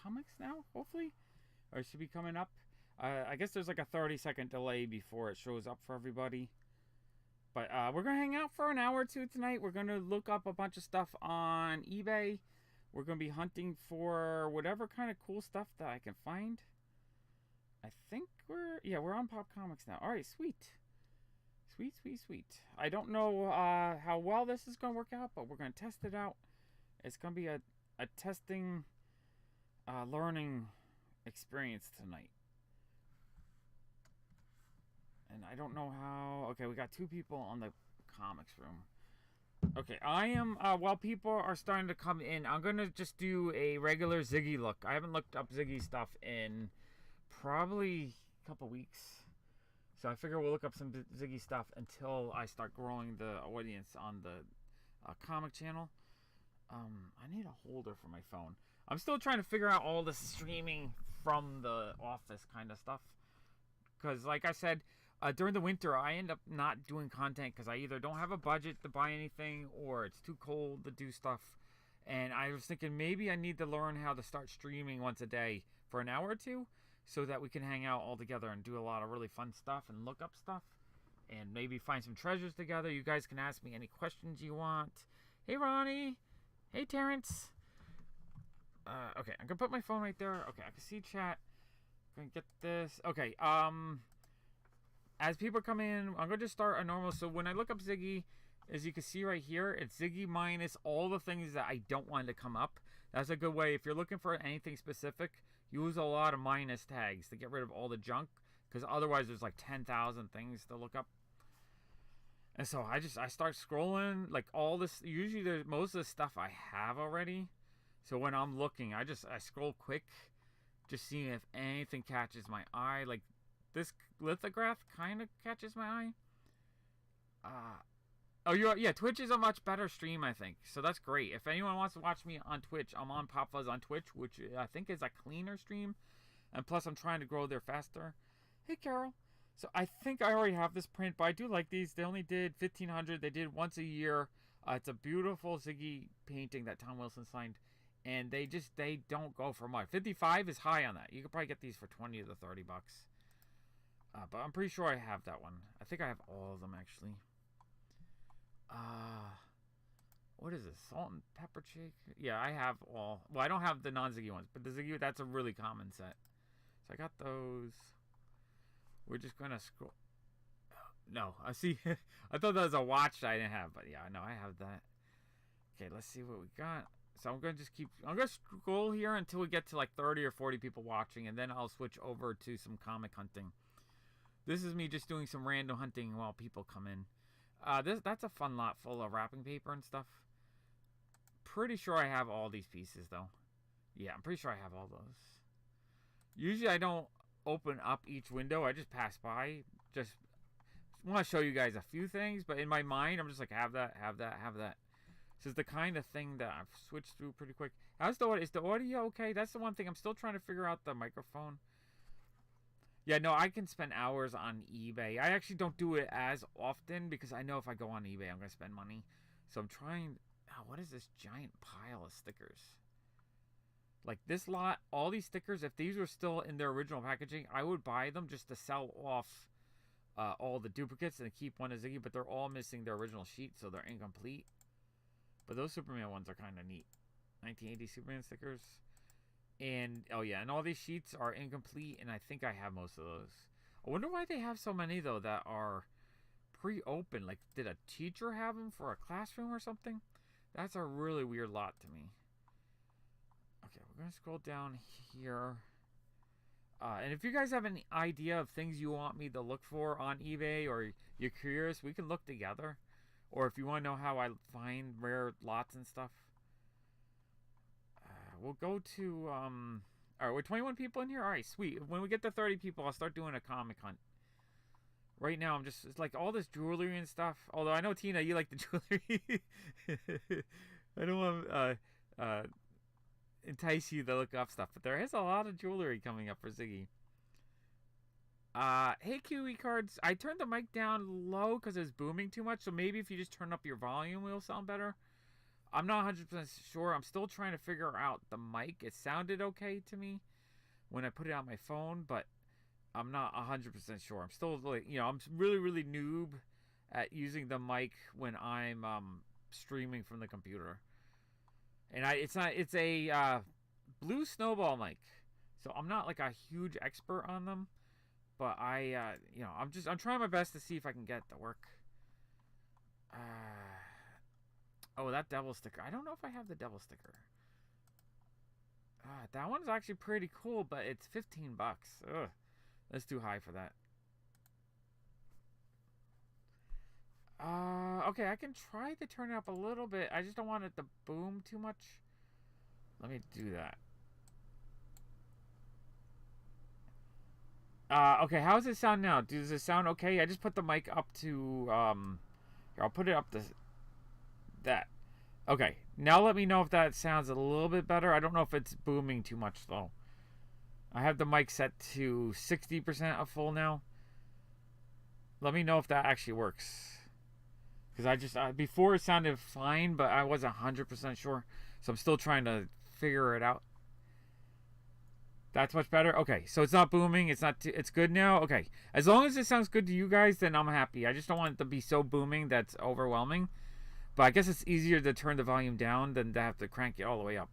Comics now, hopefully. Or it should be coming up. I guess there's like a 30-second delay before it shows up for everybody. But we're going to hang out for an hour or two tonight. We're going to look up a bunch of stuff on eBay. We're going to be hunting for whatever kind of cool stuff that I can find. I think we're on Pop Comics now. Alright, sweet. Sweet. I don't know how well this is going to work out, but we're going to test it out. It's going to be a testing, learning experience tonight. And I don't know how... Okay, we got 2 people on the comics room. Okay, I am... while people are starting to come in, I'm going to just do a regular Ziggy look. I haven't looked up Ziggy stuff in probably a couple weeks. So I figure we'll look up some Ziggy stuff until I start growing the audience on the comic channel. I need a holder for my phone. I'm still trying to figure out all the streaming from the office kind of stuff. Because like I said, during the winter I end up not doing content because I either don't have a budget to buy anything or it's too cold to do stuff. And I was thinking maybe I need to learn how to start streaming once a day for an hour or two, so that we can hang out all together and do a lot of really fun stuff and look up stuff and maybe find some treasures together. You guys can ask me any questions you want. Hey, Ronnie. Hey, Terrence. Okay, I'm going to put my phone right there. Okay, I can see chat. I'm going to get this. Okay, as people come in, I'm going to just start a normal. So when I look up Ziggy, as you can see right here, it's Ziggy minus all the things that I don't want to come up. That's a good way. If you're looking for anything specific, use a lot of minus tags to get rid of all the junk, because otherwise there's like 10,000 things to look up. And so I start scrolling, like all this. Usually most of the stuff I have already. So when I'm looking, I scroll quick, just seeing if anything catches my eye. Like this lithograph kind of catches my eye. Yeah, Twitch is a much better stream, I think. So that's great. If anyone wants to watch me on Twitch, I'm on Pop Fuzz on Twitch, which I think is a cleaner stream. And plus, I'm trying to grow there faster. Hey, Carol. So I think I already have this print, but I do like these. They only did 1,500. They did once a year. It's a beautiful Ziggy painting that Tom Wilson signed. And they don't go for much. 55 is high on that. You could probably get these for 20 to 30 bucks. But I'm pretty sure I have that one. I think I have all of them, actually. What is this? Salt and pepper shake? Yeah, I have all. Well, I don't have the non-Ziggy ones, but the Ziggy, that's a really common set. So I got those. We're just going to scroll. No, I see. I thought that was a watch I didn't have, but yeah, no, I have that. Okay, let's see what we got. So I'm going to I'm going to scroll here until we get to like 30 or 40 people watching, and then I'll switch over to some comic hunting. This is me just doing some random hunting while people come in. That's a fun lot full of wrapping paper and stuff. Pretty sure I have all these pieces, though. Yeah, I'm pretty sure I have all those. Usually I don't open up each window. I just pass by. Just want to show you guys a few things, but in my mind, I'm just like, have that, have that, have that. This is the kind of thing that I've switched through pretty quick. Is the audio okay? That's the one thing. I'm still trying to figure out the microphone. Yeah, no, I can spend hours on eBay. I actually don't do it as often because I know if I go on eBay, I'm going to spend money. So I'm trying... Oh, what is this giant pile of stickers? Like this lot, all these stickers, if these were still in their original packaging, I would buy them just to sell off all the duplicates and keep one as Ziggy, but they're all missing their original sheet, so they're incomplete. But those Superman ones are kind of neat. 1980 Superman stickers. And, oh yeah, and all these sheets are incomplete, and I think I have most of those. I wonder why they have so many, though, that are pre-open. Like, did a teacher have them for a classroom or something? That's a really weird lot to me. Okay, we're going to scroll down here. And if you guys have any idea of things you want me to look for on eBay, or you're curious, we can look together. Or if you want to know how I find rare lots and stuff. We'll go to, alright, we're 21 people in here? Alright, sweet. When we get to 30 people, I'll start doing a comic hunt. Right now, it's like all this jewelry and stuff. Although I know, Tina, you like the jewelry. I don't want to entice you to look up stuff, but there is a lot of jewelry coming up for Ziggy. Hey, QE cards. I turned the mic down low because it's booming too much, so maybe if you just turn up your volume, it'll sound better. I'm not 100% sure. I'm still trying to figure out the mic. It sounded okay to me when I put it on my phone, but I'm not 100% sure. I'm still, like, I'm really, really noob at using the mic when I'm streaming from the computer. And it's a Blue Snowball mic. So I'm not like a huge expert on them, but I'm trying my best to see if I can get it to work. Oh, that devil sticker. I don't know if I have the devil sticker. That one's actually pretty cool, but it's $15. Ugh, that's too high for that. Okay, I can try to turn it up a little bit. I just don't want it to boom too much. Let me do that. Okay, how does it sound now? Does it sound okay? I just put the mic up to, here, I'll put it up to that. Okay, now let me know if that sounds a little bit better. I don't know if it's booming too much, though. I have the mic set to 60% of full now. Let me know if that actually works. Because before it sounded fine, but I wasn't 100% sure. So I'm still trying to figure it out. That's much better. Okay, so it's not booming. It's good now. Okay, as long as it sounds good to you guys, then I'm happy. I just don't want it to be so booming that's overwhelming. But I guess it's easier to turn the volume down than to have to crank it all the way up.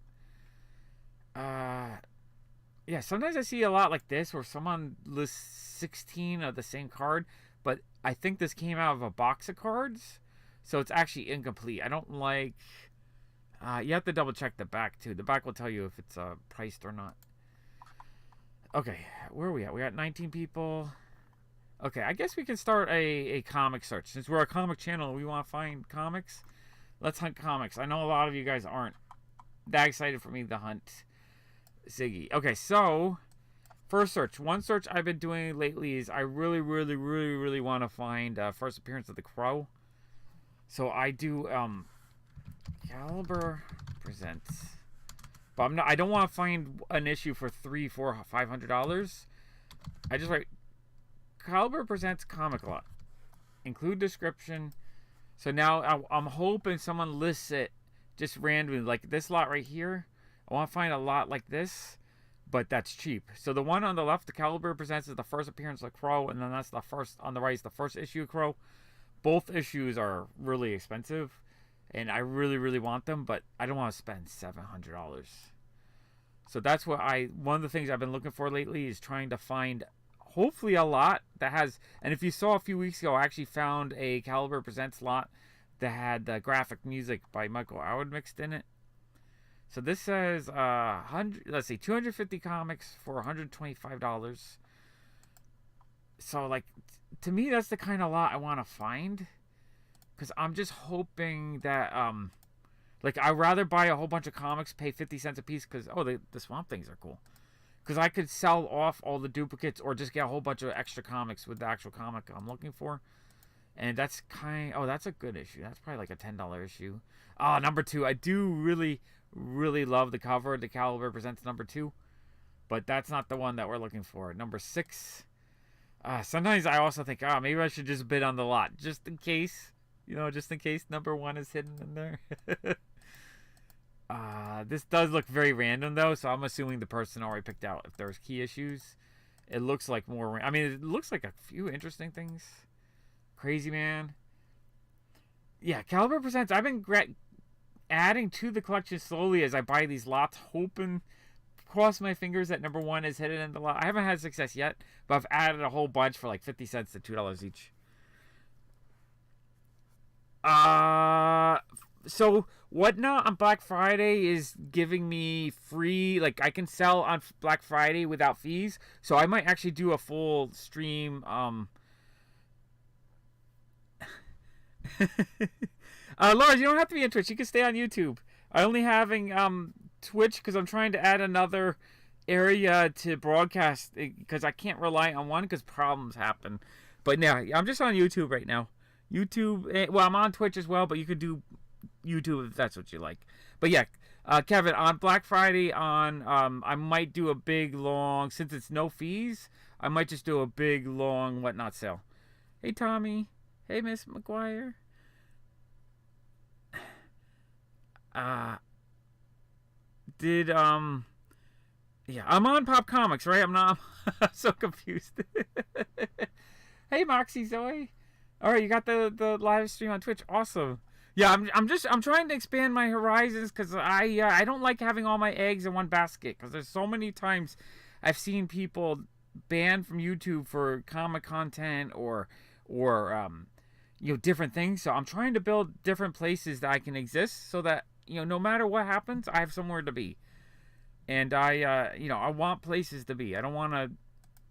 Yeah, sometimes I see a lot like this where someone lists 16 of the same card, but I think this came out of a box of cards, so it's actually incomplete. I don't like... you have to double check the back, too. The back will tell you if it's priced or not. Okay, where are we at? We got 19 people. Okay, I guess we can start a comic search. Since we're a comic channel, we want to find comics. Let's hunt comics. I know a lot of you guys aren't that excited for me to hunt Ziggy. Okay, so first search. One search I've been doing lately is I really, really, really, really want to find first appearance of the Crow. So I do Caliber Presents. But I don't want to find an issue for $300, $400, $500. I just write Caliber Presents Comic Lot. Include description. So now I'm hoping someone lists it just randomly. Like this lot right here. I want to find a lot like this, but that's cheap. So the one on the left, the Caliber Presents, is the first appearance of Crow, and then that's the first on the right is the first issue of Crow. Both issues are really expensive, and I really, really want them, but I don't want to spend $700. So that's what one of the things I've been looking for lately is trying to find hopefully a lot that has, and if you saw a few weeks ago, I actually found a Caliber Presents lot that had the graphic music by Allred mixed in it. So this says 250 comics for $125. So like, to me, that's the kind of lot I want to find, because I'm just hoping that like, I'd rather buy a whole bunch of comics, pay 50 cents a piece, because the Swamp Things are cool. Because I could sell off all the duplicates or just get a whole bunch of extra comics with the actual comic I'm looking for. And that's that's a good issue. That's probably like a $10 issue. Number 2. I do really, really love the cover. The Caliber Presents number 2. But that's not the one that we're looking for. Number 6. Sometimes I also think, maybe I should just bid on the lot. Just in case. Just in case number 1 is hidden in there. This does look very random, though, so I'm assuming the person already picked out if there's key issues. It looks like more... I mean, it looks like a few interesting things. Crazy Man. Yeah, Caliber Presents. I've been adding to the collection slowly as I buy these lots, hoping... Cross my fingers that number 1 is hidden in the lot. I haven't had success yet, but I've added a whole bunch for like 50 cents to $2 each. So Whatnot on Black Friday is giving me free, like I can sell on Black Friday without fees. So I might actually do a full stream. Laura, you don't have to be on Twitch. You can stay on YouTube. I only having Twitch because I'm trying to add another area to broadcast because I can't rely on one because problems happen. But yeah, I'm just on YouTube right now. YouTube, well, I'm on Twitch as well, but you could do YouTube if that's what you like. But yeah, Kevin, on Black Friday, I might do a big long, since it's no fees, I might just do a big long Whatnot sale. Hey Tommy, hey Miss McGuire. Uh, did Yeah, I'm on Pop Comics, right? I'm not. I'm so confused. Hey, Moxie Zoe. All right, you got the live stream on Twitch. Awesome. Yeah, I'm trying to expand my horizons because I don't like having all my eggs in one basket because there's so many times I've seen people banned from YouTube for comic content or different things. So I'm trying to build different places that I can exist so that no matter what happens, I have somewhere to be. And I want places to be. I don't want to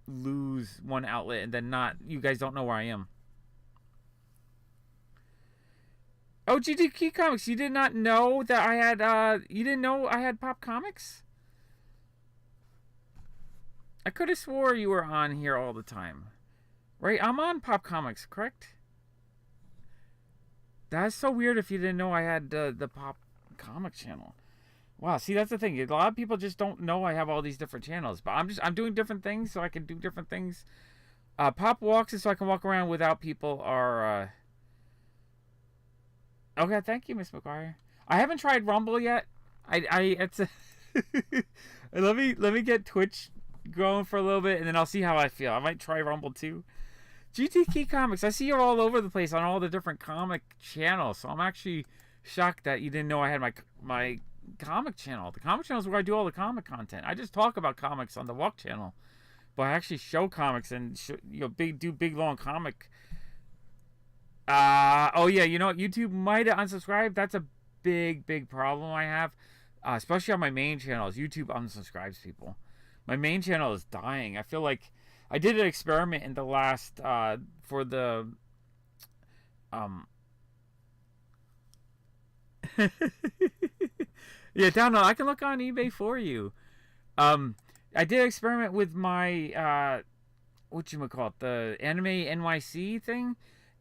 lose one outlet and then not. You guys don't know where I am. Oh, GTK Comics, you did not know that I had. You didn't know I had Pop Comics? I could have swore you were on here all the time, right? I'm on Pop Comics, correct? That's so weird. If you didn't know I had the Pop Comic channel. Wow, see, that's the thing. A lot of people just don't know I have all these different channels. But I'm doing different things so I can do different things. Pop Walks is so I can walk around without people are... Okay, thank you, Miss McGuire. I haven't tried Rumble yet. It's a... let me get Twitch going for a little bit, and then I'll see how I feel. I might try Rumble too. GTK Comics, I see you're all over the place on all the different comic channels. So I'm actually shocked that you didn't know I had my comic channel. The comic channel is where I do all the comic content. I just talk about comics on the Walk channel, but I actually show comics and do big long comic. Oh yeah, you know what? YouTube might have unsubscribed. That's a big problem I have, especially on my main channel. YouTube unsubscribes people. My main channel is dying. I feel like I did an experiment in the last for the yeah, download. I can look on eBay for you. I did an experiment with my whatchamacallit, the Anime NYC thing,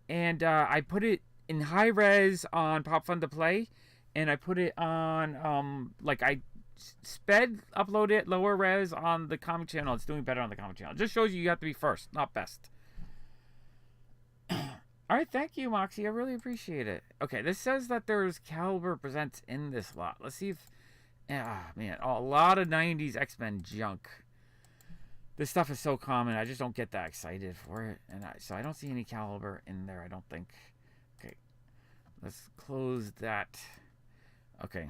and I put it in high res on Pop Fun to Play, and I put it on I upload it lower res on the comic channel. It's doing better on the comic channel. It just shows you have to be first, not best. All right, thank you, Moxie. I really appreciate it. Okay, this says that there's Caliber Presents in this lot. Let's see if... man, a lot of 90s X-Men junk. This stuff is so common. I just don't get that excited for it. So I don't see any Caliber in there, I don't think. Okay, let's close that. Okay.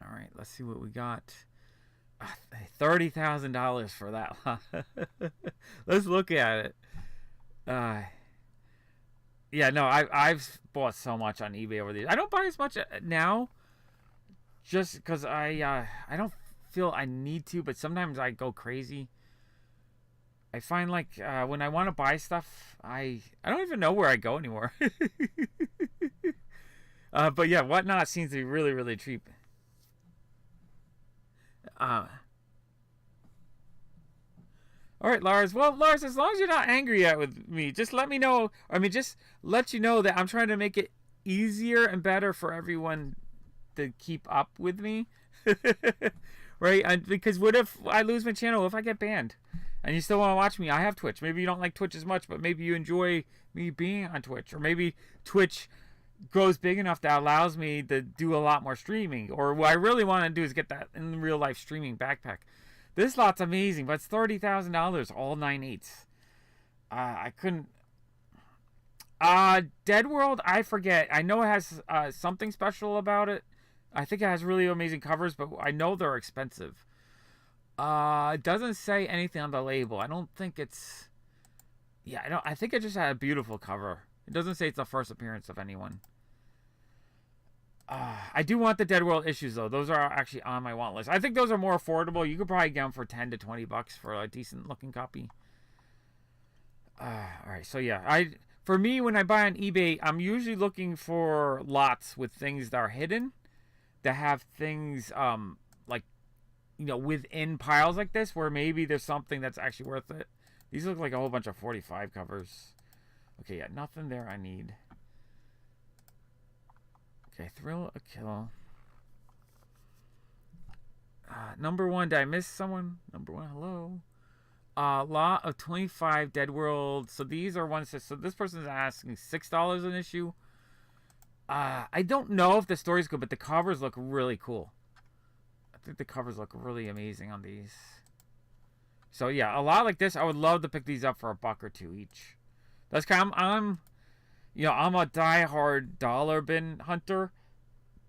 All right, let's see what we got. $30,000 for that lot. Let's look at it. Yeah, no, I've bought so much on eBay over these. I don't buy as much now, just because I don't feel I need to, but sometimes I go crazy. I find when I want to buy stuff, I don't even know where I go anymore. But yeah, Whatnot seems to be really cheap. All right, Lars. Well, Lars, as long as you're not angry yet with me, just let me know. Just let you know that I'm trying to make it easier and better for everyone to keep up with me. Right? Because what if I lose my channel? What if I get banned? And you still want to watch me? I have Twitch. Maybe you don't like Twitch as much, but maybe you enjoy me being on Twitch. Or maybe Twitch grows big enough that allows me to do a lot more streaming. Or what I really want to do is get that in real life streaming backpack. This lot's amazing, but it's $30,000, all 9/8. I couldn't... Dead World, I forget. I know it has something special about it. I think it has really amazing covers, but I know they're expensive. It doesn't say anything on the label. I don't think it's... Yeah, I think it just had a beautiful cover. It doesn't say it's the first appearance of anyone. I do want the Dead World issues, though. Those are actually on my want list. I think those are more affordable. You could probably get them for $10 to $20 for a decent-looking copy. All right, so yeah. For me, when I buy on eBay, I'm usually looking for lots with things that are hidden, that have things within piles like this, where maybe there's something that's actually worth it. These look like a whole bunch of 45 covers. Okay, yeah, nothing there I need. Okay, Thrill a Kill. Number 1, did I miss someone? Number 1, hello. Lot of 25 Dead World. So these are ones that... So this person's asking $6 an issue. I don't know if the story's good, but the covers look really cool. I think the covers look really amazing on these. So yeah, a lot like this, I would love to pick these up for $1 or $2 each. That's kind of, I'm a diehard dollar bin hunter,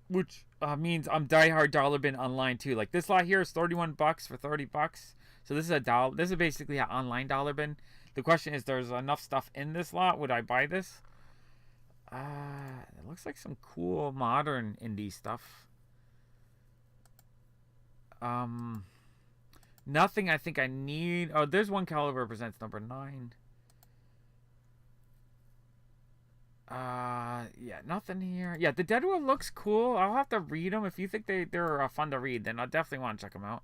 which means I'm diehard dollar bin online too. Like this lot here is $31 for $30. So this is a dollar. This is basically an online dollar bin. The question is, there's enough stuff in this lot. Would I buy this? It looks like some cool modern indie stuff. Nothing I think I need. Oh, there's one Caliber Presents number 9. Yeah, nothing here. Yeah, the Deadwood looks cool. I'll have to read them. If you think they're fun to read, then I'll definitely want to check them out.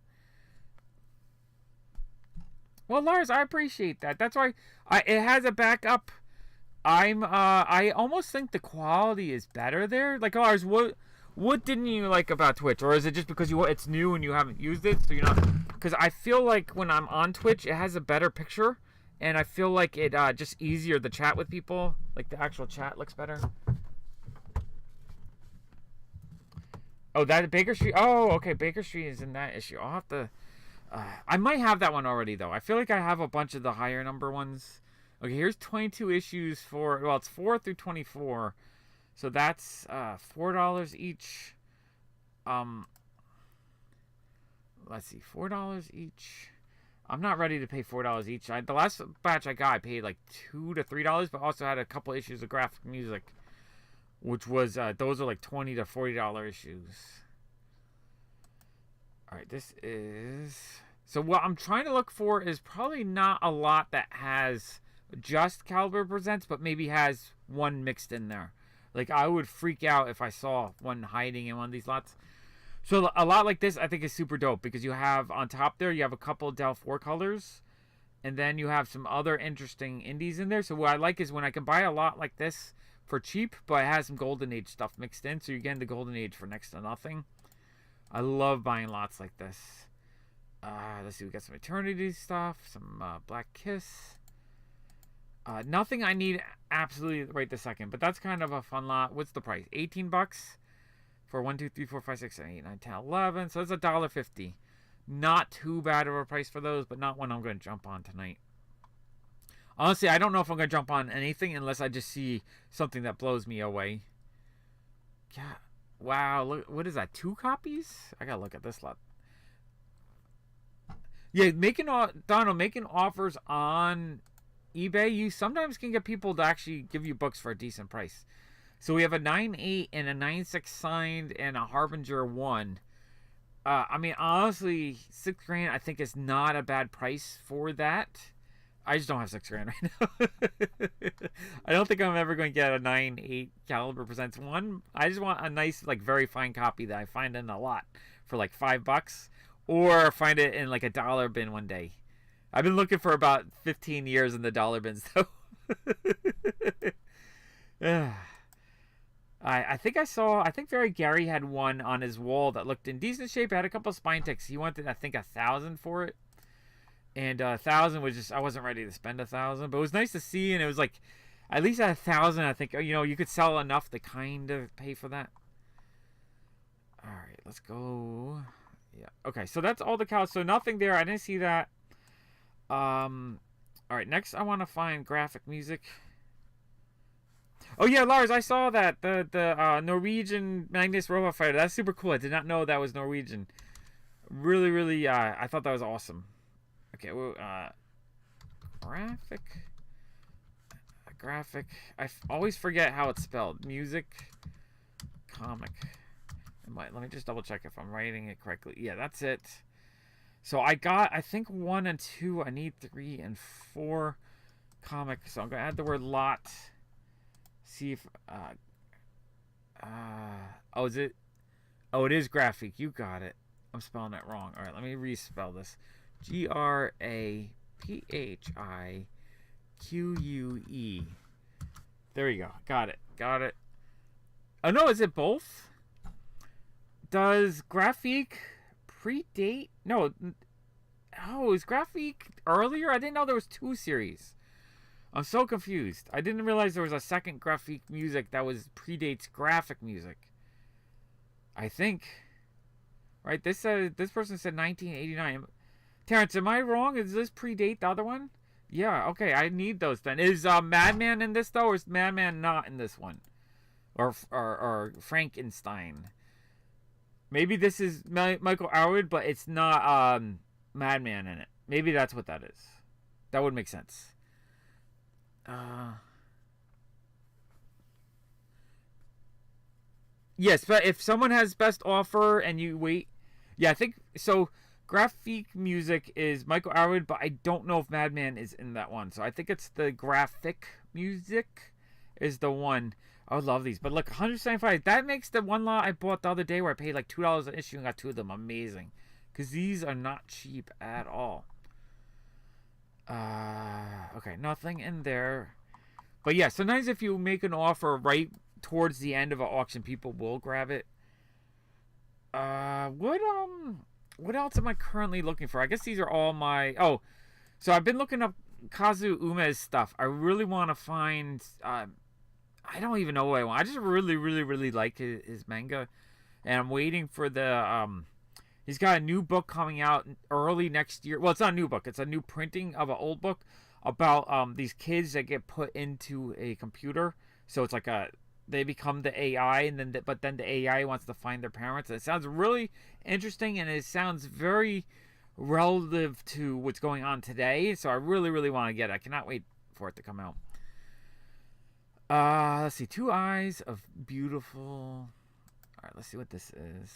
Well, Lars, I appreciate that. That's why it has a backup. I almost think the quality is better there. Like, Lars, what didn't you like about Twitch? Or is it just because it's new and you haven't used it, so you're not? Because I feel like when I'm on Twitch, it has a better picture, and I feel like it just easier to chat with people. Like the actual chat looks better. Oh, that Baker Street. Oh, okay, Baker Street is in that issue. I'll have to. I might have that one already though. I feel like I have a bunch of the higher number ones. Okay, here's 22 issues for. Well, it's 4 through 24. So that's $4 each. Let's see, $4 each. I'm not ready to pay $4 each. The last batch I got, I paid like $2 to $3, but also had a couple issues of graphic music, which was those are like $20 to $40 issues. All right, this is. So what I'm trying to look for is probably not a lot that has just Caliber Presents, but maybe has one mixed in there. Like, I would freak out if I saw one hiding in one of these lots. So a lot like this, I think, is super dope because you have on top there, you have a couple Del 4 colors, and then you have some other interesting indies in there. So what I like is when I can buy a lot like this for cheap, but it has some Golden Age stuff mixed in, so you're getting the Golden Age for next to nothing. I love buying lots like this. Let's see, we got some Eternity stuff, some Black Kiss. Nothing I need absolutely right this second, but that's kind of a fun lot. What's the price? $18 for 1, 2, 3, 4, 5, 6, 7, 8, 9, 10, 11. So it's $1.50. Not too bad of a price for those, but not one I'm going to jump on tonight. Honestly, I don't know if I'm going to jump on anything unless I just see something that blows me away. Yeah. Wow. Look, what is that? 2 copies? I got to look at this lot. Yeah, Donald, making offers on eBay, you sometimes can get people to actually give you books for a decent price. So we have a 9.8 and a 9.6 signed and a Harbinger 1. I mean, honestly, $6,000 I think is not a bad price for that. I just don't have $6,000 right now. I don't think I'm ever going to get a 9.8 Caliber Presents 1. I just want a nice, like, very fine copy that I find in a lot for like $5, or find it in like a dollar bin one day. I've been looking for about 15 years in the dollar bins, though. I think Very Gary had one on his wall that looked in decent shape. It had a couple of spine ticks. He wanted, I think, $1,000 for it. And $1,000 was just, I wasn't ready to spend $1,000. But it was nice to see, and it was like, at least at $1,000, I think, you could sell enough to kind of pay for that. All right, let's go. Yeah, okay, so that's all the cows. So nothing there. I didn't see that. All right, next I want to find graphic music. Oh yeah, Lars, I saw that the Norwegian Magnus Robot Fighter. That's super cool. I did not know that was Norwegian. Really, really, I thought that was awesome. Okay, well, graphic. I always forget how it's spelled. Music, comic. Let me just double check if I'm writing it correctly. Yeah, that's it. So I got, I think 1 and 2. I need 3 and 4 comic. So I'm gonna add the word lot. See if oh, is it? Oh, it is graphic. You got it. I'm spelling that wrong. All right, let me respell this. GRAPHIQUE. There you go. Got it. Oh no, is it both? Does graphic predate? No. Oh, is graphic earlier? I didn't know there was 2 series. I'm so confused. I didn't realize there was a second graphic music that predates graphic music. I think. Right? This person said 1989. Terrence, am I wrong? Does this predate the other one? Yeah, okay, I need those then. Is Madman in this though, or is Madman not in this one? Or Frankenstein? Maybe this is Michael Allred, but it's not Madman in it. Maybe that's what that is. That would make sense. Yes, but if someone has best offer and you wait, yeah, I think so. Graphic music is Michael Allred, but I don't know if Madman is in that one. So I think it's the graphic music is the one. I would love these, but look, 175. That makes the one lot I bought the other day where I paid like $2 an issue and got 2 of them amazing, because these are not cheap at all. Okay, nothing in there. But yeah, sometimes if you make an offer right towards the end of an auction, people will grab it. What else am I currently looking for? I guess these are all my... Oh, so I've been looking up Kazu Ume's stuff. I really want to find... I don't even know what I want. I just really, really, really like his manga. And I'm waiting for the... He's got a new book coming out early next year. Well, it's not a new book. It's a new printing of an old book about these kids that get put into a computer. So it's like they become the AI, and but then the AI wants to find their parents. And it sounds really interesting, and it sounds very relative to what's going on today. So I really, really want to get it. I cannot wait for it to come out. Let's see. 2 Eyes of Beautiful. All right, let's see what this is.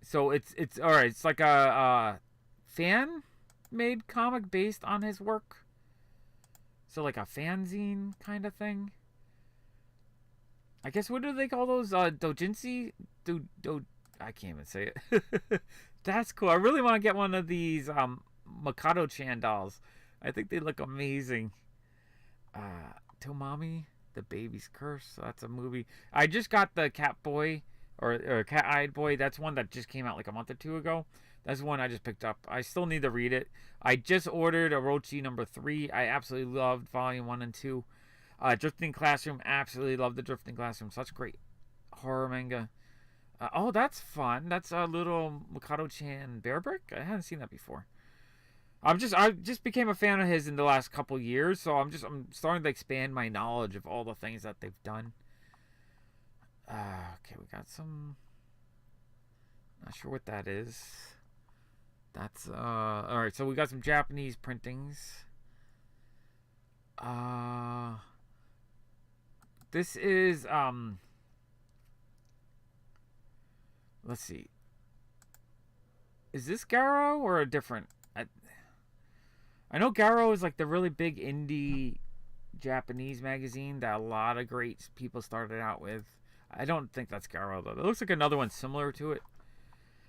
So it's all right. It's like a fan made comic based on his work. So like a fanzine kind of thing. I guess, what do they call those? Dojinshi? I can't even say it. That's cool. I really want to get one of these Makoto-chan dolls. I think they look amazing. Tomami, The Baby's Curse. That's a movie. I just got the Cat Boy, or Cat-Eyed Boy. That's one that just came out like a month or 2 ago. That's one I just picked up. I still need to read it. I just ordered Orochi number 3. I absolutely loved volume 1 and 2. Drifting Classroom. Absolutely loved the Drifting Classroom. Such great horror manga. Oh, that's fun. That's a little Makoto-chan bear brick. I haven't seen that before. I just became a fan of his in the last couple years, so I'm starting to expand my knowledge of all the things that they've done. Okay, we got some. Not sure what that is. That's all right. So we got some Japanese printings. This is let's see. Is this Garo or a different? I know Garo is like the really big indie Japanese magazine that a lot of great people started out with. I don't think that's Garo though. It looks like another one similar to it.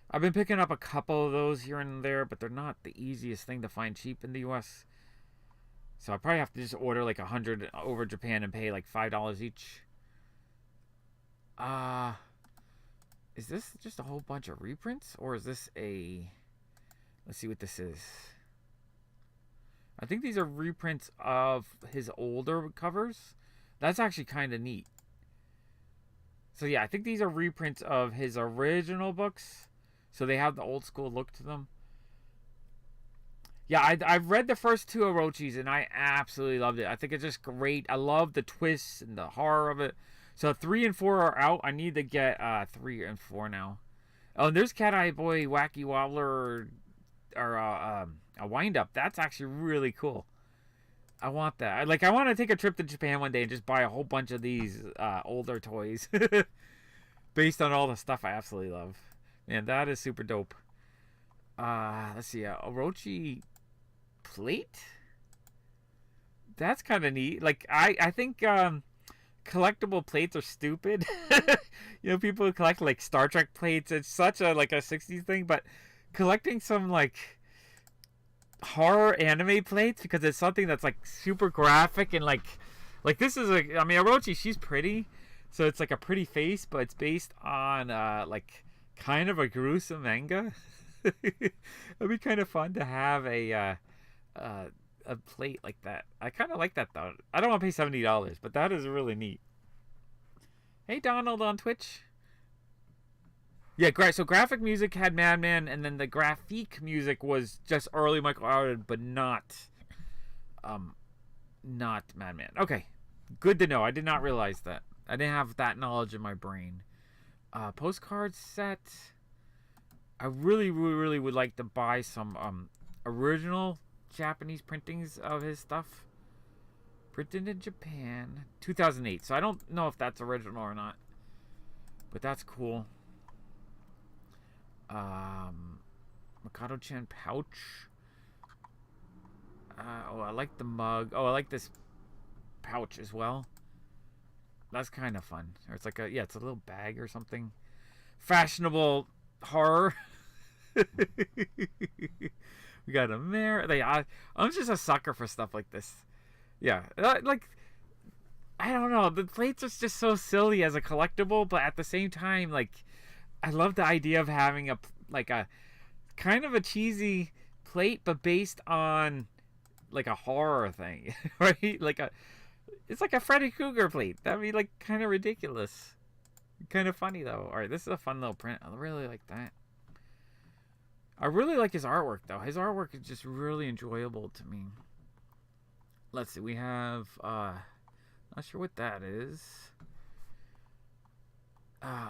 I've been picking up a couple of those here and there, but they're not the easiest thing to find cheap in the US. So I probably have to just order like 100 over Japan and pay like $5 each. Is this just a whole bunch of reprints, or is this a... Let's see what this is. I think these are reprints of his older covers. That's actually kind of neat. So yeah, I think these are reprints of his original books. So they have the old school look to them. Yeah, I've read the first 2 Orochis, and I absolutely loved it. I think it's just great. I love the twists and the horror of it. So 3 and 4 are out. I need to get 3 and 4 now. Oh, and there's Cat-Eye Boy, Wacky Wobbler, or a wind-up. That's actually really cool. I want that. I want to take a trip to Japan one day and just buy a whole bunch of these older toys based on all the stuff I absolutely love. Man, that is super dope. Let's see. Orochi plate? That's kind of neat. Like, I think collectible plates are stupid. You know, people who collect like Star Trek plates. It's such a like a 60s thing, but collecting some like horror anime plates, because it's something that's like super graphic and like this is I mean, Orochi, she's pretty, so it's like a pretty face, but it's based on like kind of a gruesome manga. It'd be kind of fun to have a plate like that. I kind of like that though. I don't want to pay $70, but that is really neat. Hey Donald on Twitch. Yeah, so graphic music had Madman, and then the graphic music was just early Michael Allred, but not Madman. Okay, good to know. I did not realize that. I didn't have that knowledge in my brain. Postcard set. I really, really, really would like to buy some original Japanese printings of his stuff. Printed in Japan, 2008. So I don't know if that's original or not, but that's cool. Mikado-chan pouch. Oh, I like the mug. Oh, I like this pouch as well. That's kind of fun. Or it's like it's a little bag or something. Fashionable horror. We got a mirror. I'm just a sucker for stuff like this. Yeah, like, I don't know. The plates are just so silly as a collectible, but at the same time, like, I love the idea of having a kind of a cheesy plate, but based on like a horror thing, right? It's like a Freddy Krueger plate. That'd be like kind of ridiculous. Kind of funny though. All right, this is a fun little print. I really like that. I really like his artwork though. His artwork is just really enjoyable to me. Let's see. We have not sure what that is.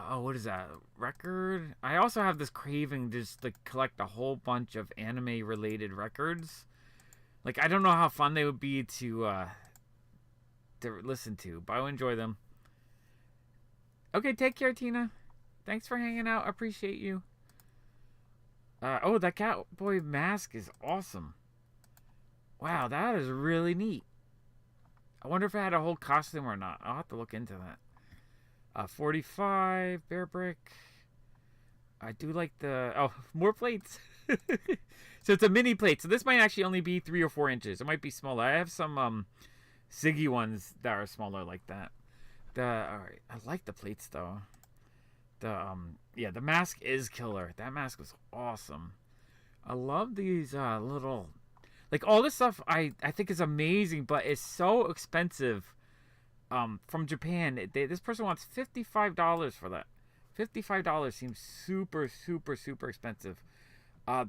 What is that? Record? I also have this craving just to collect a whole bunch of anime related records. Like, I don't know how fun they would be to listen to, but I would enjoy them. Okay, take care, Tina. Thanks for hanging out. I appreciate you. That cowboy mask is awesome. Wow, that is really neat. I wonder if it had a whole costume or not. I'll have to look into that. 45 bear brick. I do like more plates. So it's a mini plate. So this might actually only be 3 or 4 inches. It might be smaller. I have some Ziggy ones that are smaller like that. All right, I like the plates though. The mask is killer. That mask was awesome. I love these little, like, all this stuff I think is amazing, but it's so expensive. From Japan, this person wants $55 for that. $55 seems super, super, super expensive.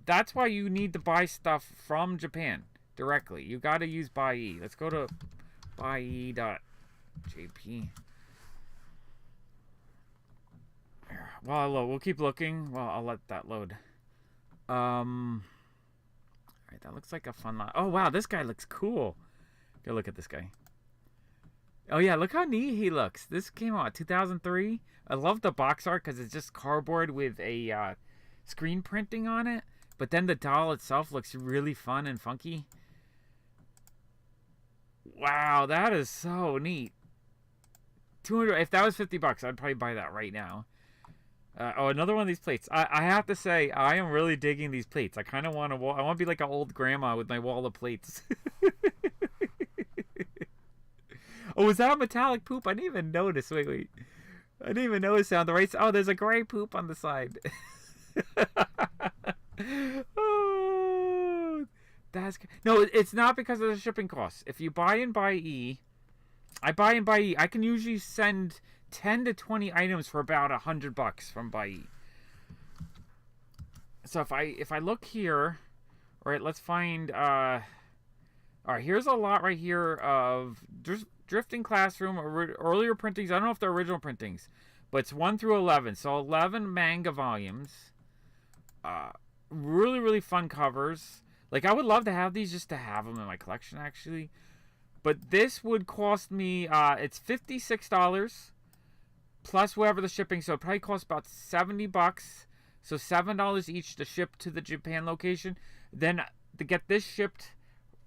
That's why you need to buy stuff from Japan directly. You got to use Buy. Let's go to buy.jp. Well, we'll keep looking. Well, I'll let that load. All right, that looks like a fun lot. Oh wow, this guy looks cool. Go look at this guy. Oh yeah, look how neat he looks. This came out 2003. I love the box art because it's just cardboard with a screen printing on it. But then the doll itself looks really fun and funky. Wow, that is so neat. 200. If that was $50, I'd probably buy that right now. Another one of these plates. I have to say, I am really digging these plates. I kind of want to. I want to be like an old grandma with my wall of plates. Oh, was that a metallic poop? I didn't even notice. Wait. I didn't even notice on the right side. Oh, there's a gray poop on the side. Oh, no, it's not because of the shipping costs. If you buy in Buy, I can usually send 10 to 20 items for about $100 from Buy. So if I look here, all right, let's find. All right, here's a lot right here of Drifting Classroom, earlier printings. I don't know if they're original printings, but it's 1 through 11. So 11 manga volumes. Really, really fun covers. Like, I would love to have these just to have them in my collection, actually. But this would cost me, it's $56 plus whatever the shipping. So it probably costs about $70. So $7 each to ship to the Japan location. Then to get this shipped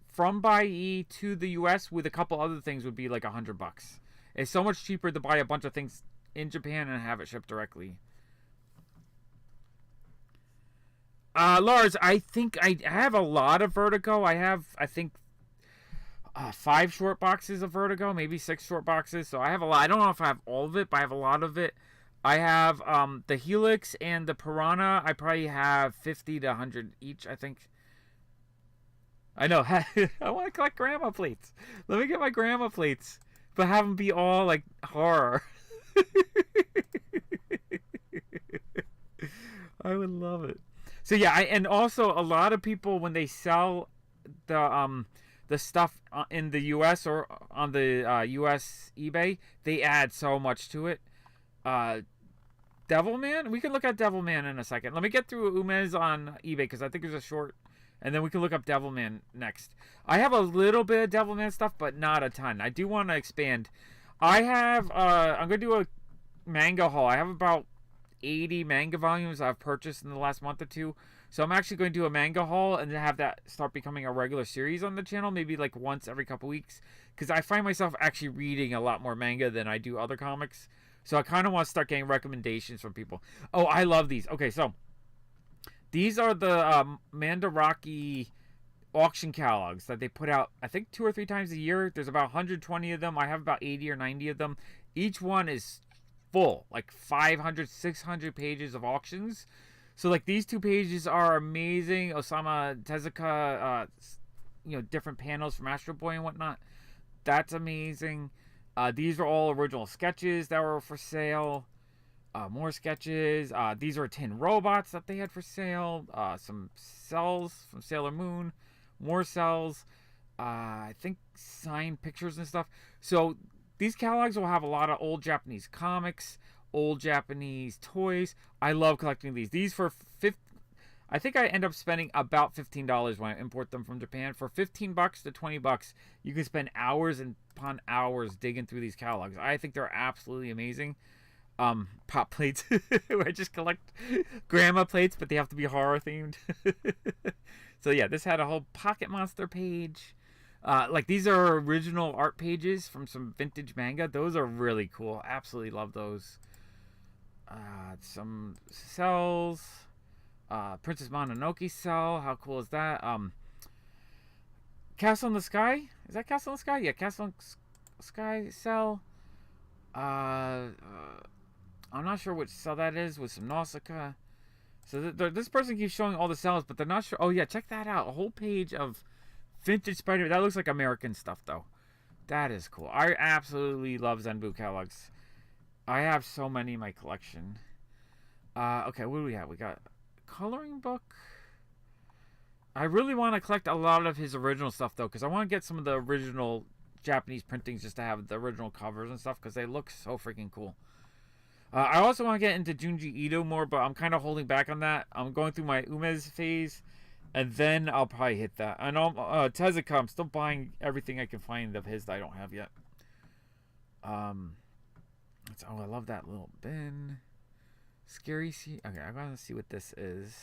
from Buy to the US with a couple other things would be like $100. It's so much cheaper to buy a bunch of things in Japan and have it shipped directly. Lars, I think I have a lot of Vertigo. I think 5 short boxes of Vertigo, maybe 6 short boxes. So I have a lot. I don't know if I have all of it, but I have a lot of it. I have the Helix and the Piranha. I probably have 50 to 100 each, I think. I know. I want to collect grandma plates. Let me get my grandma plates, but have them be all like horror. I would love it. So yeah, and also a lot of people when they sell the stuff in the U.S. or on the U.S. eBay, they add so much to it. Devilman, we can look at Devilman in a second. Let me get through Umez on eBay because I think there's a short, and then we can look up Devilman next. I have a little bit of Devilman stuff, but not a ton. I do want to expand. I have I'm gonna do a manga haul. I have about 80 manga volumes I've purchased in the last month or two. So I'm actually going to do a manga haul and then have that start becoming a regular series on the channel, maybe like once every couple weeks. Because I find myself actually reading a lot more manga than I do other comics. So I kind of want to start getting recommendations from people. Oh, I love these. Okay, so these are the Mandarake auction catalogs that they put out, I think 2 or 3 times a year. There's about 120 of them. I have about 80 or 90 of them. Each one is full, like 500, 600 pages of auctions. So like these 2 pages are amazing. Osamu Tezuka, different panels from Astro Boy and whatnot. That's amazing. These are all original sketches that were for sale. More sketches. These are tin robots that they had for sale. Some cells from Sailor Moon. More cells. I think signed pictures and stuff. So these catalogs will have a lot of old Japanese comics, old Japanese toys. I love collecting these. These for I think I end up spending about $15 when I import them from Japan. For $15 to $20, you can spend hours upon hours digging through these catalogs. I think they're absolutely amazing. Pop plates. I just collect grandma plates, but they have to be horror themed. So yeah, this had a whole Pocket Monster page. Like these are original art pages from some vintage manga. Those are really cool. Absolutely love those. Some cells. Princess Mononoke cell. How cool is that? Castle in the Sky. Is that Castle in the Sky? Yeah, Castle in the Sky cell. I'm not sure which cell that is with some Nausicaa. So this person keeps showing all the cells, but they're not sure. Oh yeah, check that out. A whole page of vintage Spider. That looks like American stuff though. That is cool. I absolutely love Zenbu catalogs. I have so many in my collection. Okay, what do we have? We got a coloring book. I really want to collect a lot of his original stuff though, because I want to get some of the original Japanese printings just to have the original covers and stuff, because they look so freaking cool. I also want to get into Junji Ito more, but I'm kind of holding back on that. I'm going through my Umez phase, and then I'll probably hit that. I know Tezuka, I'm still buying everything I can find of his that I don't have yet. I love that little bin. Scary sea. Okay, I'm gonna see what this is.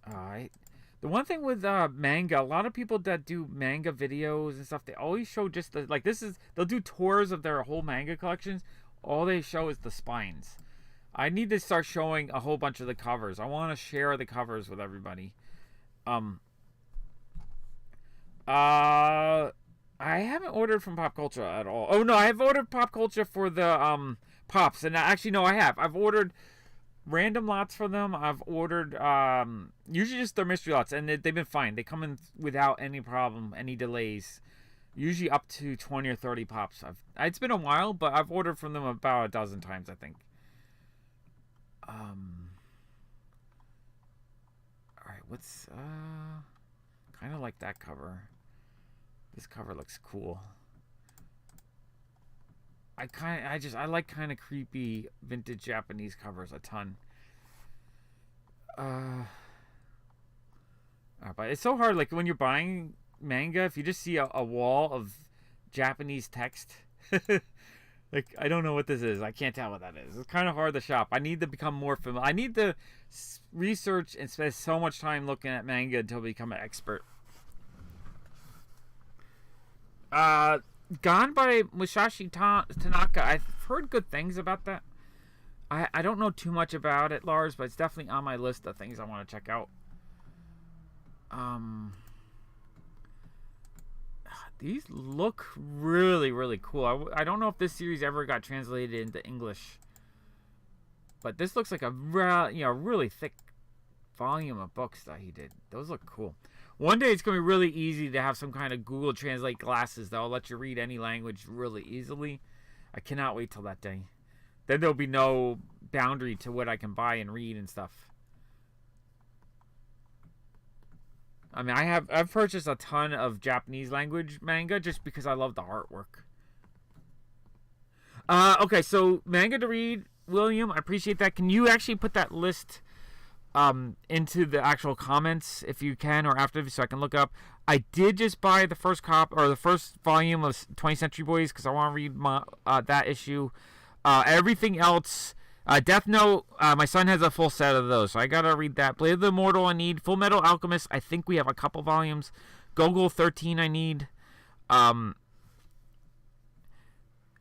Alright. The one thing with manga, a lot of people that do manga videos and stuff, they always show just the, like, they'll do tours of their whole manga collections. All they show is the spines. I need to start showing a whole bunch of the covers. I want to share the covers with everybody. I haven't ordered from Pop Culture at all. Oh no, I have ordered Pop Culture for the Pops, and actually no, I have. I've ordered random lots for them. I've ordered usually just their mystery lots, and they've been fine. They come in without any problem, any delays. Usually up to 20 or 30 pops. It's been a while, but I've ordered from them about a dozen times, I think. Alright, what's kind of like that cover. This cover looks cool. I like kind of creepy vintage Japanese covers a ton. But it's so hard, like when you're buying manga, if you just see a wall of Japanese text, like I don't know what this is. I can't tell what that is. It's kind of hard to shop. I need to become more familiar. I need to research and spend so much time looking at manga until I become an expert. Gone by Musashi Tanaka. I've heard good things about that. I don't know too much about it, Lars, but it's definitely on my list of things I want to check out. These look really, really cool. I don't know if this series ever got translated into English. But this looks like a really thick volume of books that he did. Those look cool. One day it's going to be really easy to have some kind of Google Translate glasses that will let you read any language really easily. I cannot wait till that day. Then there'll be no boundary to what I can buy and read and stuff. I mean, I've purchased a ton of Japanese language manga just because I love the artwork. Okay, so manga to read, William. I appreciate that. Can you actually put that list into the actual comments if you can, or after, so I can look up? I did just buy the first the first volume of 20th Century Boys because I want to read that issue. Everything else, Death Note, my son has a full set of those, so I gotta read that. Blade of the Immortal I need. Full Metal Alchemist, I think we have a couple volumes. Gogol 13 I need.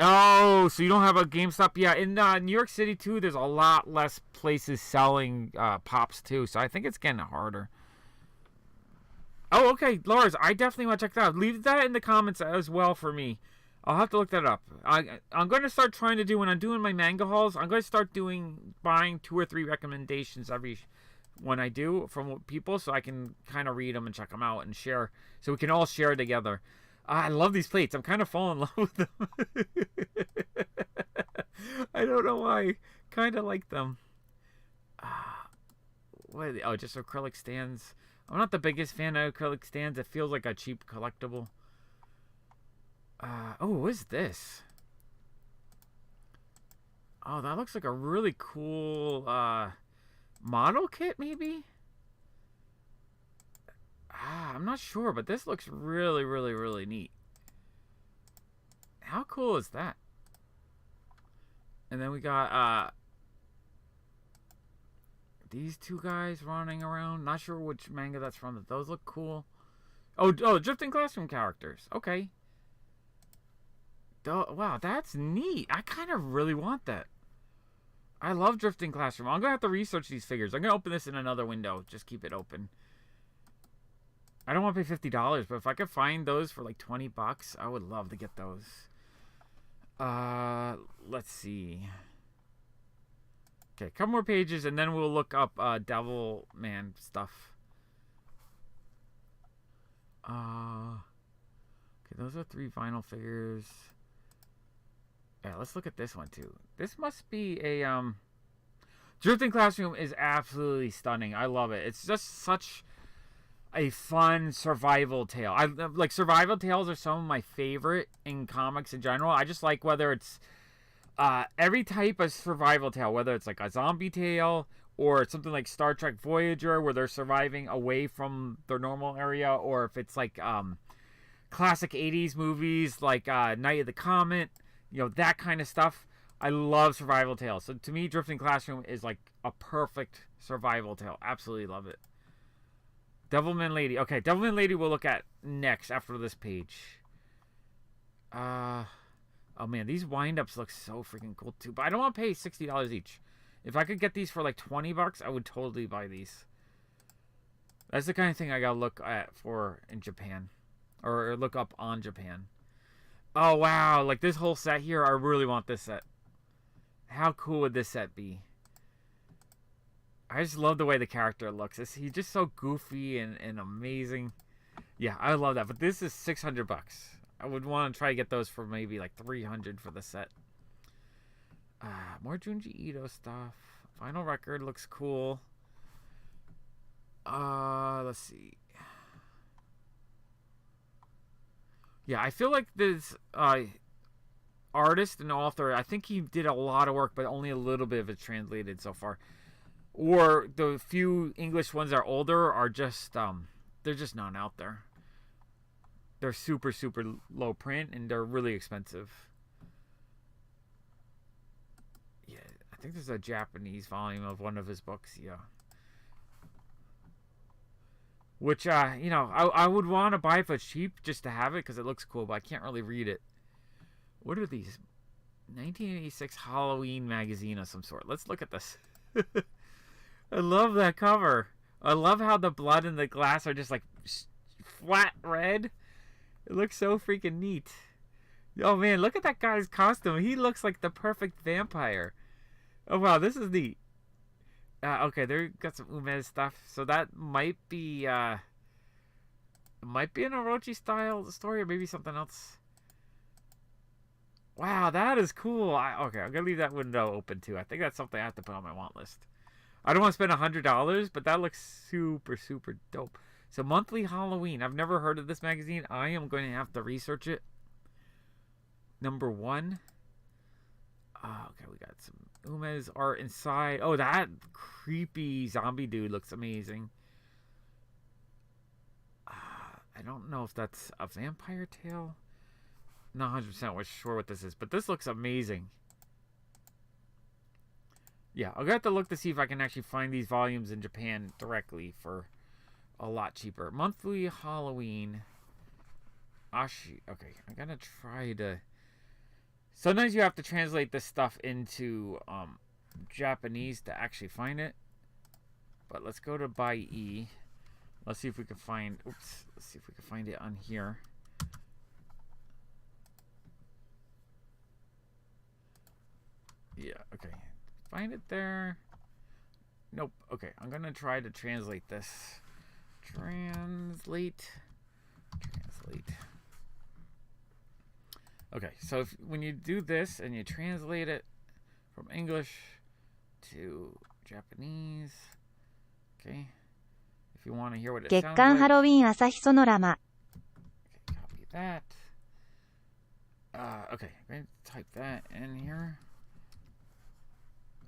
Oh, so you don't have a GameStop? Yeah, in New York City, too, there's a lot less places selling Pops, too. So I think it's getting harder. Oh, okay, Lars, I definitely want to check that out. Leave that in the comments as well for me. I'll have to look that up. I'm going to start trying to do, when I'm doing my manga hauls, I'm going to start buying 2 or 3 recommendations when I do from people, so I can kind of read them and check them out and share, so we can all share together. I love these plates. I'm kind of falling in love with them. I don't know why. Kind of like them. What are they? Oh, just acrylic stands. I'm not the biggest fan of acrylic stands. It feels like a cheap collectible. Oh, what is this? Oh, that looks like a really cool model kit, maybe? I'm not sure, but this looks really, really, really neat. How cool is that? And then we got these 2 guys running around. Not sure which manga that's from, but those look cool. Oh, Drifting Classroom characters. Okay. Wow, that's neat. I kind of really want that. I love Drifting Classroom. I'm going to have to research these figures. I'm going to open this in another window. Just keep it open. I don't want to pay $50, but if I could find those for like $20, I would love to get those. Let's see. Okay, a couple more pages, and then we'll look up Devilman stuff. Okay, those are 3 vinyl figures. Yeah, let's look at this one too. This must be a Drifting Classroom is absolutely stunning. I love it. It's just such a fun survival tale. I like survival tales are some of my favorite in comics in general. I just like whether it's every type of survival tale, whether it's like a zombie tale or it's something like Star Trek Voyager where they're surviving away from their normal area, or if it's like classic 80s movies like Night of the Comet, you know, that kind of stuff. I love survival tales. So to me, Drifting Classroom is like a perfect survival tale. Absolutely love it. Devilman Lady. Okay, Devilman Lady we'll look at next after this page. Oh man, these wind-ups look so freaking cool too. But I don't want to pay $60 each. If I could get these for like $20, I would totally buy these. That's the kind of thing I gotta look at for in Japan. Or look up on Japan. Oh wow, like this whole set here, I really want this set. How cool would this set be? I just love the way the character looks. He's just so goofy and amazing. Yeah, I love that. But this is $600. I would want to try to get those for maybe like $300 for the set. More Junji Ito stuff. Vinyl record looks cool. Let's see. Yeah, I feel like this artist and author, I think he did a lot of work, but only a little bit of it translated so far. Or the few English ones that are older are just, they're just not out there. They're super, super low print, and they're really expensive. Yeah, I think there's a Japanese volume of one of his books, yeah. Which, you know, I would want to buy it for cheap just to have it because it looks cool, but I can't really read it. What are these? 1986 Halloween magazine of some sort. Let's look at this. I love that cover. I love how the blood and the glass are just like flat red. It looks so freaking neat. Oh man, look at that guy's costume. He looks like the perfect vampire. Oh wow, this is neat. Okay, there got some Umez stuff, so that might be an Orochi style story, or maybe something else. Wow, that is cool. Okay, I'm gonna leave that window open too. I think that's something I have to put on my want list. I don't want to spend $100, but that looks super, super dope. So monthly Halloween. I've never heard of this magazine. I am going to have to research it. Number 1. Okay, we got some Umez art inside. Oh, that creepy zombie dude looks amazing. I don't know if that's a vampire tale. Not 100% sure what this is, but this looks amazing. Yeah, I'll have to look to see if I can actually find these volumes in Japan directly for a lot cheaper. Monthly Halloween. Okay, I'm gonna try to... Sometimes you have to translate this stuff into Japanese to actually find it. But let's go to Buy E. Let's see if we can find... Oops. Let's see if we can find it on here. Yeah, okay. Find it there. Nope. Okay, I'm gonna try to translate this. Translate. Okay, so when you do this and you translate it from English to Japanese, okay. If you want to hear what it sounds like. 月刊ハロウィン朝日ソノラマ Okay, copy that. Okay, I'm going to type that in here.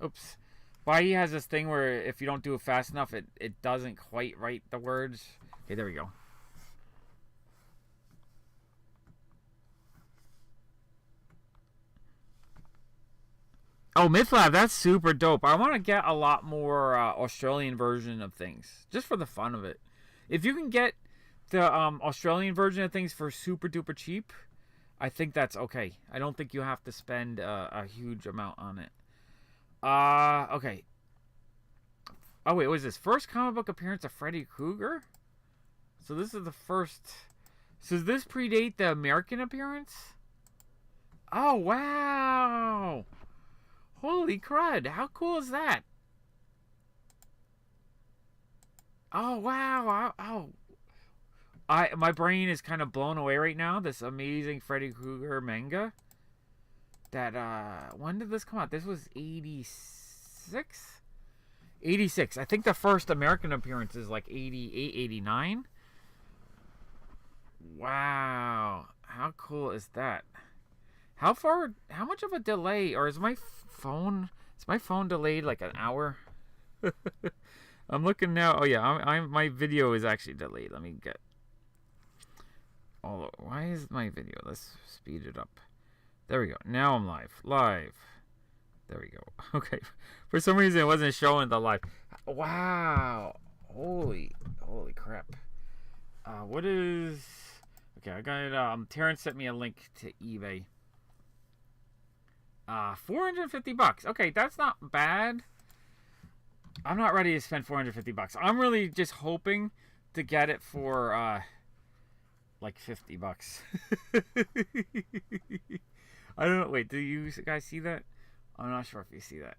Oops. Bai has this thing where if you don't do it fast enough, it doesn't quite write the words. Okay, there we go. Oh, MythLab, that's super dope. I want to get a lot more Australian version of things, just for the fun of it. If you can get the Australian version of things for super duper cheap, I think that's okay. I don't think you have to spend a huge amount on it. Okay. Oh, wait, was this first comic book appearance of Freddy Krueger? So this is the first... So does this predate the American appearance? Oh, wow! Holy crud, how cool is that? Oh, wow. My brain is kind of blown away right now. This amazing Freddy Krueger manga. That, when did this come out? This was 86? 86. I think the first American appearance is like 88, 89. Wow. How cool is that? How much of a delay, or is my phone delayed like an hour? I'm looking now. Oh yeah, my video is actually delayed. Let me get... Oh, why is my video? Let's speed it up. There we go. Now I'm live. There we go. Okay. For some reason it wasn't showing the live. Wow. Holy crap. What is... Okay, I got it. Terrence sent me a link to eBay. $450. Okay, that's not bad. I'm not ready to spend $450. I'm really just hoping to get it for like $50. I don't know. Wait, do you guys see that? I'm not sure if you see that.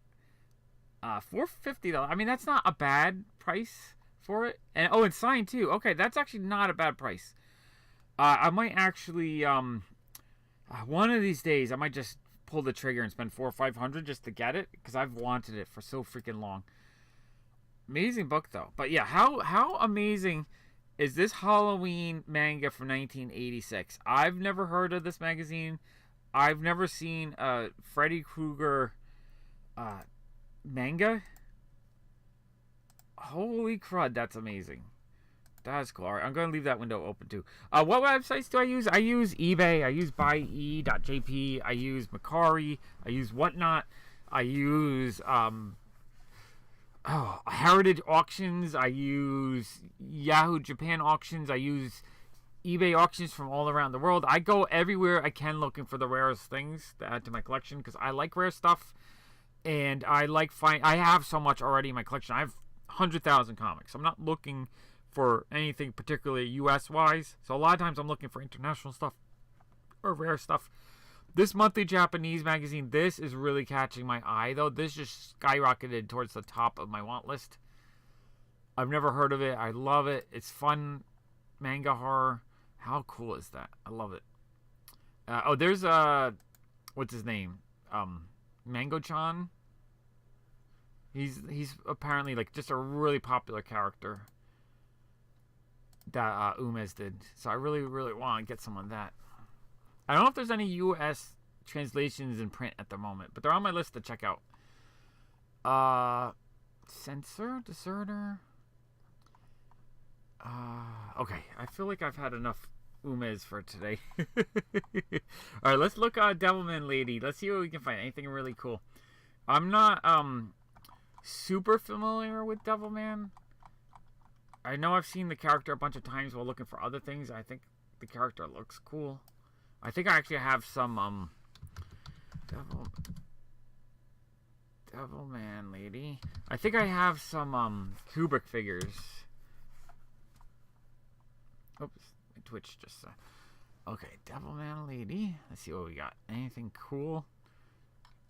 $450 though. I mean, that's not a bad price for it. And oh, it's signed too. Okay, that's actually not a bad price. I might actually one of these days I might just pull the trigger and spend $400 or $500 just to get it, because I've wanted it for so freaking long. Amazing book though. But yeah, how amazing is this Halloween manga from 1986? I've never heard of this magazine. I've never seen a Freddy Krueger manga. Holy crud, that's amazing. That's cool. All right, I'm going to leave that window open too. What websites do I use? I use eBay. I use buye.jp. I use Mercari. I use Whatnot. I use Heritage Auctions. I use Yahoo Japan Auctions. I use eBay auctions from all around the world. I go everywhere I can looking for the rarest things to add to my collection, because I like rare stuff, and I have so much already in my collection. I have 100,000 comics. I'm not looking for anything particularly US wise. So a lot of times I'm looking for international stuff or rare stuff. This monthly Japanese magazine, this is really catching my eye, though. This just skyrocketed towards the top of my want list. I've never heard of it. I love it. It's fun manga horror. How cool is that? I love it. There's what's his name? Mango-chan. He's apparently like just a really popular character that Umes did. So I really, really want to get some of that. I don't know if there's any U.S. translations in print at the moment, but they're on my list to check out. Censor? Deserter? Okay, I feel like I've had enough Umes for today. Alright, let's look at Devilman Lady. Let's see what we can find. Anything really cool. I'm not super familiar with Devilman. I know I've seen the character a bunch of times while looking for other things. I think the character looks cool. I think I actually have some Devilman Lady. I think I have some Kubrick figures. Oops, my Twitch just okay, Devilman Lady. Let's see what we got. Anything cool?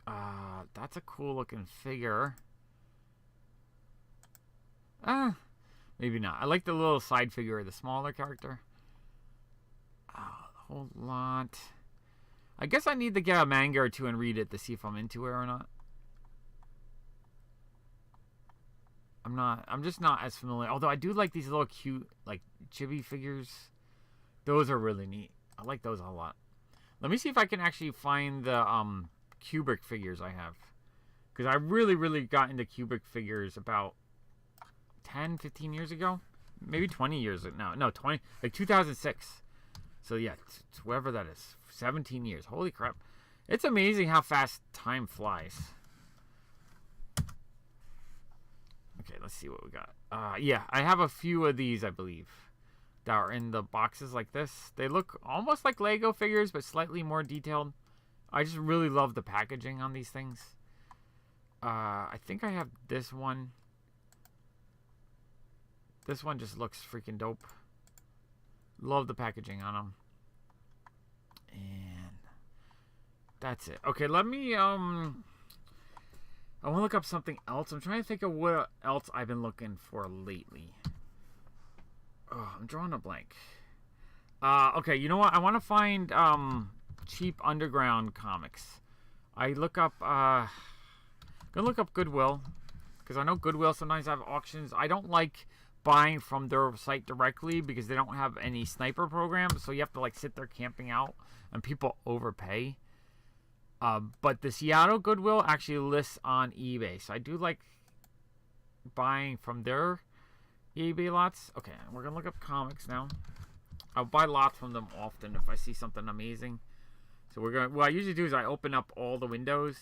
That's a cool looking figure. Maybe not. I like the little side figure of the smaller character. The whole lot. I guess I need to get a manga or two and read it to see if I'm into it or not. I'm just not as familiar. Although I do like these little cute, like, chibi figures. Those are really neat. I like those a lot. Let me see if I can actually find the Kubrick figures I have. Because I really, really got into Kubrick figures about 10, 15 years ago. Maybe 20 years now. No, 20, like 2006. So yeah, it's whatever that is. 17 years. Holy crap. It's amazing how fast time flies. Okay, let's see what we got. Yeah, I have a few of these, I believe, that are in the boxes like this. They look almost like Lego figures, but slightly more detailed. I just really love the packaging on these things. I think I have this one. This one just looks freaking dope. Love the packaging on them. And that's it. Okay, let me, I want to look up something else. I'm trying to think of what else I've been looking for lately. Oh, I'm drawing a blank. Okay, you know what? I want to find cheap underground comics. I look up, gonna look up Goodwill, because I know Goodwill sometimes have auctions. I don't like buying from their site directly because they don't have any sniper programs, so you have to like sit there camping out and people overpay. But the Seattle Goodwill actually lists on eBay, so I do like buying from their eBay lots. Okay, we're gonna look up comics now. I'll buy lots from them often if I see something amazing. So we're gonna, what I usually do is I open up all the windows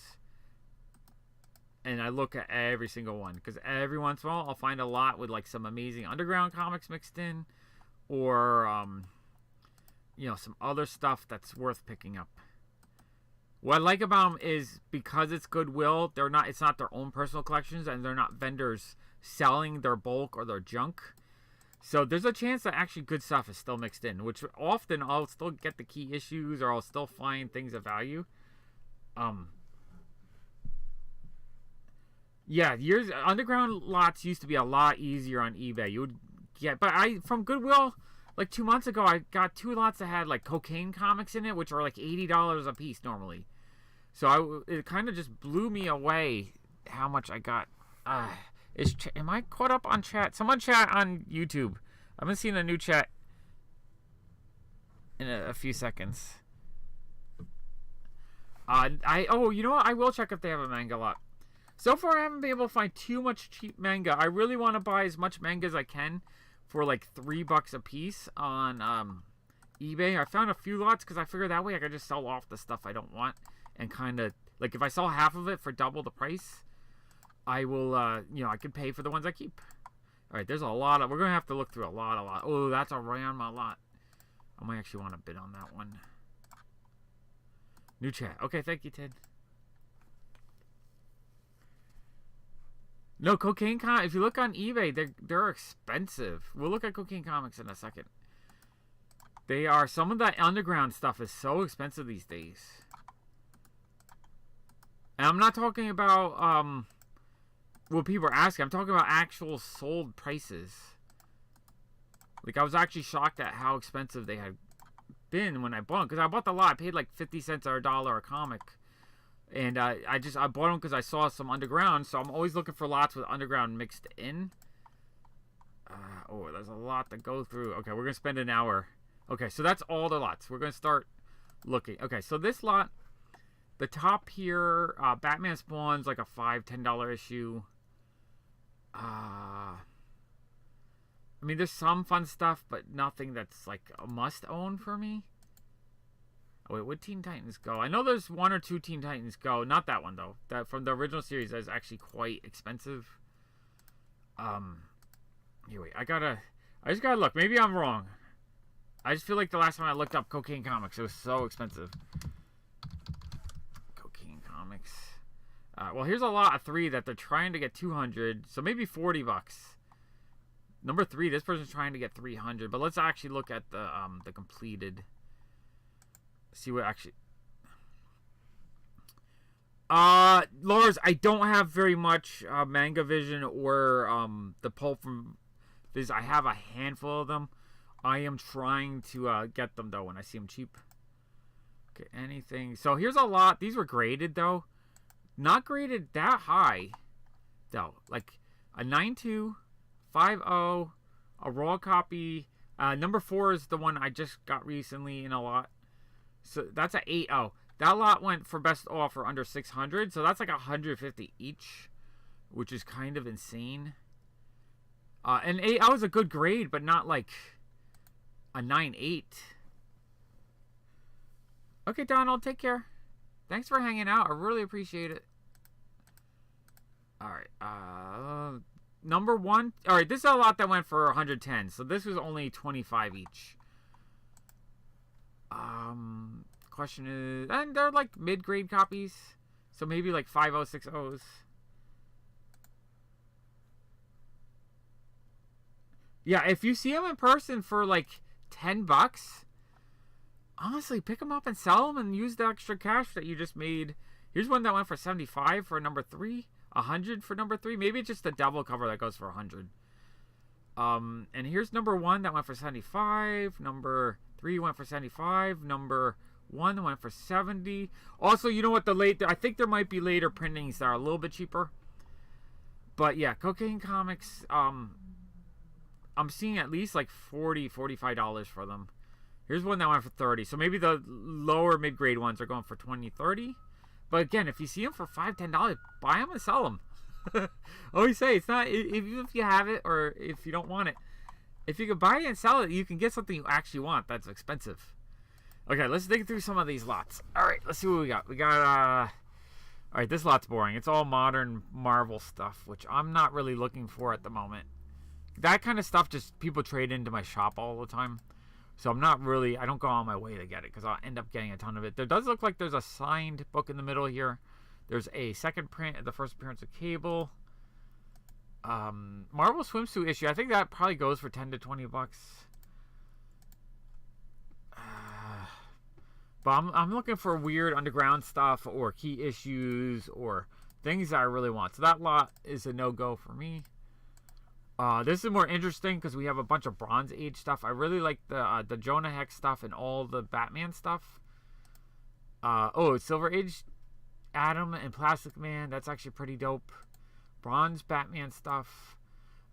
and I look at every single one, because every once in a while I'll find a lot with like some amazing underground comics mixed in, or you know, some other stuff that's worth picking up. What I like about them is because it's Goodwill, it's not their own personal collections, and they're not vendors selling their bulk or their junk. So there's a chance that actually good stuff is still mixed in, which often I'll still get the key issues or I'll still find things of value. Yeah, underground lots used to be a lot easier on eBay. You would get, but from Goodwill, like 2 months ago, I got 2 lots that had like cocaine comics in it, which are like $80 a piece normally. So it kind of just blew me away how much I got. Am I caught up on chat? Someone chat on YouTube. I haven't seen a new chat in a few seconds. You know what? I will check if they have a manga lot. So far, I haven't been able to find too much cheap manga. I really want to buy as much manga as I can for like $3 a piece on eBay. I found a few lots because I figured that way I could just sell off the stuff I don't want, and kind of like if I sell half of it for double the price, I will, I could pay for the ones I keep. All right, there's a lot of, we're going to have to look through a lot. Oh, that's a Rayama lot. I might actually want to bid on that one. New chat. Okay, thank you, Ted. No, cocaine if you look on eBay, they're expensive. We'll look at cocaine comics in a second. They are, some of that underground stuff is so expensive these days. And I'm not talking about what people are asking. I'm talking about actual sold prices. Like, I was actually shocked at how expensive they had been when I bought them. Because I bought the lot. I paid like 50 cents or $1 a comic. And I bought them because I saw some underground. So I'm always looking for lots with underground mixed in. Oh, there's a lot to go through. Okay, we're going to spend an hour. Okay, so that's all the lots. We're going to start looking. Okay, so this lot, the top here, Batman Spawns like a $5, $10 issue. I mean, there's some fun stuff, but nothing that's like a must-own for me. Oh, wait, would Teen Titans Go? I know there's 1 or 2 Teen Titans Go. Not that one, though. That from the original series is actually quite expensive. Here, wait, I just gotta look. Maybe I'm wrong. I just feel like the last time I looked up Cocaine Comics, it was so expensive. Cocaine Comics. Well, here's a lot of 3 that they're trying to get 200, so maybe 40 bucks. Number 3, this person's trying to get 300, but let's actually look at the completed. See what actually. Lars, I don't have very much Manga Vision or the Pulp from Viz. I have a handful of them. I am trying to get them though when I see them cheap. Okay, anything. So here's a lot. These were graded though. Not graded that high though. Like a 9.2, 5.0, a raw copy. Number 4 is the one I just got recently in a lot. So that's a 8.0. That lot went for best offer under 600. So that's like 150 each, which is kind of insane. And 8.0 is a good grade, but not like a 9.8. Okay, Donald, take care. Thanks for hanging out. I really appreciate it. All right. Number 1. All right, this is a lot that went for 110. So this was only 25 each. Question is, and they're like mid-grade copies. So maybe like 5.0, 6.0s. Yeah, if you see them in person for like 10 bucks, honestly, pick them up and sell them and use the extra cash that you just made. Here's one that went for 75 for number 3, 100 for number 3. Maybe it's just the double cover that goes for 100. And here's number 1 that went for 75. Number 3 went for 75. Number 1 went for 70. Also, you know what? I think there might be later printings that are a little bit cheaper. But yeah, Cocaine Comics. I'm seeing at least like $40, $45 for them. Here's one that went for 30. So maybe the lower mid-grade ones are going for 20, 30. But again, if you see them for $5, $10, buy them and sell them. I always say it's not, even if you have it or if you don't want it, if you can buy it and sell it, you can get something you actually want that's expensive. Okay, let's dig through some of these lots. All right, let's see what we got. We got, all right, this lot's boring. It's all modern Marvel stuff, which I'm not really looking for at the moment. That kind of stuff just people trade into my shop all the time. So I'm not really, I don't go on my way to get it because I'll end up getting a ton of it. There does look like there's a signed book in the middle here. There's a second print of the first appearance of Cable. Marvel swimsuit issue. I think that probably goes for 10 to 20 bucks. But I'm looking for weird underground stuff or key issues or things that I really want. So that lot is a no-go for me. This is more interesting because we have a bunch of Bronze Age stuff. I really like the Jonah Hex stuff and all the Batman stuff. Silver Age Atom and Plastic Man. That's actually pretty dope. Bronze Batman stuff.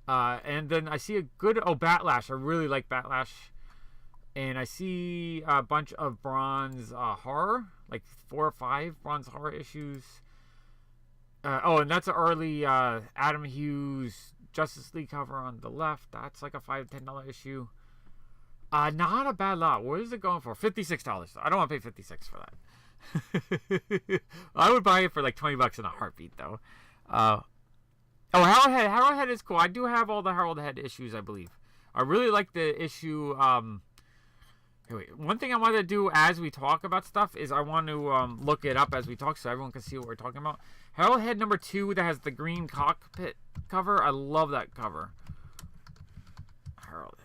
And then I see a good... Batlash. I really like Batlash. And I see a bunch of bronze horror. Like 4 or 5 bronze horror issues. And that's an early Adam Hughes Justice League cover on the left. That's like a $5, $10 issue. Not a bad lot. What is it going for? $56. I don't want to pay $56 for that. I would buy it for like 20 bucks in a heartbeat, though. Harold Head. Harold Head is cool. I do have all the Harold Head issues, I believe. I really like the issue. One thing I want to do as we talk about stuff is I want to look it up as we talk so everyone can see what we're talking about. Harold Head number 2 that has the green cockpit cover. I love that cover. Harold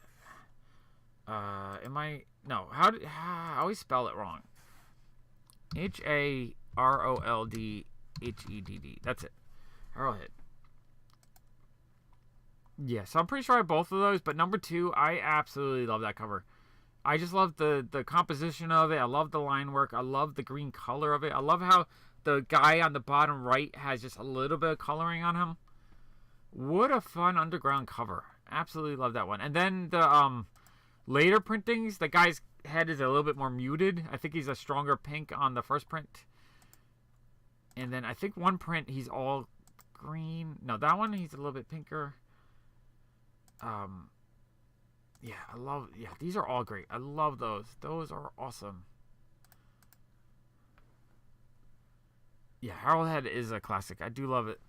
Head. I always spell it wrong. Harold. H-E-D-D. That's it. Arrowhead. Yeah, so I'm pretty sure I have both of those, but number 2, I absolutely love that cover. I just love the composition of it. I love the line work. I love the green color of it. I love how the guy on the bottom right has just a little bit of coloring on him. What a fun underground cover. Absolutely love that one. And then the later printings, the guy's head is a little bit more muted. I think he's a stronger pink on the first print. And then I think one print, he's all green. No, that one, he's a little bit pinker. Yeah, these are all great. I love those. Those are awesome. Yeah, Arrowhead is a classic. I do love it.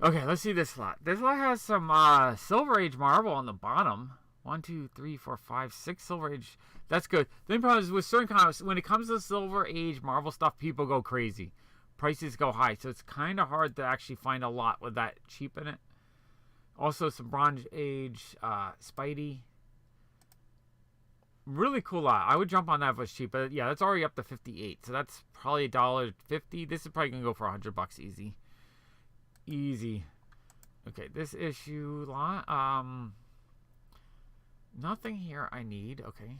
Okay, let's see this lot. This lot has some Silver Age Marvel on the bottom. 1, 2, 3, 4, 5, 6 Silver Age. That's good. The only problem is with certain comics, when it comes to Silver Age Marvel stuff, people go crazy. Prices go high, so it's kind of hard to actually find a lot with that cheap in it. Also, some Bronze Age Spidey. Really cool lot. I would jump on that if it was cheap, but yeah, that's already up to 58, so that's probably $1.50. This is probably gonna go for $100 easy. Easy. Okay, this issue lot. Nothing here I need. Okay,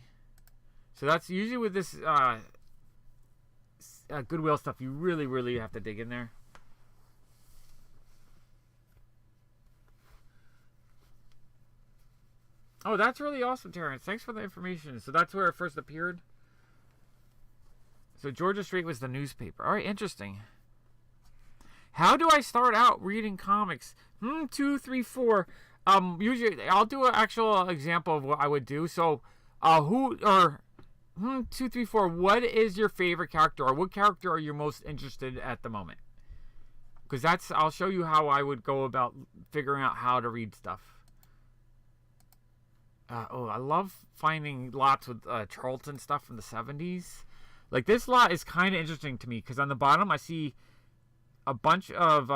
so that's usually with this Goodwill stuff. You really have to dig in there. Oh, that's really awesome, Terrence. Thanks for the information. So that's where it first appeared. So Georgia Street was the newspaper. All right, interesting. How do I start out reading comics? 2, 3, 4. Usually I'll do an actual example of what I would do. So, 2, 3, 4. What is your favorite character, or what character are you most interested in at the moment? Because I'll show you how I would go about figuring out how to read stuff. I love finding lots with Charlton stuff from the 70s. Like, this lot is kind of interesting to me because on the bottom I see a bunch of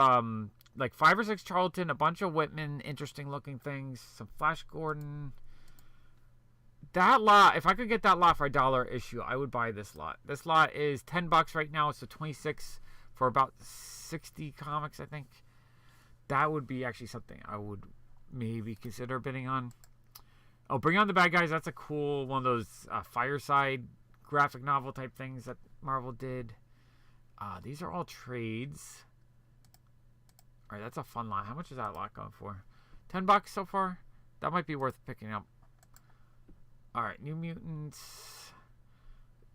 like 5 or 6 Charlton, a bunch of Whitman, interesting looking things, some Flash Gordon. That lot, if I could get that lot for $1 issue, I would buy this lot. This lot is $10 right now. It's a 26 for about 60 comics, I think. That would be actually something I would maybe consider bidding on. Oh, Bring On the Bad Guys. That's a cool one of those fireside graphic novel type things that Marvel did. These are all trades. All right, that's a fun lot. How much is that lot going for? $10 so far? That might be worth picking up. All right, New Mutants.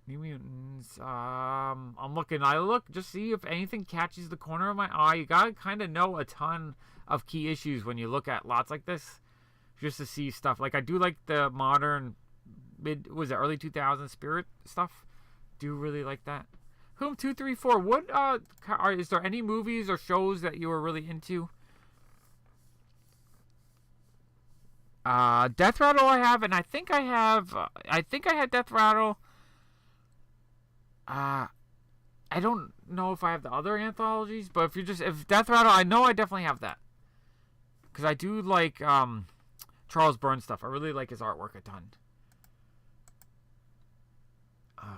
New Mutants. I'm looking. I look just see if anything catches the corner of my eye. You gotta kind of know a ton of key issues when you look at lots like this, just to see stuff. Like, I do like the modern early 2000s Spirit stuff. Do really like that. Whom 2, 3, 4. What is there any movies or shows that you were really into? Death Rattle I have, and I think I have. I think I had Death Rattle. I don't know if I have the other anthologies, but if Death Rattle, I know I definitely have that. Because I do like Charles Burns stuff. I really like his artwork a ton.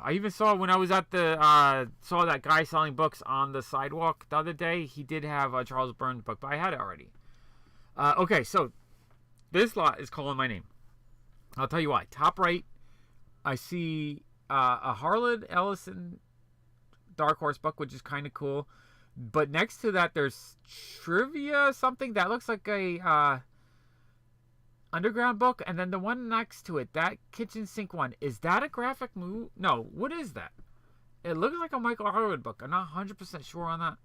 I even saw when I was at saw that guy selling books on the sidewalk the other day. He did have a Charles Burns book, but I had it already. Okay, so this lot is calling my name. I'll tell you why. Top right, I see a Harlan Ellison Dark Horse book, which is kind of cool. But next to that, there's Trivia something that looks like a underground book, and then the one next to it, that kitchen sink one, is that a graphic move? No, what is that? It looks like a Michael Allred book. I'm not 100% sure on that.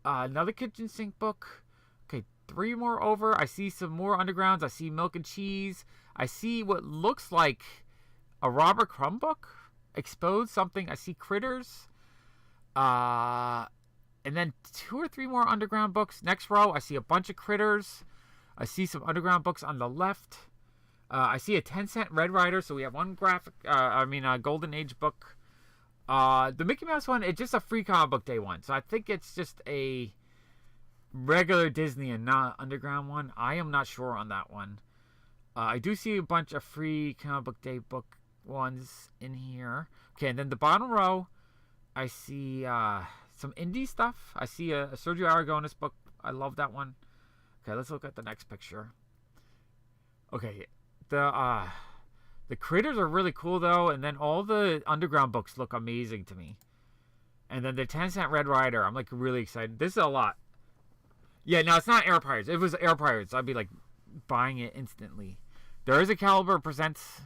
Another kitchen sink book. Okay, 3 more over. I see some more undergrounds. I see Milk and Cheese. I see what looks like a Robert Crumb book. Exposed something. I see Critters. And then 2 or 3 more underground books. Next row, I see a bunch of Critters. I see some underground books on the left. I see a 10-cent Red Rider. So we have one Golden Age book. The Mickey Mouse one, it's just a free comic book day one. So I think it's just a regular Disney and not underground one. I am not sure on that one. I do see a bunch of free comic book day book ones in here. Okay, and then the bottom row, I see some indie stuff. I see a Sergio Aragonis book. I love that one. Okay, let's look at the next picture. Okay, the critters are really cool though, and then all the underground books look amazing to me. And then the 10-cent Red Rider, I'm like really excited. This is a lot. Yeah, no, it's not Air Pirates. If it was Air Pirates, I'd be like buying it instantly. There is a Caliber Presents.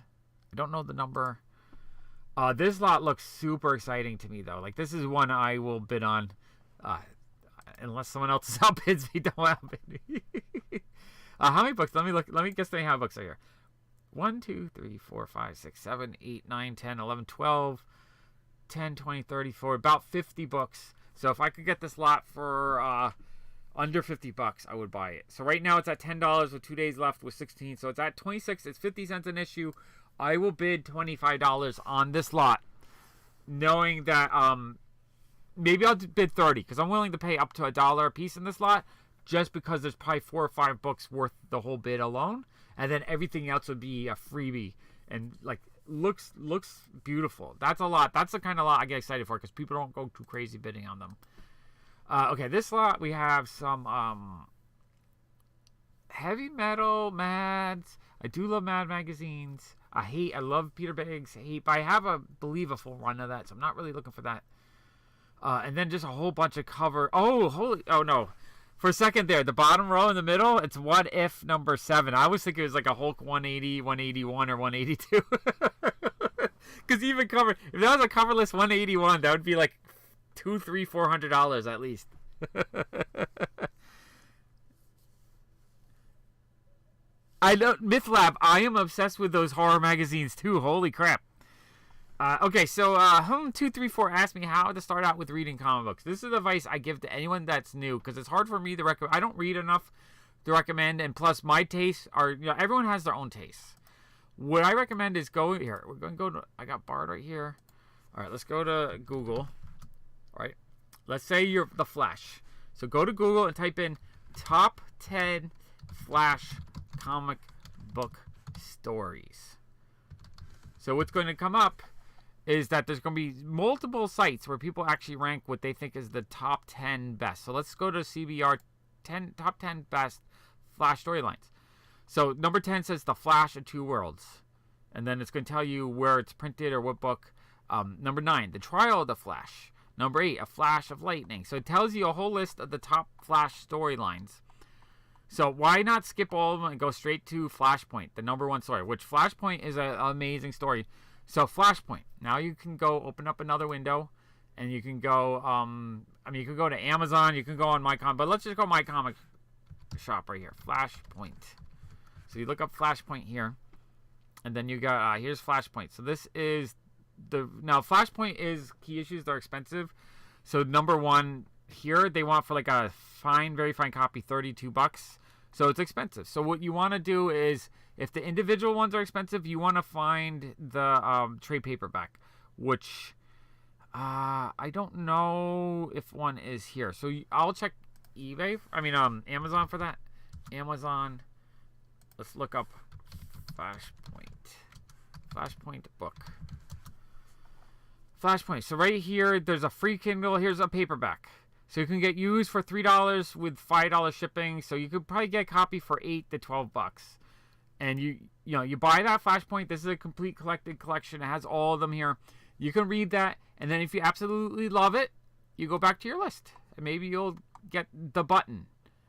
I don't know the number. This lot looks super exciting to me though. Like this is one I will bid on, unless someone else outbids me. Don't outbid me. How many books? Let me guess how many books are here. 1, 2, 3, 4, 5, 6, 7, 8, 9, 10, 11, 12, 10, 20, 30, 40, about 50 books. So if I could get this lot for under 50 bucks, I would buy it. So right now it's at $10 with 2 days left with 16. So it's at 26. It's 50 cents an issue. I will bid $25 on this lot, knowing that maybe I'll bid 30 because I'm willing to pay up to $1 a piece in this lot, just because there's probably 4 or 5 books worth the whole bid alone, and then everything else would be a freebie and like looks beautiful. That's a lot. That's the kind of lot I get excited for because people don't go too crazy bidding on them. Okay, this lot we have some heavy metal Mads. I do love Mad magazines. I love Peter Biggs. But I have believe a full run of that, so I'm not really looking for that. And then just a whole bunch of cover. Oh no. For a second there, the bottom row in the middle, it's What If number 7. I was thinking it was like a Hulk 180, 181, or 182. Because even if that was a coverless 181, that would be like $200, $300, $400 at least. I know MythLab. I am obsessed with those horror magazines too. Holy crap! Okay, so Home234 asked me how to start out with reading comic books. This is advice I give to anyone that's new because it's hard for me to recommend. I don't read enough to recommend, and plus my tastes are, everyone has their own tastes. What I recommend is go here. We're going to go to. I got Bard right here. All right, let's go to Google. All right, let's say you're the Flash. So go to Google and type in top 10 Flash comic book stories. So what's going to come up is that there's going to be multiple sites where people actually rank what they think is the top 10 best. So let's go to CBR top 10 best Flash storylines. So number 10 says The Flash of Two Worlds. And then it's going to tell you where it's printed or what book. Number 9, The Trial of the Flash. Number 8, A Flash of Lightning. So it tells you a whole list of the top Flash storylines. So why not skip all of them and go straight to Flashpoint, the number 1 story, which Flashpoint is an amazing story. So Flashpoint. Now you can go open up another window, and you can go. You can go to Amazon. You can go on MyComic, but let's just go My Comic Shop right here. Flashpoint. So you look up Flashpoint here, and then you got here's Flashpoint. So this is now Flashpoint is key issues. They're expensive. So number 1 here they want for like a fine, very fine copy, $32. So it's expensive. So what you want to do is, if the individual ones are expensive, you want to find the trade paperback, which I don't know if one is here. So I'll check Amazon for that. Amazon. Let's look up Flashpoint book. Flashpoint. So right here, there's a free Kindle. Here's a paperback. So you can get used for $3 with $5 shipping. So you could probably get a copy for $8 to $12. And you buy that Flashpoint. This is a complete collected collection. It has all of them here. You can read that, and then if you absolutely love it, you go back to your list, and maybe you'll get the button,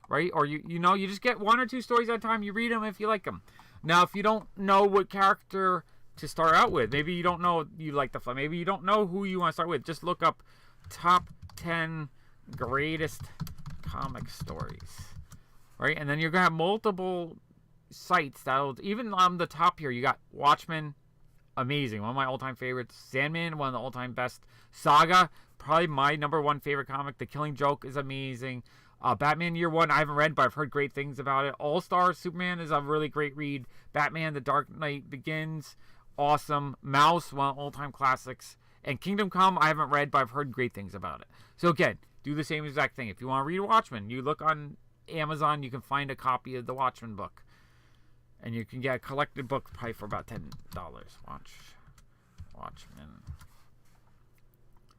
right? Or you just get 1 or 2 stories at a time. You read them if you like them. Now, if you don't know what character to start out with, maybe you don't know you like the Flash. Maybe you don't know who you want to start with. Just look up top 10 greatest comic stories, right? And then you're gonna have multiple sites that'll, even on the top here, you got Watchmen, amazing, one of my all-time favorites. Sandman, one of the all-time best. Saga, probably my number 1 favorite comic. The Killing Joke is amazing. Batman Year One, I haven't read, but I've heard great things about it. All-Star Superman is a really great read. Batman The Dark Knight Begins, awesome. Mouse, one of the all-time classics. And Kingdom Come, I haven't read, but I've heard great things about it. So again, do the same exact thing. If you want to read Watchmen, you look on Amazon, you can find a copy of the Watchmen book. And you can get a collected book probably for about $10. Watchmen.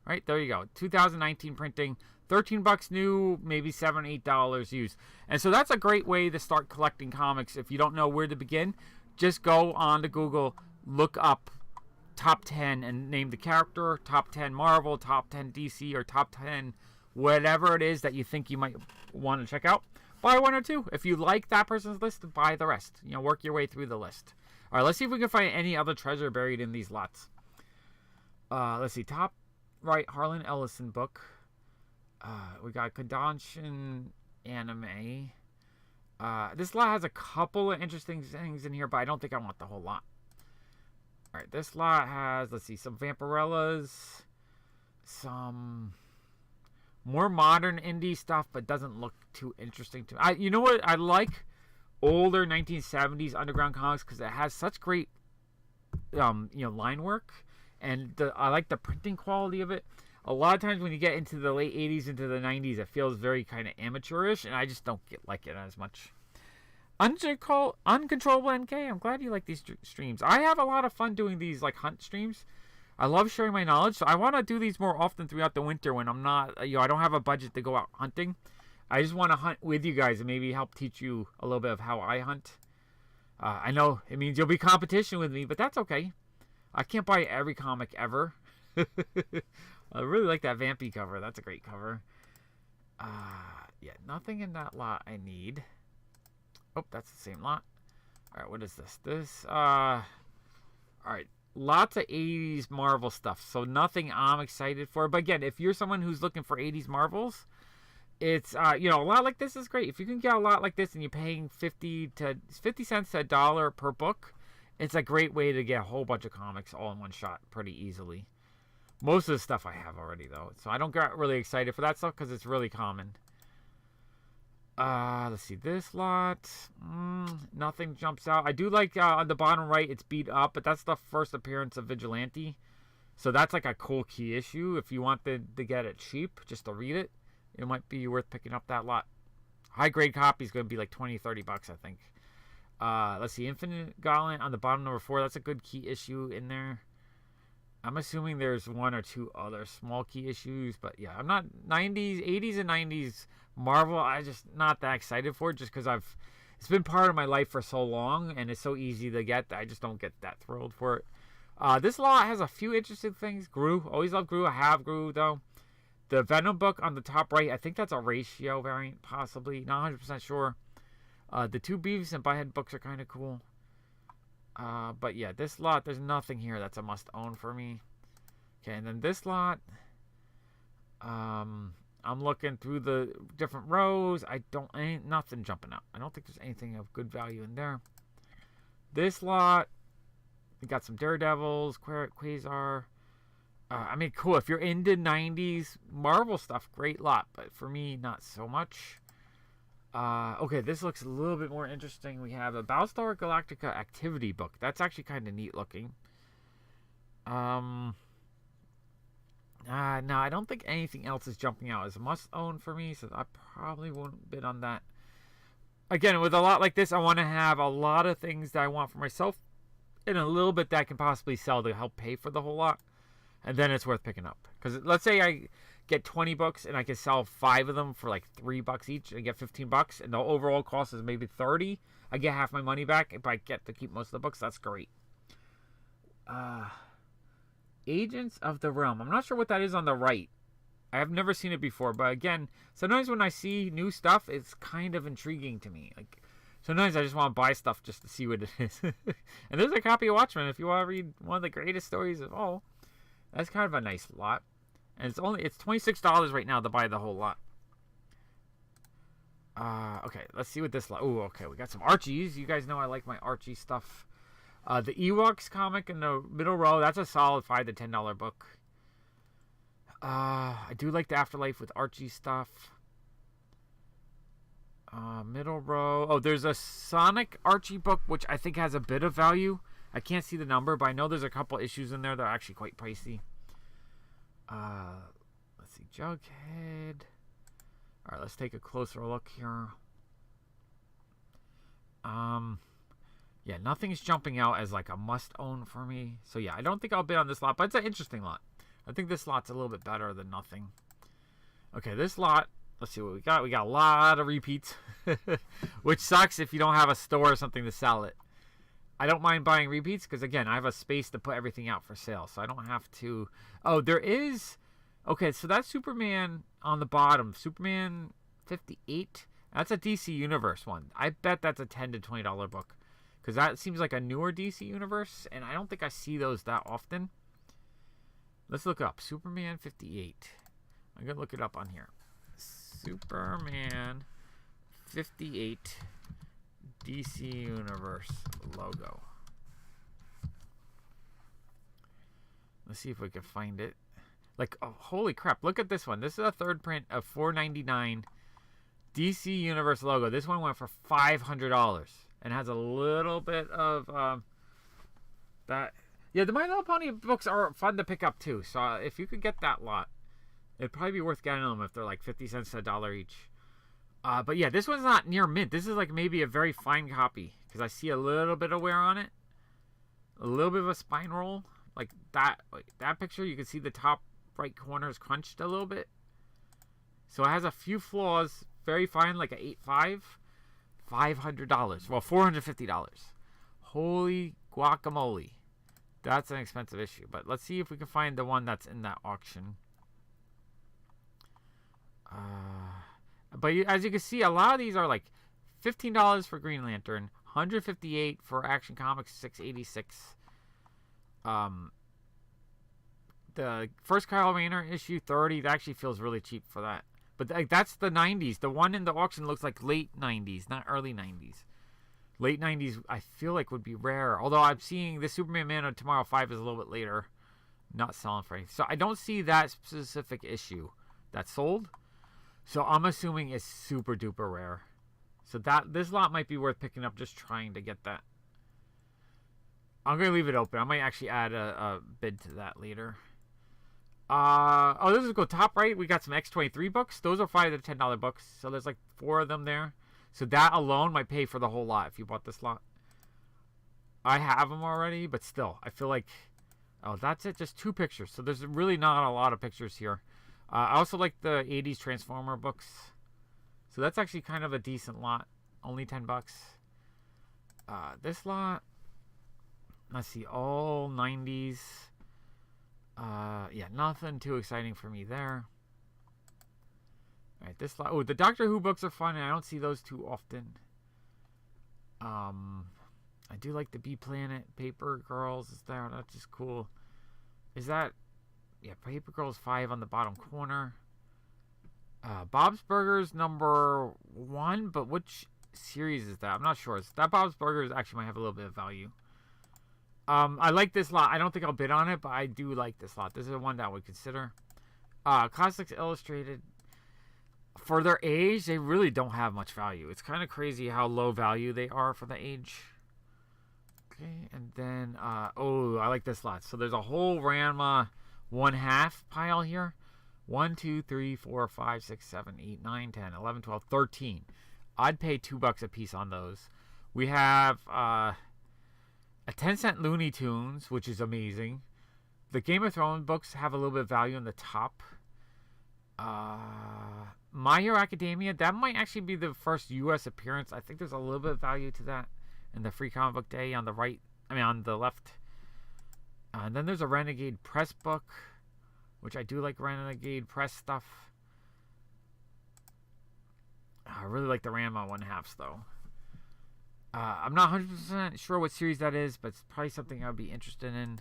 Right, there you go. 2019 printing. 13 bucks new, maybe $7, $8 used. And so that's a great way to start collecting comics. If you don't know where to begin, just go on to Google, look up top 10 and name the character, top 10 Marvel, top 10 DC, or top 10 whatever it is that you think you might want to check out. Buy one or two. If you like that person's list, buy the rest. You know, work your way through the list. All right, let's see if we can find any other treasure buried in these lots. Let's see, top right, Harlan Ellison book. We got Kodanshin anime. This lot has a couple of interesting things in here, but I don't think I want the whole lot. All right, this lot has, let's see, some Vampirellas, some more modern indie stuff, but doesn't look too interesting to me. You know what? I like older 1970s underground comics because it has such great, line work, and I like the printing quality of it. A lot of times when you get into the late 80s, into the 90s, it feels very kind of amateurish, and I just don't like it as much. Uncontrollable NK, I'm glad you like these streams. I have a lot of fun doing these like hunt streams. I love sharing my knowledge, so I want to do these more often throughout the winter when I'm not, I don't have a budget to go out hunting. I just want to hunt with you guys and maybe help teach you a little bit of how I hunt. I know it means you'll be competition with me, but that's okay. I can't buy every comic ever. I really like that Vampy cover. That's a great cover. Yeah, nothing in that lot I need. Oh, that's the same lot. All right, what is this? All right, lots of 80s Marvel stuff. So nothing I'm excited for. But again, if you're someone who's looking for 80s Marvels, it's, a lot like this is great. If you can get a lot like this and you're paying 50 cents to $1 per book, it's a great way to get a whole bunch of comics all in one shot pretty easily. Most of the stuff I have already, though. So I don't get really excited for that stuff because it's really common. Let's see. This lot. Nothing jumps out. I do like on the bottom right, it's beat up. But that's the first appearance of Vigilante. So that's like a cool key issue. If you want to get it cheap, just to read it, it might be worth picking up that lot. High-grade copy is going to be like 20, 30 bucks, I think. Let's see. Infinite Gauntlet on the bottom, number 4. That's a good key issue in there. I'm assuming there's one or two other small key issues, but yeah, I'm not 80s and 90s Marvel. I just not that excited for it just because it's been part of my life for so long and it's so easy to get. I just don't get that thrilled for it. This lot has a few interesting things. Gru, always love Gru. I have Gru though. The Venom book on the top right, I think that's a ratio variant, possibly. Not 100% sure. The two Beavis and Butthead books are kind of cool. But yeah, this lot, there's nothing here that's a must-own for me. Okay, and then this lot, I'm looking through the different rows. Ain't nothing jumping out. I don't think there's anything of good value in there. This lot, we got some Daredevils, Quasar. Cool. If you're into 90s Marvel stuff, great lot. But for me, not so much. Okay, this looks a little bit more interesting. We have a Battlestar Galactica activity book. That's actually kind of neat looking. No, I don't think anything else is jumping out as a must-own for me, so I probably won't bid on that. Again, with a lot like this, I want to have a lot of things that I want for myself and a little bit that I can possibly sell to help pay for the whole lot, and then it's worth picking up. Because let's say I get 20 books and I can sell 5 of them for like $3 each and get 15 bucks, and the overall cost is maybe 30. I get half my money back. If I get to keep most of the books, that's great. Agents of the Realm. I'm not sure what that is on the right. I have never seen it before, but again, sometimes when I see new stuff, it's kind of intriguing to me. Like sometimes I just want to buy stuff just to see what it is. And there's a copy of Watchmen if you want to read one of the greatest stories of all. That's kind of a nice lot. And it's $26 right now to buy the whole lot. Okay, let's see what this lot. Oh, okay, we got some Archies. You guys know I like my Archie stuff. The Ewoks comic in the middle row. That's a solid $5 to $10 book. I do like the Afterlife with Archie stuff. Middle row. Oh, there's a Sonic Archie book, which I think has a bit of value. I can't see the number, but I know there's a couple issues in there that are actually quite pricey. Let's see, Jughead. All right, let's take a closer look here. Yeah, nothing's jumping out as like a must-own for me. So yeah, I don't think I'll bid on this lot, but it's an interesting lot. I think this lot's a little bit better than nothing. Okay, this lot, let's see what we got. We got a lot of repeats, which sucks if you don't have a store or something to sell it. I don't mind buying repeats because, again, I have a space to put everything out for sale, so I don't have to. Oh, there is. Okay, so that's Superman on the bottom. Superman 58. That's a DC Universe one. I bet that's a $10 to $20 book because that seems like a newer DC Universe, and I don't think I see those that often. Let's look up Superman 58. I'm going to look it up on here. Superman 58 DC Universe logo. Let's see if we can find it. Like, oh, holy crap. Look at this one. This is a third print of $4.99 DC Universe logo. This one went for $500 and has a little bit of that. Yeah, the My Little Pony books are fun to pick up too. So if you could get that lot, it'd probably be worth getting them if they're like 50 cents to $1 each. But yeah, this one's not near mint. This is like maybe a very fine copy because I see a little bit of wear on it. A little bit of a spine roll. Like that picture, you can see the top right corner is crunched a little bit. So it has a few flaws. Very fine, like a 8.5. $500. Well, $450. Holy guacamole. That's an expensive issue. But let's see if we can find the one that's in that auction. But as you can see, a lot of these are like $15 for Green Lantern, $158 for Action Comics 686. The first Kyle Rayner issue 30, that actually feels really cheap for that. But that's the 90s. The one in the auction looks like late 90s, not early 90s. Late 90s, I feel like would be rare. Although I'm seeing the Superman Man of Tomorrow 5 is a little bit later, not selling for anything. So I don't see that specific issue that sold. So I'm assuming it's super duper rare. So this lot might be worth picking up just trying to get that. I'm going to leave it open. I might actually add a bid to that later. This is go top right. We got some X-23 books. Those are $5 to $10 books. So there's like 4 of them there. So that alone might pay for the whole lot if you bought this lot. I have them already, but still, I feel like, oh, that's it. Just 2 pictures. So there's really not a lot of pictures here. I also like the 80s Transformer books. So that's actually kind of a decent lot. Only $10. This lot, let's see, all 90s. Yeah, nothing too exciting for me there. Alright, this lot. Oh, the Doctor Who books are fun, and I don't see those too often. I do like the Bee Planet Paper Girls is there. That's just cool. Is that... Yeah, Paper Girls 5 on the bottom corner. Bob's Burgers number 1, but which series is that? I'm not sure. That Bob's Burgers actually might have a little bit of value. I like this lot. I don't think I'll bid on it, but I do like this lot. This is one that I would consider. Classics Illustrated. For their age, they really don't have much value. It's kind of crazy how low value they are for the age. Okay, and then, oh, I like this lot. So there's a whole Ranma 1/2 pile here. 1, 2, 3, 4, 5, 6, 7, 8, 9, 10, 11, 12, 13. I'd pay $2 a piece on those. We have a 10-cent Looney Tunes, which is amazing. The Game of Thrones books have a little bit of value in the top. My Hero Academia, that might actually be the first U.S. appearance. I think there's a little bit of value to that. And the Free Comic Book Day on the right, on the left. And then there's a Renegade Press book, which I do like Renegade Press stuff. I really like the Ranma 1/2s though. I'm not 100% sure what series that is, but it's probably something I'd be interested in.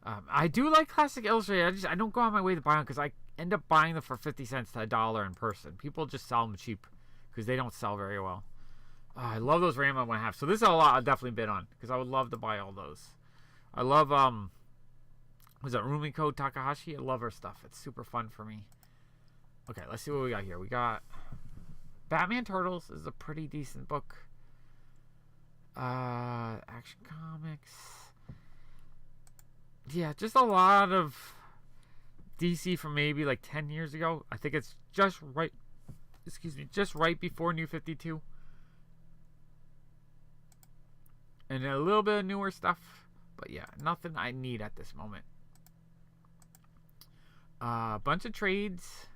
I do like Classic Illustrated. I don't go on my way to buy them because I end up buying them for 50 cents to $1 in person. People just sell them cheap because they don't sell very well. I love those Ranma 1/2. So this is a lot I'll definitely bid on because I would love to buy all those. I love, was that Rumiko Takahashi? I love her stuff. It's super fun for me. Okay, let's see what we got here. We got Batman Turtles. This is a pretty decent book. Action Comics. Yeah, just a lot of DC from maybe like 10 years ago. I think it's just right, just right before New 52. And a little bit of newer stuff. But yeah, nothing I need at this moment. A bunch of trades.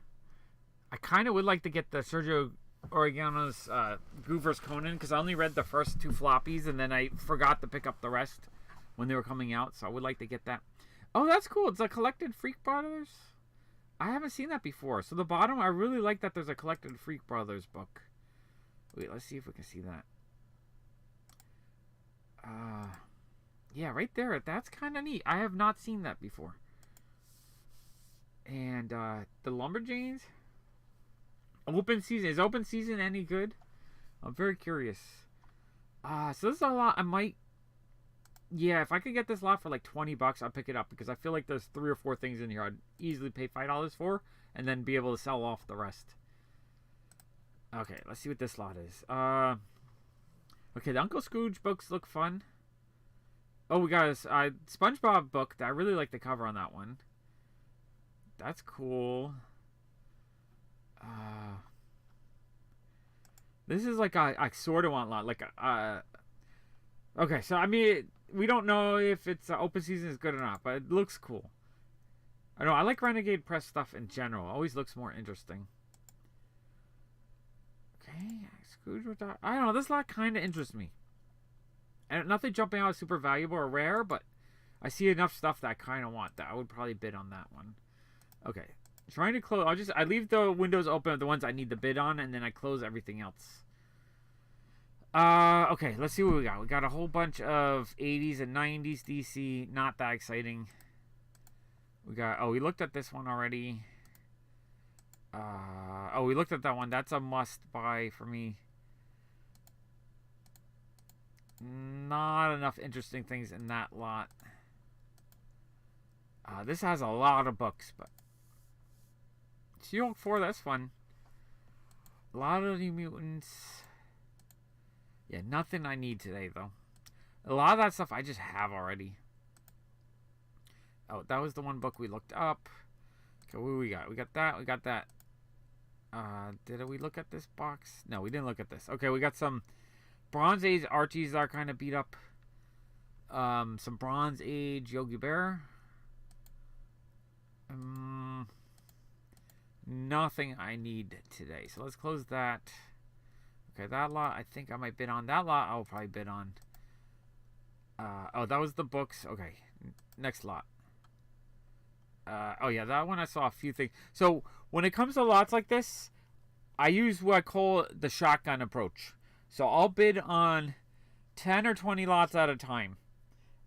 I kind of would like to get the Sergio Oregano's Goo vs. Conan, because I only read the first 2 floppies, and then I forgot to pick up the rest when they were coming out, so I would like to get that. Oh, that's cool. It's a Collected Freak Brothers. I haven't seen that before. So the bottom, I really like that there's a Collected Freak Brothers book. Wait, let's see if we can see that. Yeah, right there. That's kind of neat. I have not seen that before. And the Lumberjanes. Open season. Is open season any good? I'm very curious. So this is a lot. I might... Yeah, if I could get this lot for like $20, I'll pick it up, because I feel like there's 3 or 4 things in here I'd easily pay $5 for, and then be able to sell off the rest. Okay, let's see what this lot is. Okay, the Uncle Scrooge books look fun. Oh, we got a SpongeBob book. I really like the cover on that one. That's cool. This is like I sort of want lot. Like okay, so I mean, we don't know if it's open season is good or not, but it looks cool. I know I like Renegade Press stuff in general. It always looks more interesting. Okay, Scrooge. I don't know. This lot kind of interests me. And nothing jumping out super valuable or rare, but I see enough stuff that I kind of want that I would probably bid on that one. Okay, trying to close. I leave the windows open of the ones I need to bid on, and then I close everything else. Okay, let's see what we got. We got a whole bunch of 80s and 90s DC. Not that exciting. We got, oh, we looked at this one already. Oh, we looked at that one. That's a must buy for me. Not enough interesting things in that lot. This has a lot of books, but She-Hulk 4, that's fun. A lot of New Mutants. Yeah, nothing I need today, though. A lot of that stuff I just have already. Oh, that was the one book we looked up. Okay, what do we got? We got that. We got that. Did we look at this box? No, we didn't look at this. Okay, we got some Bronze Age Archies that are kind of beat up. Some Bronze Age Yogi Bear. Nothing I need today. So let's close that. Okay, that lot, I think I might bid on. That lot, I'll probably bid on. Oh, that was the books. Okay, next lot. Oh, yeah, that one I saw a few things. So, when it comes to lots like this, I use what I call the shotgun approach. So, I'll bid on 10 or 20 lots at a time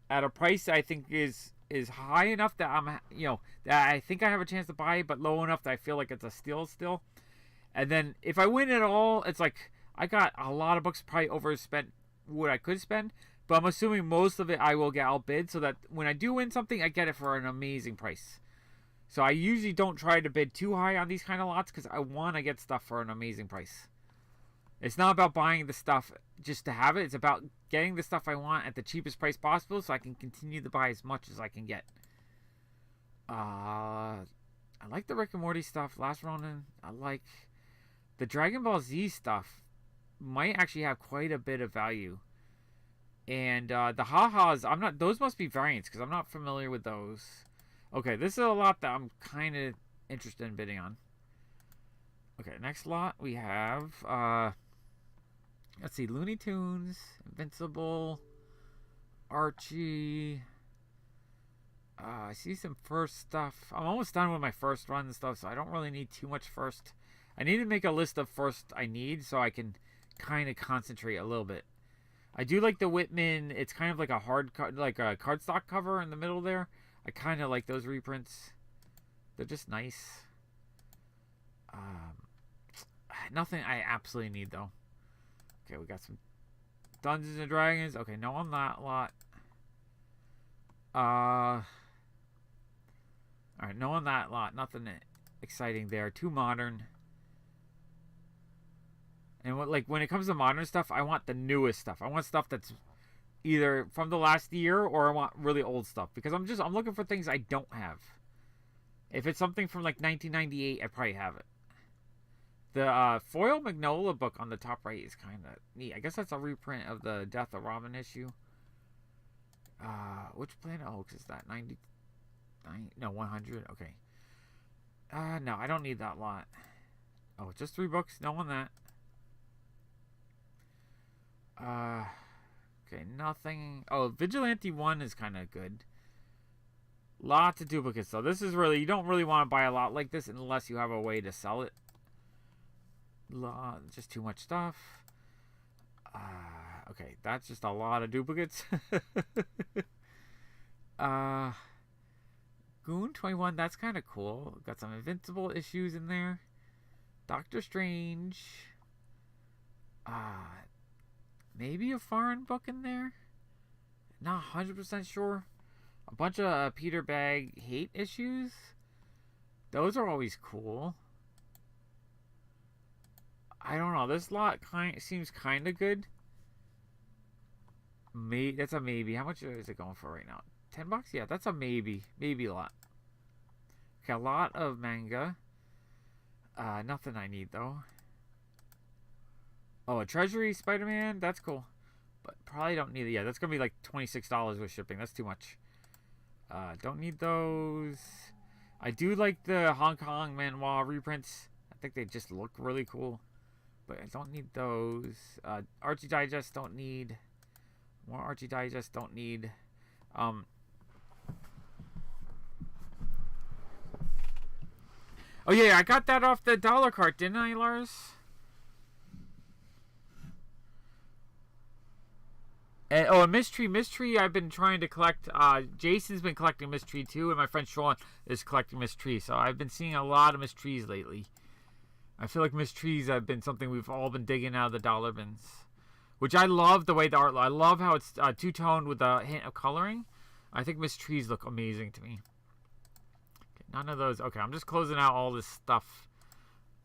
at a price that I think is high enough that I'm, that I think I have a chance to buy, but low enough that I feel like it's a steal still. And then, if I win it all, it's like, I got a lot of books probably overspent what I could spend, but I'm assuming most of it I will get outbid, so that when I do win something, I get it for an amazing price. So I usually don't try to bid too high on these kind of lots, because I want to get stuff for an amazing price. It's not about buying the stuff just to have it. It's about getting the stuff I want at the cheapest price possible, so I can continue to buy as much as I can get. I like the Rick and Morty stuff. Last Ronin. I like the Dragon Ball Z stuff. Might actually have quite a bit of value. And the ha-has, those must be variants, because I'm not familiar with those. Okay, this is a lot that I'm kind of interested in bidding on. Okay, next lot we have, let's see, Looney Tunes, Invincible, Archie. I see some first stuff. I'm almost done with my first run and stuff, so I don't really need too much first. I need to make a list of first I need, so I can kind of concentrate a little bit. I do like the Whitman. It's kind of like a like a cardstock cover in the middle there. I kind of like those reprints. They're just nice. Nothing I absolutely need, though. Okay, we got some Dungeons and Dragons. Okay, no on that lot. Alright, no on that lot. Nothing exciting there. Too modern. And when it comes to modern stuff, I want the newest stuff. I want stuff that's either from the last year, or I want really old stuff, because I'm looking for things I don't have. If it's something from like 1998, I probably have it. The foil Magnolia book on the top right is kind of neat. I guess that's a reprint of the Death of Robin issue. Which Planet Hulk is that? 99? No, 100. Okay. No, I don't need that lot. Oh, just 3 books. No on that. Okay, nothing. Oh, Vigilante 1 is kind of good. Lots of duplicates, though. This is really, you don't really want to buy a lot like this unless you have a way to sell it. Just too much stuff. Okay, that's just a lot of duplicates. Goon 21, that's kind of cool. Got some Invincible issues in there. Doctor Strange. Maybe a foreign book in there? Not 100% sure. A bunch of Peter Bag hate issues. Those are always cool. I don't know. This lot seems kind of good. That's a maybe. How much is it going for right now? $10? Yeah, that's a maybe. Maybe a lot. Okay, a lot of manga. Nothing I need, though. Oh, a Treasury Spider-Man? That's cool. But probably don't need it. Yeah, that's going to be like $26 with shipping. That's too much. Don't need those. I do like the Hong Kong manhwa reprints. I think they just look really cool. But I don't need those. Archie Digest don't need. More Archie Digest don't need. Oh yeah, I got that off the dollar cart, didn't I, Lars? A Mystery I've been trying to collect. Jason's been collecting Mystery too, and my friend Sean is collecting Mystery. So I've been seeing a lot of Mysteries lately. I feel like Mysteries have been something we've all been digging out of the dollar bins. Which I love the way the art looks. I love how it's two-toned with a hint of coloring. I think Mysteries look amazing to me. Okay, none of those. Okay, I'm just closing out all this stuff.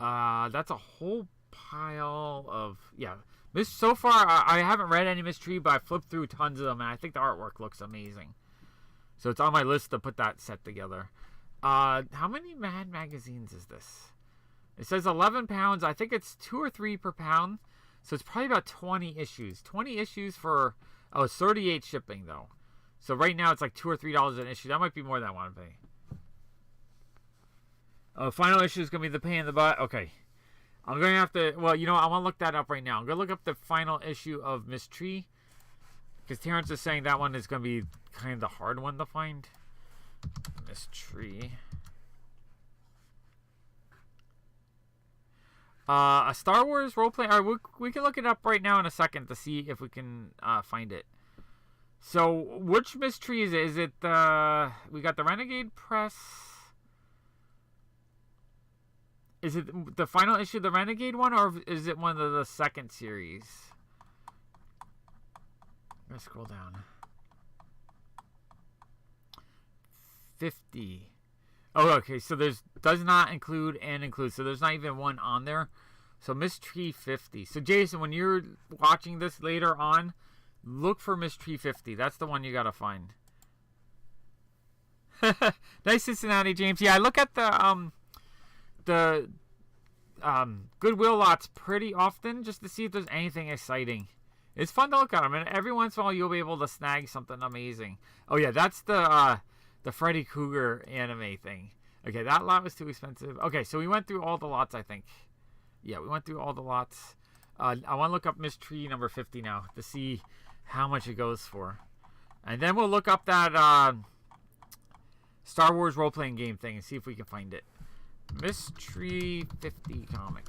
That's a whole pile of... Yeah. So far, I haven't read any Mystery, but I flipped through tons of them, and I think the artwork looks amazing. So it's on my list to put that set together. How many Mad magazines is this? It says 11 pounds. I think it's 2 or 3 per pound. So it's probably about 20 issues. 20 issues for... Oh, it's 38 shipping, though. So right now, it's like $2 or $3 an issue. That might be more than I want to pay. Oh, final issue is going to be the pain in the butt. Okay. I'm going to have to... Well, you know what? I want to look that up right now. I'm going to look up the final issue of Mystery. Because Terrence is saying that one is going to be kind of the hard one to find. Mystery. A Star Wars roleplay. All right, we can look it up right now in a second to see if we can find it. So, which Mystery is it? Is it we got the Renegade Press... Is it the final issue of the Renegade one, or is it one of the second series? Let's scroll down. 50. Oh, okay. So does not include and include. So there's not even one on there. So Mystery 50. So Jason, when you're watching this later on, look for Mystery 50. That's the one you gotta find. Nice Cincinnati, James. Yeah, I look at the Goodwill lots pretty often just to see if there's anything exciting. It's fun to look at them, and every once in a while you'll be able to snag something amazing. Oh yeah, that's the Freddy Krueger anime thing. Okay, that lot was too expensive. Okay, so we went through all the lots, I think. Yeah, we went through all the lots. I want to look up Mystery number 50 now to see how much it goes for. And then we'll look up that Star Wars role-playing game thing and see if we can find it. Mystery 50 comic.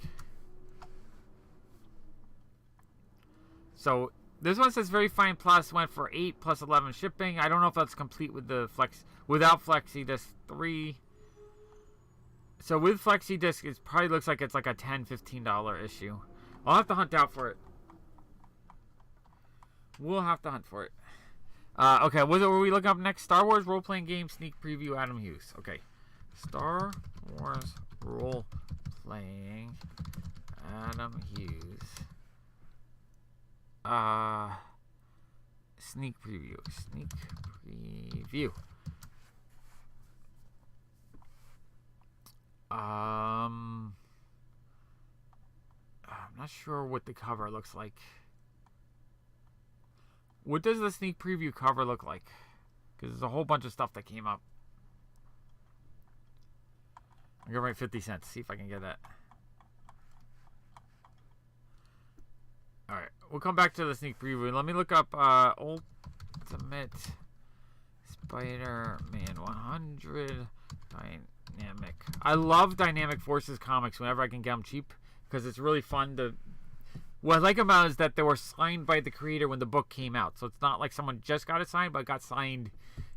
So this one says very fine plus, went for 8 plus 11 shipping. I don't know if that's complete with the without Flexi Disc 3. So with Flexi Disc, it probably looks like it's like a $10-15 issue. I'll have to hunt out for it. We'll have to hunt for it. Okay, what were we looking up next? Star Wars role-playing game sneak preview, Adam Hughes. Okay. Star Wars role-playing, Adam Hughes. Sneak preview. Sneak preview. I'm not sure what the cover looks like. What does the sneak preview cover look like? Because there's a whole bunch of stuff that came up. I'm gonna write 50 cents. See if I can get that. All right, we'll come back to the sneak preview. Let me look up Ultimate Spider-Man 100 Dynamic. I love Dynamic Forces comics whenever I can get them cheap because it's really fun to. What I like about it is that they were signed by the creator when the book came out, so it's not like someone just got it signed, but it got signed,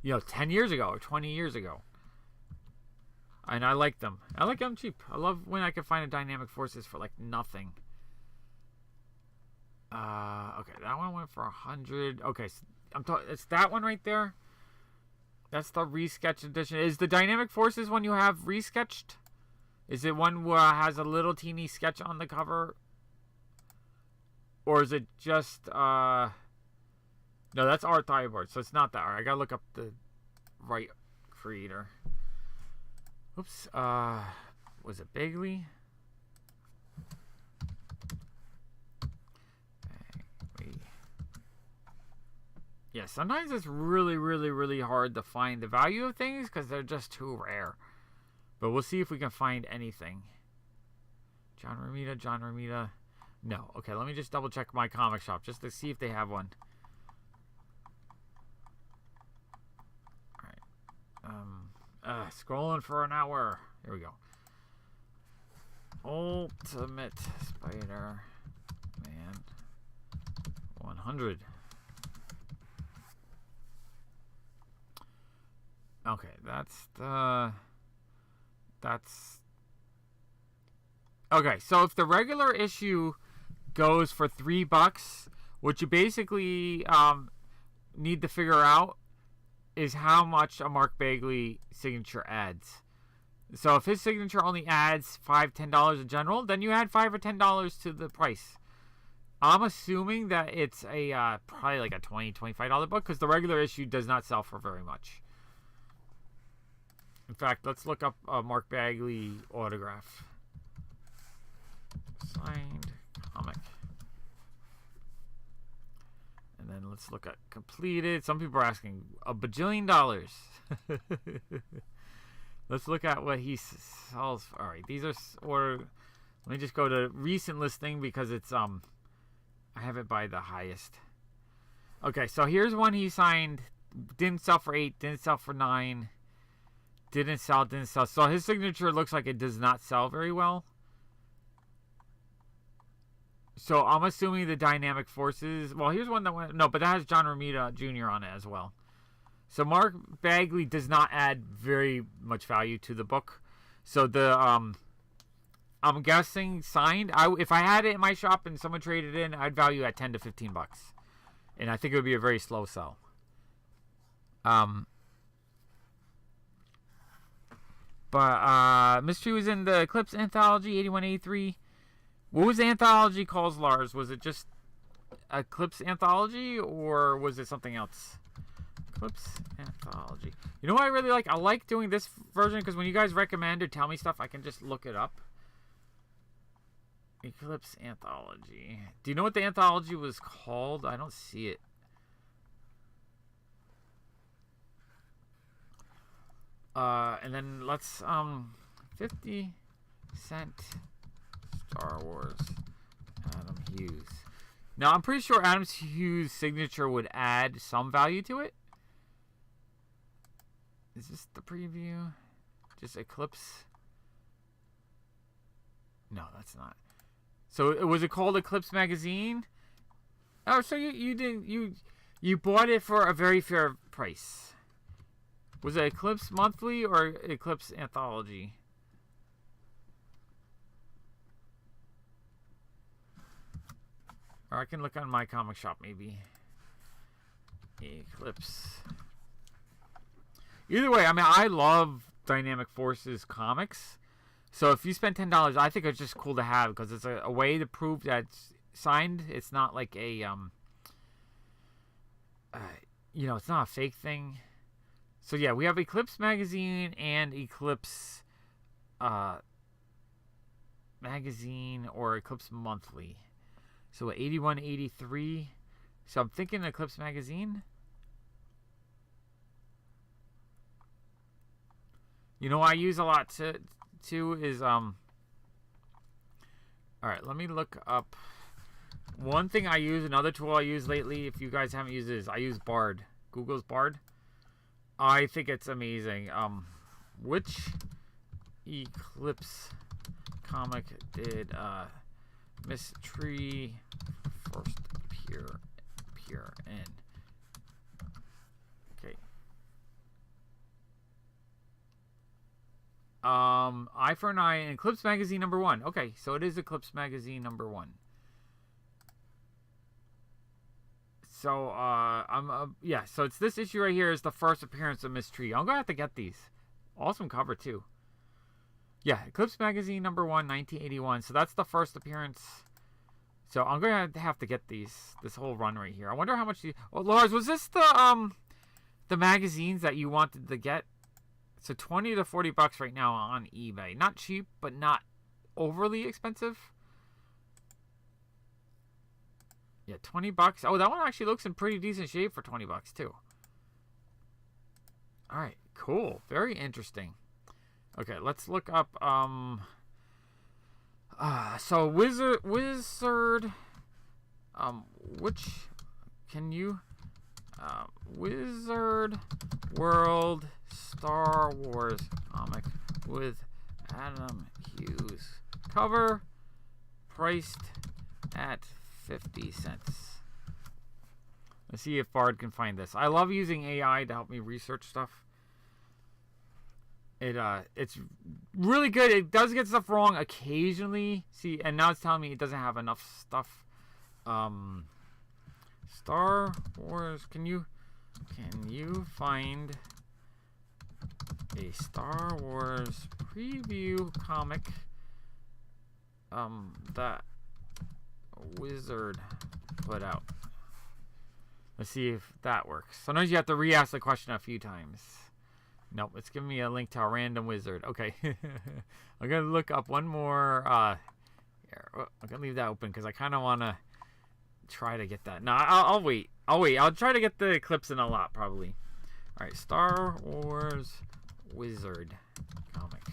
10 years ago or 20 years ago. And I like them. I like them cheap. I love when I can find a Dynamic Forces for like nothing. Okay, that one went for 100. Okay, it's that one right there. That's the resketch edition. Is the Dynamic Forces one you have resketched? Is it one where it has a little teeny sketch on the cover? Or is it just, no, that's Art Thibault, so it's not that. All right, I gotta look up the right creator. Oops, was it Bagley? Yeah, sometimes it's really, really, really hard to find the value of things because they're just too rare. But we'll see if we can find anything. John Romita. No. Okay, let me just double check my comic shop just to see if they have one. Alright. Scrolling for an hour. Here we go. Ultimate Spider-Man 100. Okay, that's okay, so if the regular issue goes for $3, what you basically need to figure out is how much a Mark Bagley signature adds. So if his signature only adds $5-10 in general, then you add $5 or $10 to the price. I'm assuming that it's a probably like a $20-25 book because the regular issue does not sell for very much. In fact, let's look up a Mark Bagley autograph. Signed comic. And then let's look at completed. Some people are asking $1 bajillion. Let's look at what he sells for. All right, these are order. Let me just go to recent listing because it's I have it by the highest. Okay, so here's one he signed. Didn't sell for 8. Didn't sell for 9. Didn't sell. So his signature looks like it does not sell very well. So I'm assuming the Dynamic Forces. Well, here's one that went. No, but that has John Romita Jr. on it as well. So Mark Bagley does not add very much value to the book. So the I'm guessing signed. If I had it in my shop and someone traded in, I'd value at $10 to $15, and I think it would be a very slow sell. But Mystery was in the Eclipse Anthology 81-83. What was the anthology called, Lars? Was it just Eclipse Anthology or was it something else? Eclipse Anthology. You know what I really like? I like doing this version because when you guys recommend or tell me stuff, I can just look it up. Eclipse Anthology. Do you know what the anthology was called? I don't see it. And then let's 50 Cent Star Wars Adam Hughes. Now I'm pretty sure Adam Hughes' signature would add some value to it. Is this the preview? Just Eclipse? No, that's not. So was it called Eclipse Magazine? Oh, so you bought it for a very fair price. Was it Eclipse Monthly or Eclipse Anthology? Or I can look on my comic shop maybe. Eclipse. Either way, I mean, I love Dynamic Forces comics. So if you spend $10, I think it's just cool to have because it's a way to prove that it's signed. It's not like a, it's not a fake thing. So yeah, we have Eclipse Magazine and Eclipse Magazine or Eclipse Monthly. So 81-83. So I'm thinking Eclipse Magazine. You know, I use a lot too is all right, let me look up one thing I use, another tool I use lately. If you guys haven't used it, is I use Bard. Google's Bard. I think it's amazing. Which Eclipse comic did Mystery first appear in? Okay. Eye for an Eye and Eclipse Magazine #1. Okay, so it is Eclipse Magazine #1. So, yeah, so it's this issue right here is the first appearance of Miss Tree. I'm going to have to get these. Awesome cover, too. Yeah, Eclipse Magazine #1, 1981. So that's the first appearance. So I'm going to have to get this whole run right here. I wonder how much you... Oh, Lars, was this the magazines that you wanted to get? So 20 to 40 bucks right now on eBay. Not cheap, but not overly expensive. Yeah, 20 bucks. Oh, that one actually looks in pretty decent shape for 20 bucks, too. All right, cool. Very interesting. Okay, let's look up, so Wizard, which, can you, Wizard World Star Wars comic with Adam Hughes. Cover, priced at 50 cents. Let's see if Bard can find this. I love using AI to help me research stuff. It's really good. It does get stuff wrong occasionally. See, and now it's telling me it doesn't have enough stuff. Star Wars. Can you find a Star Wars preview comic that Wizard put out? Let's see if that works. Sometimes you have to re-ask the question a few times. Nope, it's giving me a link to a random wizard. Okay. I'm going to look up one more. Here. I'm going to leave that open because I kind of want to try to get that. No, I'll wait. I'll try to get the Eclipse in a lot, probably. All right, Star Wars Wizard comic.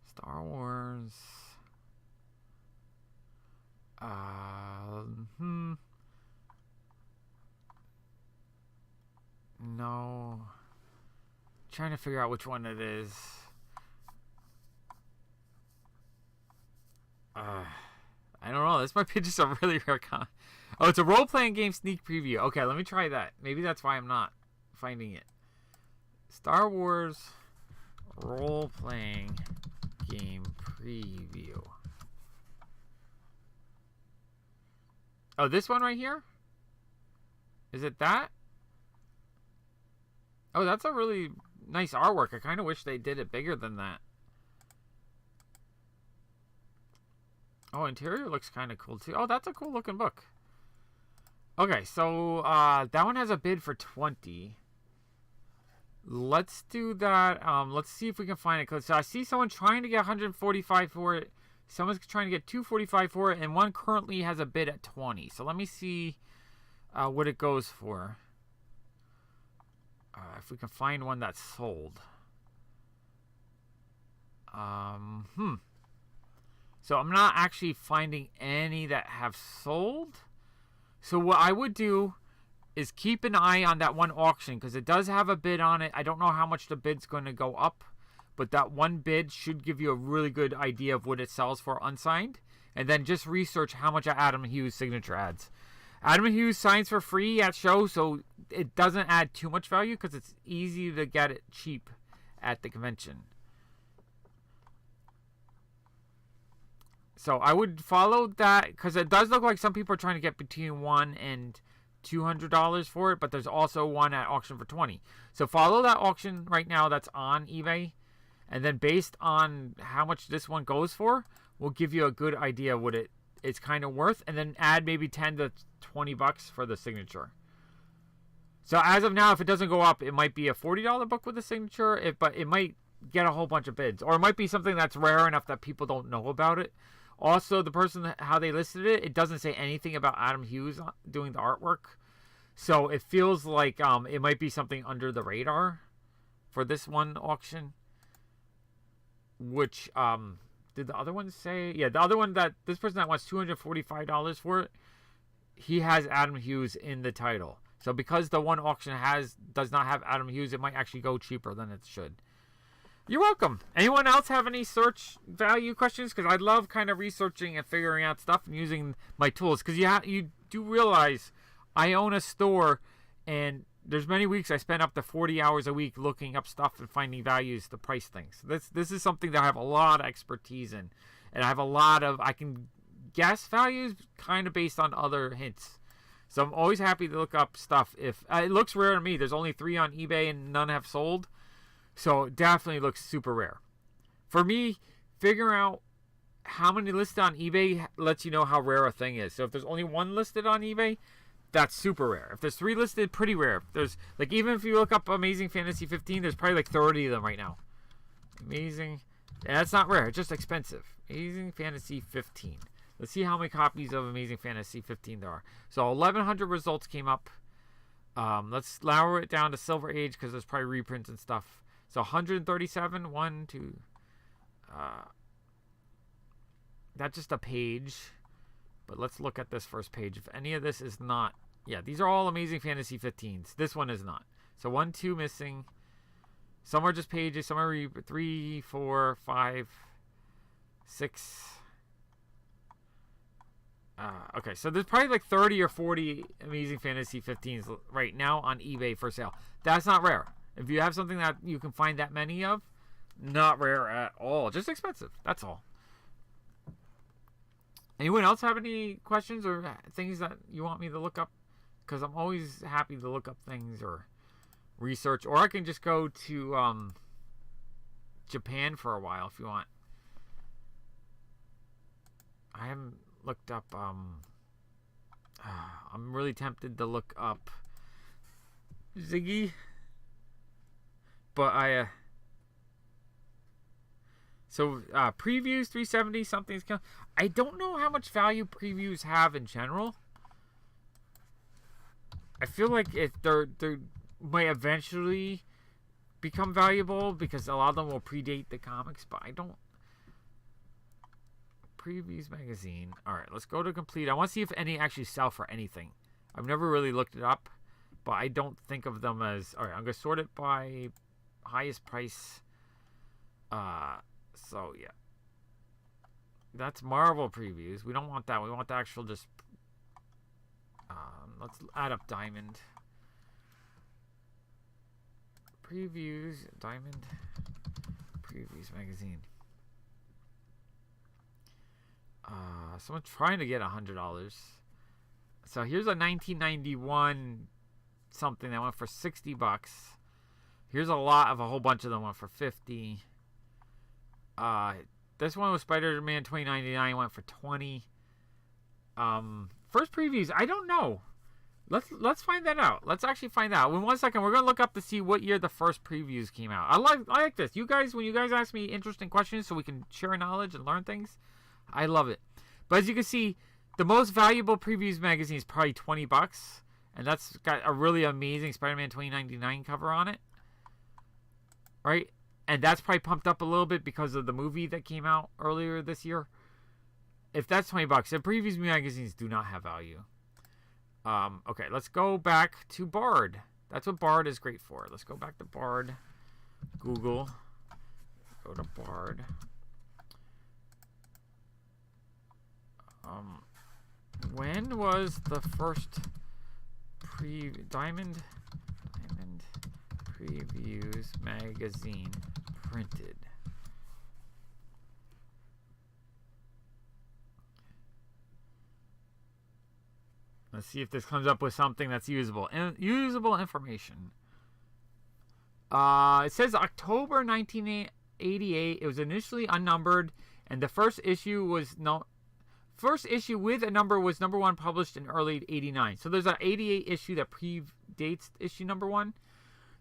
Star Wars. No. Trying to figure out which one it is. I don't know. This might be just a really rare con. Oh, it's a role-playing game sneak preview. Okay, let me try that. Maybe that's why I'm not finding it. Star Wars role-playing game preview. Oh, this one right here? Is it that? Oh, that's a really nice artwork. I kind of wish they did it bigger than that. Oh, interior looks kind of cool, too. Oh, that's a cool looking book. Okay, so that one has a bid for 20. Let's do that. Let's see if we can find it. Cause I see someone trying to get 145 for it. Someone's trying to get 245 for it, and one currently has a bid at 20. So let me see what it goes for. If we can find one that's sold. So I'm not actually finding any that have sold. So what I would do is keep an eye on that one auction because it does have a bid on it. I don't know how much the bid's going to go up, but that one bid should give you a really good idea of what it sells for unsigned. And then just research how much Adam Hughes signature adds. Adam Hughes signs for free at show, so it doesn't add too much value because it's easy to get it cheap at the convention. So I would follow that because it does look like some people are trying to get between $100 and $200 for it, but there's also one at auction for 20. So follow that auction right now that's on eBay, and then based on how much this one goes for, we'll give you a good idea what it's kind of worth, and then add maybe 10 to 20 bucks for the signature. So as of now, if it doesn't go up, it might be a $40 book with a signature, but it might get a whole bunch of bids, or it might be something that's rare enough that people don't know about it. Also, the person, how they listed it, it doesn't say anything about Adam Hughes doing the artwork. So it feels like it might be something under the radar for this one auction. Which, did the other one say? Yeah, the other one that this person that wants $245 for it, he has Adam Hughes in the title. So because the one auction does not have Adam Hughes, it might actually go cheaper than it should. You're welcome. Anyone else have any search value questions? Because I love kind of researching and figuring out stuff and using my tools. Because you do realize I own a store, and there's many weeks I spend up to 40 hours a week looking up stuff and finding values to price things. This is something that I have a lot of expertise in. And I have I can guess values kind of based on other hints. So I'm always happy to look up stuff. If it looks rare to me, there's only 3 on eBay and none have sold. So it definitely looks super rare. For me, figuring out how many listed on eBay lets you know how rare a thing is. So if there's only 1 listed on eBay, that's super rare. If there's 3 listed, pretty rare. There's like, even if you look up Amazing Fantasy 15, there's probably like 30 of them right now. Amazing. And that's not rare. It's just expensive. Amazing Fantasy 15. Let's see how many copies of Amazing Fantasy 15 there are. So 1,100 results came up. Let's lower it down to Silver Age because there's probably reprints and stuff. So 137, 1, 2. That's just a page. But let's look at this first page. If any of this is not... Yeah, these are all Amazing Fantasy 15s. This one is not. So 1, 2 missing. Some are just pages. Some are 3, 4, 5, 6. Okay, so there's probably like 30 or 40 Amazing Fantasy 15s right now on eBay for sale. That's not rare. If you have something that you can find that many of, not rare at all. Just expensive. That's all. Anyone else have any questions or things that you want me to look up? Because I'm always happy to look up things or research. Or I can just go to Japan for a while if you want. I haven't looked up... I'm really tempted to look up Ziggy. But previews 370 something's coming. I don't know how much value previews have in general. I feel like they might eventually become valuable because a lot of them will predate the comics, but I don't. Previews magazine. All right, let's go to complete. I want to see if any actually sell for anything. I've never really looked it up, but I don't think of them as. All right, I'm gonna sort it by highest price. So yeah, that's Marvel previews. We don't want that. We want the actual just. Let's add up Diamond previews. Diamond previews magazine. Someone trying to get $100. So here's a 1991 something that went for $60. Here's a lot of a whole bunch of them went for $50. This one was Spider-Man 2099 went for $20. First previews, I don't know. Let's find that out. Let's actually find out. In 1 second, we're gonna look up to see what year the first previews came out. I like this. You guys, when you guys ask me interesting questions so we can share knowledge and learn things, I love it. But as you can see, the most valuable previews magazine is probably $20, and that's got a really amazing Spider-Man 2099 cover on it, right? And that's probably pumped up a little bit because of the movie that came out earlier this year. If that's $20, the previews magazines do not have value. Okay, let's go back to Bard. That's what Bard is great for. Let's go back to Bard. Google. Go to Bard. When was the first Diamond Previews magazine printed? Let's see if this comes up with something that's usable. Usable information. It says October 1988. It was initially unnumbered, and the first issue was First issue with a number was number 1, published in early '89. So there's an '88 issue that predates issue number 1.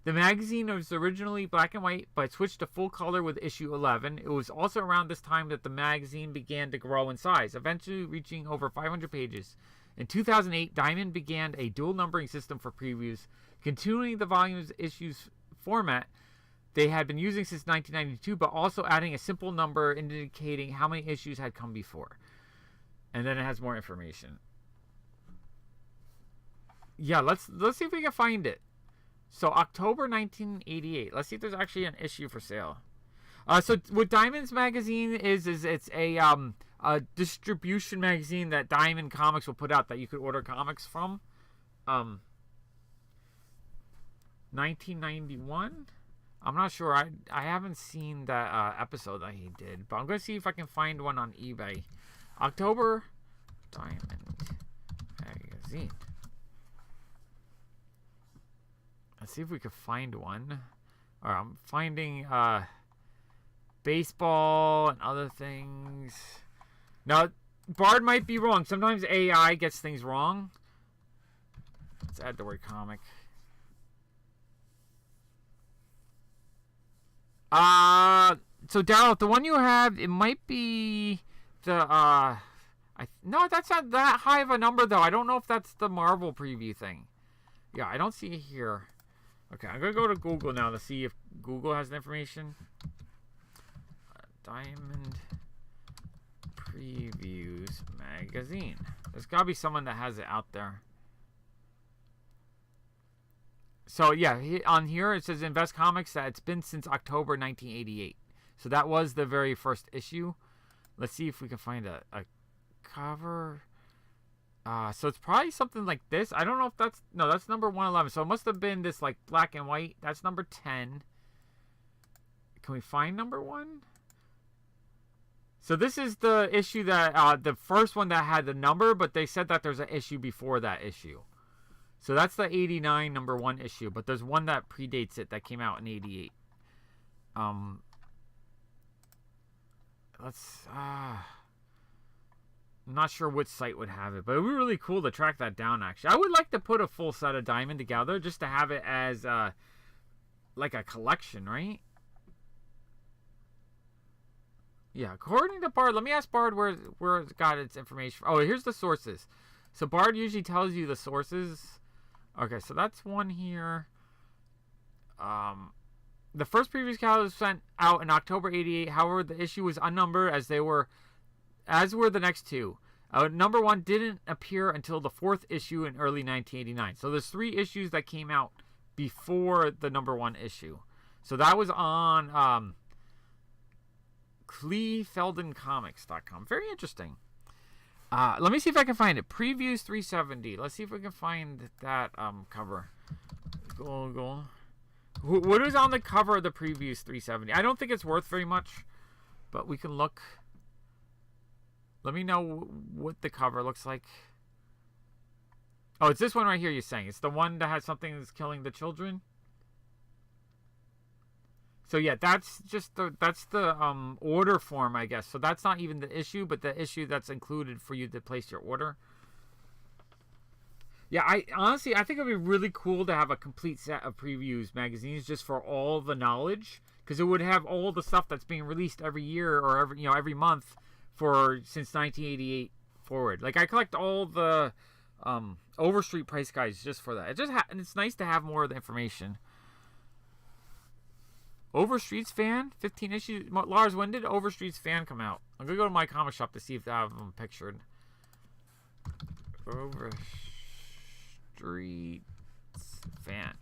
The magazine was originally black and white, but switched to full color with issue 11. It was also around this time that the magazine began to grow in size, eventually reaching over 500 pages. In 2008, Diamond began a dual numbering system for previews, continuing the volume's issues format they had been using since 1992, but also adding a simple number indicating how many issues had come before. And then it has more information. Yeah, let's see if we can find it. So October 1988. Let's see if there's actually an issue for sale. So what Diamond's magazine is it's a distribution magazine that Diamond Comics will put out that you could order comics from. 1991. I'm not sure. I haven't seen that episode that he did, but I'm gonna see if I can find one on eBay. October Diamond magazine. Let's see if we could find one. Or I'm finding baseball and other things. Now, Bard might be wrong. Sometimes AI gets things wrong. Let's add the word comic. So Daryl, the one you have, it might be the no, that's not that high of a number though. I don't know if that's the Marvel preview thing. Yeah, I don't see it here. Okay, I'm gonna go to Google now to see if Google has the information. Diamond Previews magazine. There's gotta be someone that has it out there. So yeah, on here it says Invest Comics that it's been since October 1988. So that was the very first issue. Let's see if we can find a cover. So it's probably something like this. I don't know if that's... No, that's number 111. So it must have been this like black and white. That's number 10. Can we find number 1? So this is the issue that... the first one that had the number, but they said that there's an issue before that issue. So that's the 89 number 1 issue, but there's one that predates it that came out in 88. I'm not sure which site would have it, but it would be really cool to track that down, actually. I would like to put a full set of Diamond together just to have it as like a collection, right? Yeah, according to Bard, let me ask Bard where it's got its information. Oh, here's the sources. So Bard usually tells you the sources. Okay, so that's one here. The first previous catalog was sent out in October 88. However, the issue was unnumbered as were the next two. Number 1 didn't appear until the 4th issue in early 1989. So there's 3 issues that came out before the number 1 issue. So that was on KleeFeldenComics.com. Very interesting. Let me see if I can find it. Previews 370. Let's see if we can find that cover. Google. What is on the cover of the Previews 370? I don't think it's worth very much, but we can look. Let me know what the cover looks like. Oh, it's this one right here you're saying. It's the one that has something that's killing the children. So yeah, that's the order form, I guess. So that's not even the issue, but the issue that's included for you to place your order. Yeah, I honestly think it'd be really cool to have a complete set of previews magazines just for all the knowledge, because it would have all the stuff that's being released every year or every month since 1988 forward. Like I collect all the Overstreet price guides just for that. And it's nice to have more of the information. Overstreet's fan, 15 issues. Lars, when did Overstreet's fan come out? I'm gonna go to my comic shop to see if they have them pictured. Overstreet's fan.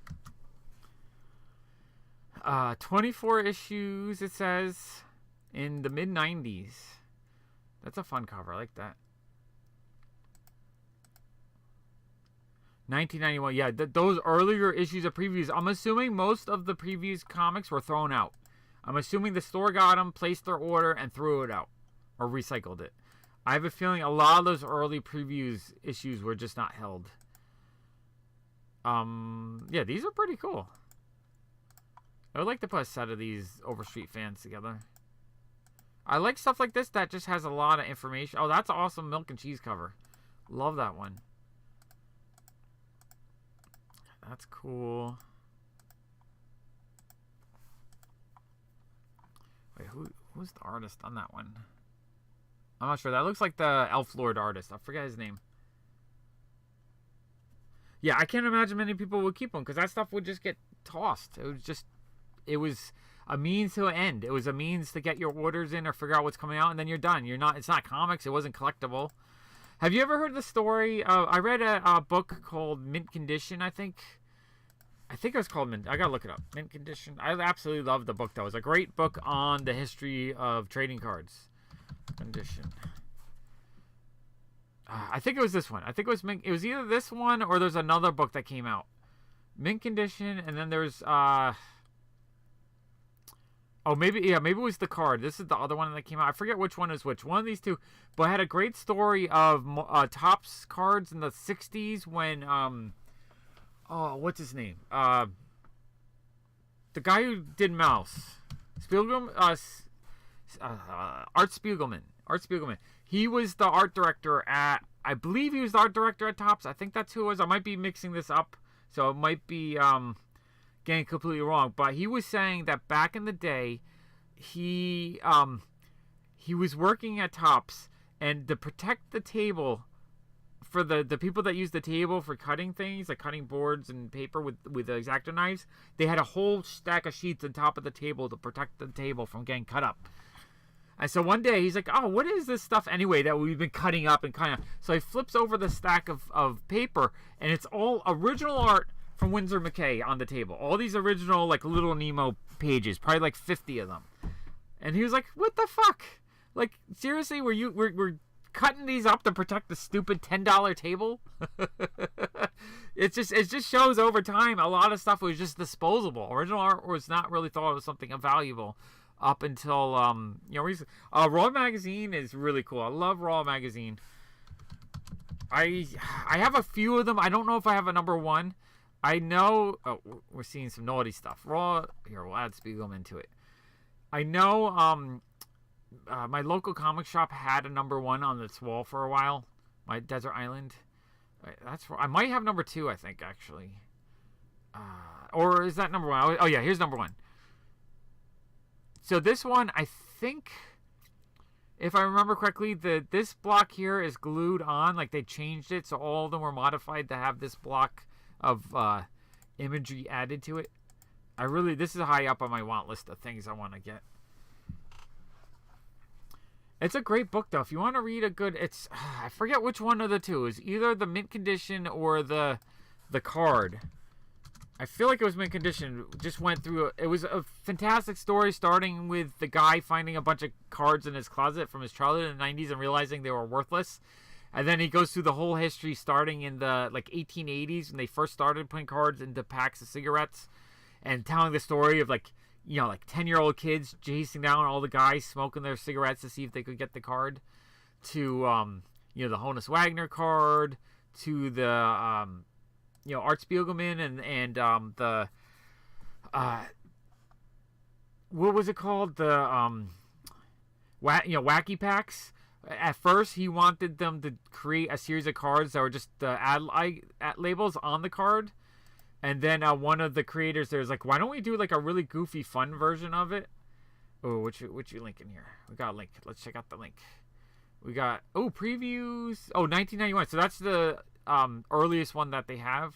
24 issues, it says, in the mid-90s. That's a fun cover. I like that. 1991. Yeah, those earlier issues of previews. I'm assuming most of the previews comics were thrown out. I'm assuming the store got them, placed their order, and threw it out. Or recycled it. I have a feeling a lot of those early previews issues were just not held. Yeah, these are pretty cool. I would like to put a set of these Overstreet fans together. I like stuff like this that just has a lot of information. Oh, that's an awesome milk and cheese cover. Love that one. That's cool. Wait, who's the artist on that one? I'm not sure. That looks like the Elf Lord artist. I forget his name. Yeah, I can't imagine many people would keep them because that stuff would just get tossed. It would just it was a means to an end. It was a means to get your orders in or figure out what's coming out, and then you're done. It's not comics. It wasn't collectible. Have you ever heard the story? I read a book called Mint Condition, I think it was called Mint. I gotta look it up. Mint Condition. I absolutely loved the book, though. It was a great book on the history of trading cards. Condition. I think it was this one. I think it was Mint. It was either this one or there's another book that came out. Mint Condition, and then there's maybe it was the card. This is the other one that came out. I forget which one is which. One of these two, but it had a great story of Topps cards in the '60s when what's his name? The guy who did Mouse, Art Spiegelman. He was the art director at. I believe he was the art director at Topps. I think that's who it was. I might be mixing this up, so it might be getting completely wrong. But he was saying that back in the day, he was working at Topps, and to protect the table for the people that use the table for cutting things, like cutting boards and paper with the X-Acto knives, they had a whole stack of sheets on top of the table to protect the table from getting cut up. And so one day he's like, oh, what is this stuff anyway that we've been cutting up and kind of... So he flips over the stack of paper, and it's all original art from Winsor McKay on the table. All these original, like, Little Nemo pages, probably like 50 of them. And he was like, what the fuck? Like, seriously, we're cutting these up to protect the stupid $10 table? It just shows over time a lot of stuff was just disposable. Original art was not really thought of something valuable. Up until recently. Raw Magazine is really cool. I love Raw Magazine. I have a few of them. I don't know if I have a number one. I know we're seeing some naughty stuff. Raw here. We'll add Spiegelman to it. I know my local comic shop had a number one on its wall for a while. My Desert Island. I might have number two. I think actually. Or is that number one? Oh yeah, here's number one. So this one, I think, if I remember correctly, this block here is glued on. Like, they changed it, so all of them were modified to have this block of imagery added to it. This is high up on my want list of things I want to get. It's a great book, though. If you want to read a good... I forget which one of the two. It's either the Mint Condition or the card. I feel like it was Mint Condition. Just went through it was a fantastic story, starting with the guy finding a bunch of cards in his closet from his childhood in the 90s and realizing they were worthless. And then he goes through the whole history, starting in the 1880s when they first started putting cards into packs of cigarettes, and telling the story of 10-year-old kids chasing down all the guys smoking their cigarettes to see if they could get the card, to the Honus Wagner card, to the Art Spiegelman and the what was it called? The Wacky Packs. At first, he wanted them to create a series of cards that were just the ad labels on the card, and then one of the creators there was like, "Why don't we do like a really goofy, fun version of it?" Oh, which link in here? We got a link. Let's check out the link. We got previews. 1991. So that's the earliest one that they have.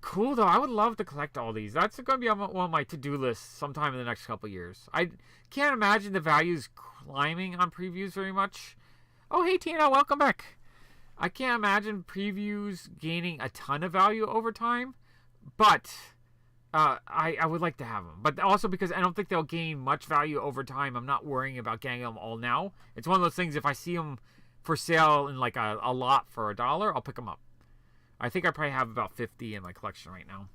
Cool, though. I would love to collect all these. That's going to be on one of my to-do lists sometime in the next couple years. I can't imagine the values climbing on previews very much. Oh, hey, Tina. Welcome back. I can't imagine previews gaining a ton of value over time, but I would like to have them. But also because I don't think they'll gain much value over time, I'm not worrying about getting them all now. It's one of those things, if I see them for sale in like a lot for $1, I'll pick them up. I think I probably have about 50 in my collection right now.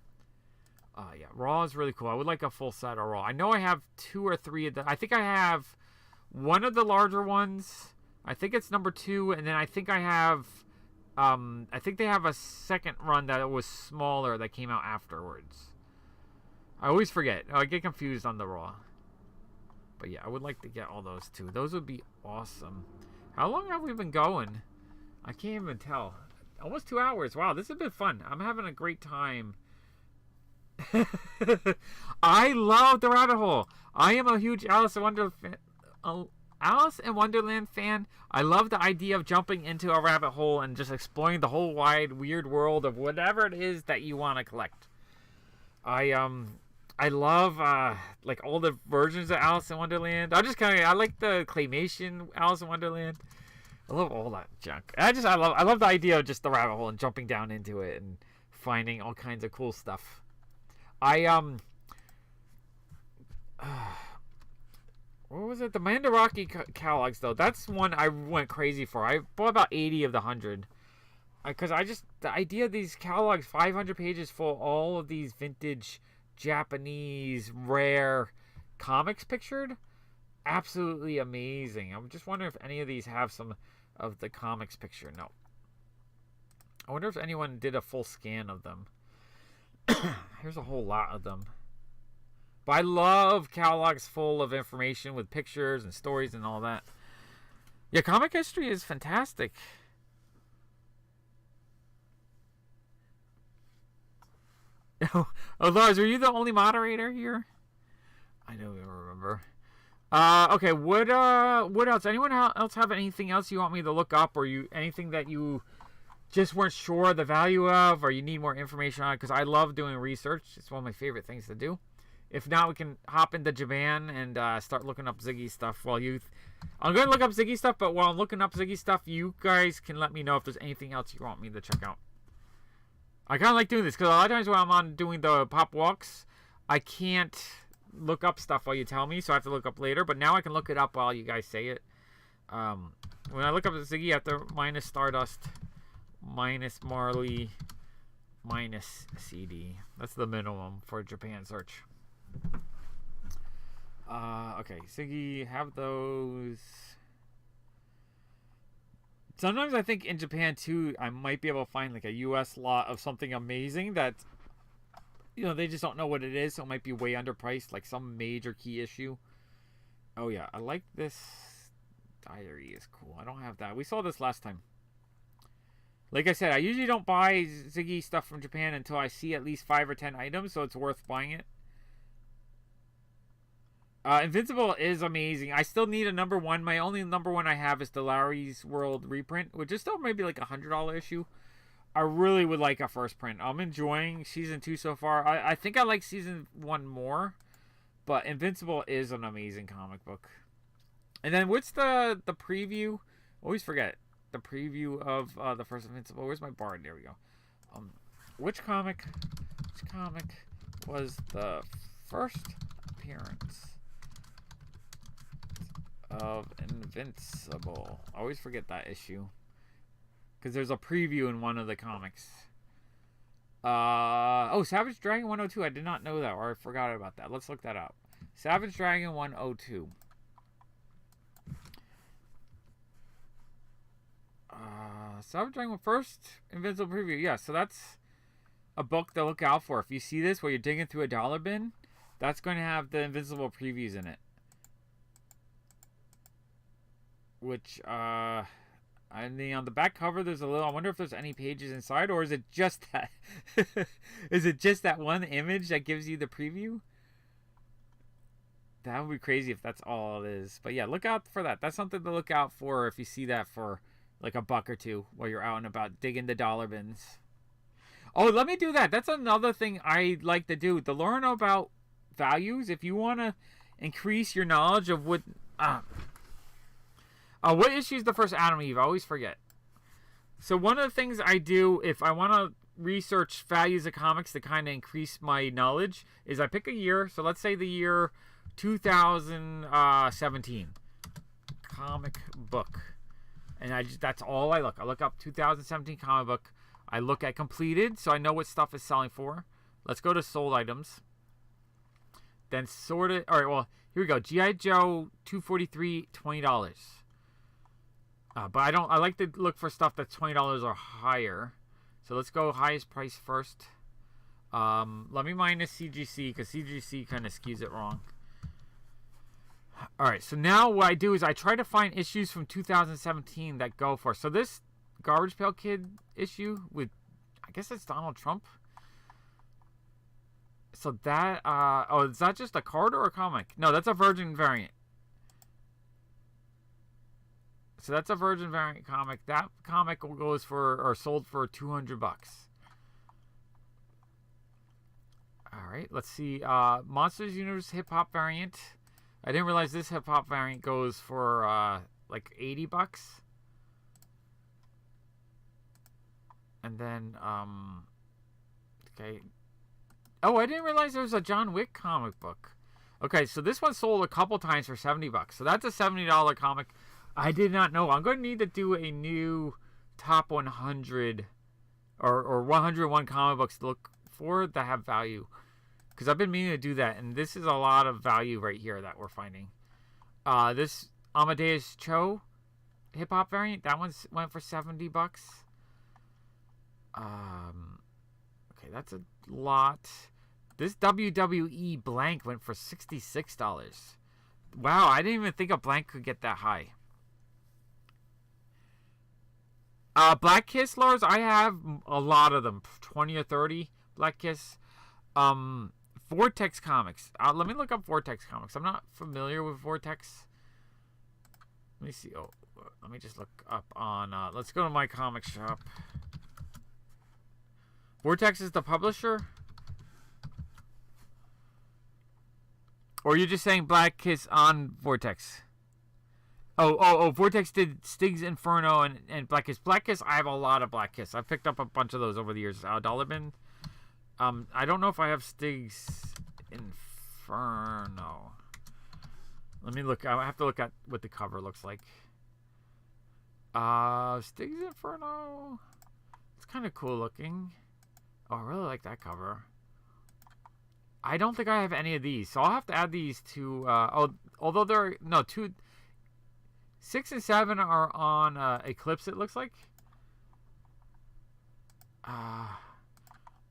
Yeah, Raw is really cool. I would like a full set of Raw. I know I have 2 or 3 of them. I think I have one of the larger ones. I think it's number 2, and then I think I have... I think they have a second run that was smaller that came out afterwards. I always forget. I get confused on the Raw. But yeah, I would like to get all those too. Those would be awesome. How long have we been going? I can't even tell. Almost 2 hours. Wow, this has been fun. I'm having a great time. I love the rabbit hole. I am a huge Alice in Wonderland fan. I love the idea of jumping into a rabbit hole and just exploring the whole wide, weird world of whatever it is that you want to collect. I I love like all the versions of Alice in Wonderland. I like the claymation Alice in Wonderland. I love all that junk. I love the idea of just the rabbit hole and jumping down into it and finding all kinds of cool stuff. What was it? The Mandarake catalogs, though. That's one I went crazy for. I bought about 80 of the 100. Because the idea of these catalogs, 500 pages full, all of these vintage Japanese rare comics pictured, absolutely amazing. I'm just wondering if any of these have some of the comics picture. No. I wonder if anyone did a full scan of them. Here's a whole lot of them. But I love catalogs full of information with pictures and stories and all that. Yeah, comic history is fantastic. Oh, Lars, were you the only moderator here? I don't even remember. Okay, what else? Anyone else have anything else you want me to look up, or anything that you just weren't sure the value of, or you need more information on? Because I love doing research. It's one of my favorite things to do. If not, we can hop into Japan and start looking up Ziggy stuff. I'm going to look up Ziggy stuff, but while I'm looking up Ziggy stuff, you guys can let me know if there's anything else you want me to check out. I kind of like doing this because a lot of times when I'm on doing the pop walks, I can't look up stuff while you tell me, so I have to look up later. But now I can look it up while you guys say it. When I look up Ziggy, I have to minus Stardust, minus Marley, minus CD. That's the minimum for Japan search. Okay, Ziggy, have those. Sometimes I think in Japan too, I might be able to find like a US lot of something amazing that, they just don't know what it is, so it might be way underpriced, like some major key issue. Oh yeah, I like this diary, is cool. I don't have that. We saw this last time. Like I said, I usually don't buy Ziggy stuff from Japan until I see at least 5 or 10 items, so it's worth buying it. Invincible is amazing. I still need a number 1. My only number 1 I have is the Larry's World reprint, which is still maybe like $100 issue. I really would like a first print. I'm enjoying season 2 so far. I think I like season 1 more, but Invincible is an amazing comic book. And then what's the preview? Always forget the preview of the first Invincible. Where's my bard? There we go. Which comic was the first appearance of Invincible? I always forget that issue because there's a preview in one of the comics. Savage Dragon 102. I did not know that, or I forgot about that. Let's look that up. Savage Dragon 102. Savage Dragon first Invincible preview. Yeah, so that's a book to look out for. If you see this where you're digging through a dollar bin, that's going to have the Invincible previews in it. Which, on the back cover, there's a little. I wonder if there's any pages inside, or is it just that? Is it just that one image that gives you the preview? That would be crazy if that's all it is. But yeah, look out for that. That's something to look out for if you see that for like a buck or two while you're out and about digging the dollar bins. Oh, let me do that. That's another thing I like to do. To learn about values, if you want to increase your knowledge of what issue is the first Adam and Eve? I always forget. So one of the things I do if I want to research values of comics to kind of increase my knowledge is I pick a year. So let's say the year 2017 comic book, and that's all I look. I look up 2017 comic book. I look at completed, so I know what stuff is selling for. Let's go to sold items. Then sort it. All right. Well, here we go. G.I. Joe 243, $20. But I like to look for stuff that's $20 or higher. So let's go highest price first. Let me minus CGC because CGC kind of skews it wrong. Alright, so now what I do is I try to find issues from 2017 that go for. So this Garbage Pail Kid issue with, I guess it's Donald Trump. So that, is that just a card or a comic? No, that's a Virgin variant. So that's a Virgin variant comic. That comic goes for, or sold for $200. Alright, let's see. Monsters Universe hip hop variant. I didn't realize this hip hop variant goes for like $80. And then, okay. Oh, I didn't realize there was a John Wick comic book. Okay, so this one sold a couple times for $70. So that's a $70 comic. I did not know. I'm going to need to do a new top 100 or 101 comic books to look for that have value. Because I've been meaning to do that. And this is a lot of value right here that we're finding. This Amadeus Cho hip-hop variant, that one went for $70. Okay, that's a lot. This WWE blank went for $66. Wow, I didn't even think a blank could get that high. Black Kiss, Lars, I have a lot of them. 20 or 30 Black Kiss. Vortex Comics. Let me look up Vortex Comics. I'm not familiar with Vortex. Let me see. Oh, let me just look up on... let's go to my comic shop. Vortex is the publisher? Or you're just saying Black Kiss on Vortex? Oh, Vortex did Stig's Inferno and Black Kiss. Black Kiss, I have a lot of Black Kiss. I've picked up a bunch of those over the years. Dollar Bin. I don't know if I have Stig's Inferno. Let me look. I have to look at what the cover looks like. Stig's Inferno. It's kind of cool looking. Oh, I really like that cover. I don't think I have any of these, so I'll have to add these to. Although there are no 6 and 7 are on Eclipse. It looks like.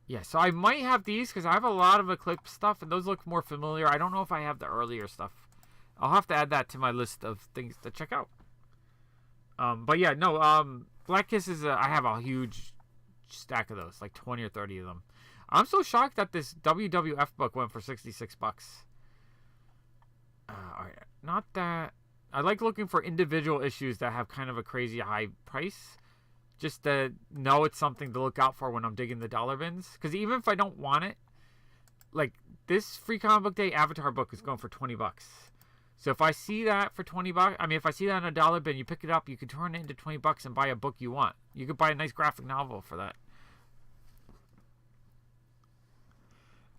Yeah, so I might have these because I have a lot of Eclipse stuff, and those look more familiar. I don't know if I have the earlier stuff. I'll have to add that to my list of things to check out. But yeah, no. Black Kiss is. I have a huge stack of those, like 20 or 30 of them. I'm so shocked that this WWF book went for $66. Alright, not that. I like looking for individual issues that have kind of a crazy high price, just to know it's something to look out for when I'm digging the dollar bins. Because even if I don't want it, like this Free Comic Book Day Avatar book is going for $20. So if I see that for $20, I mean, if I see that in a dollar bin, you pick it up, you can turn it into $20 and buy a book you want. You could buy a nice graphic novel for that.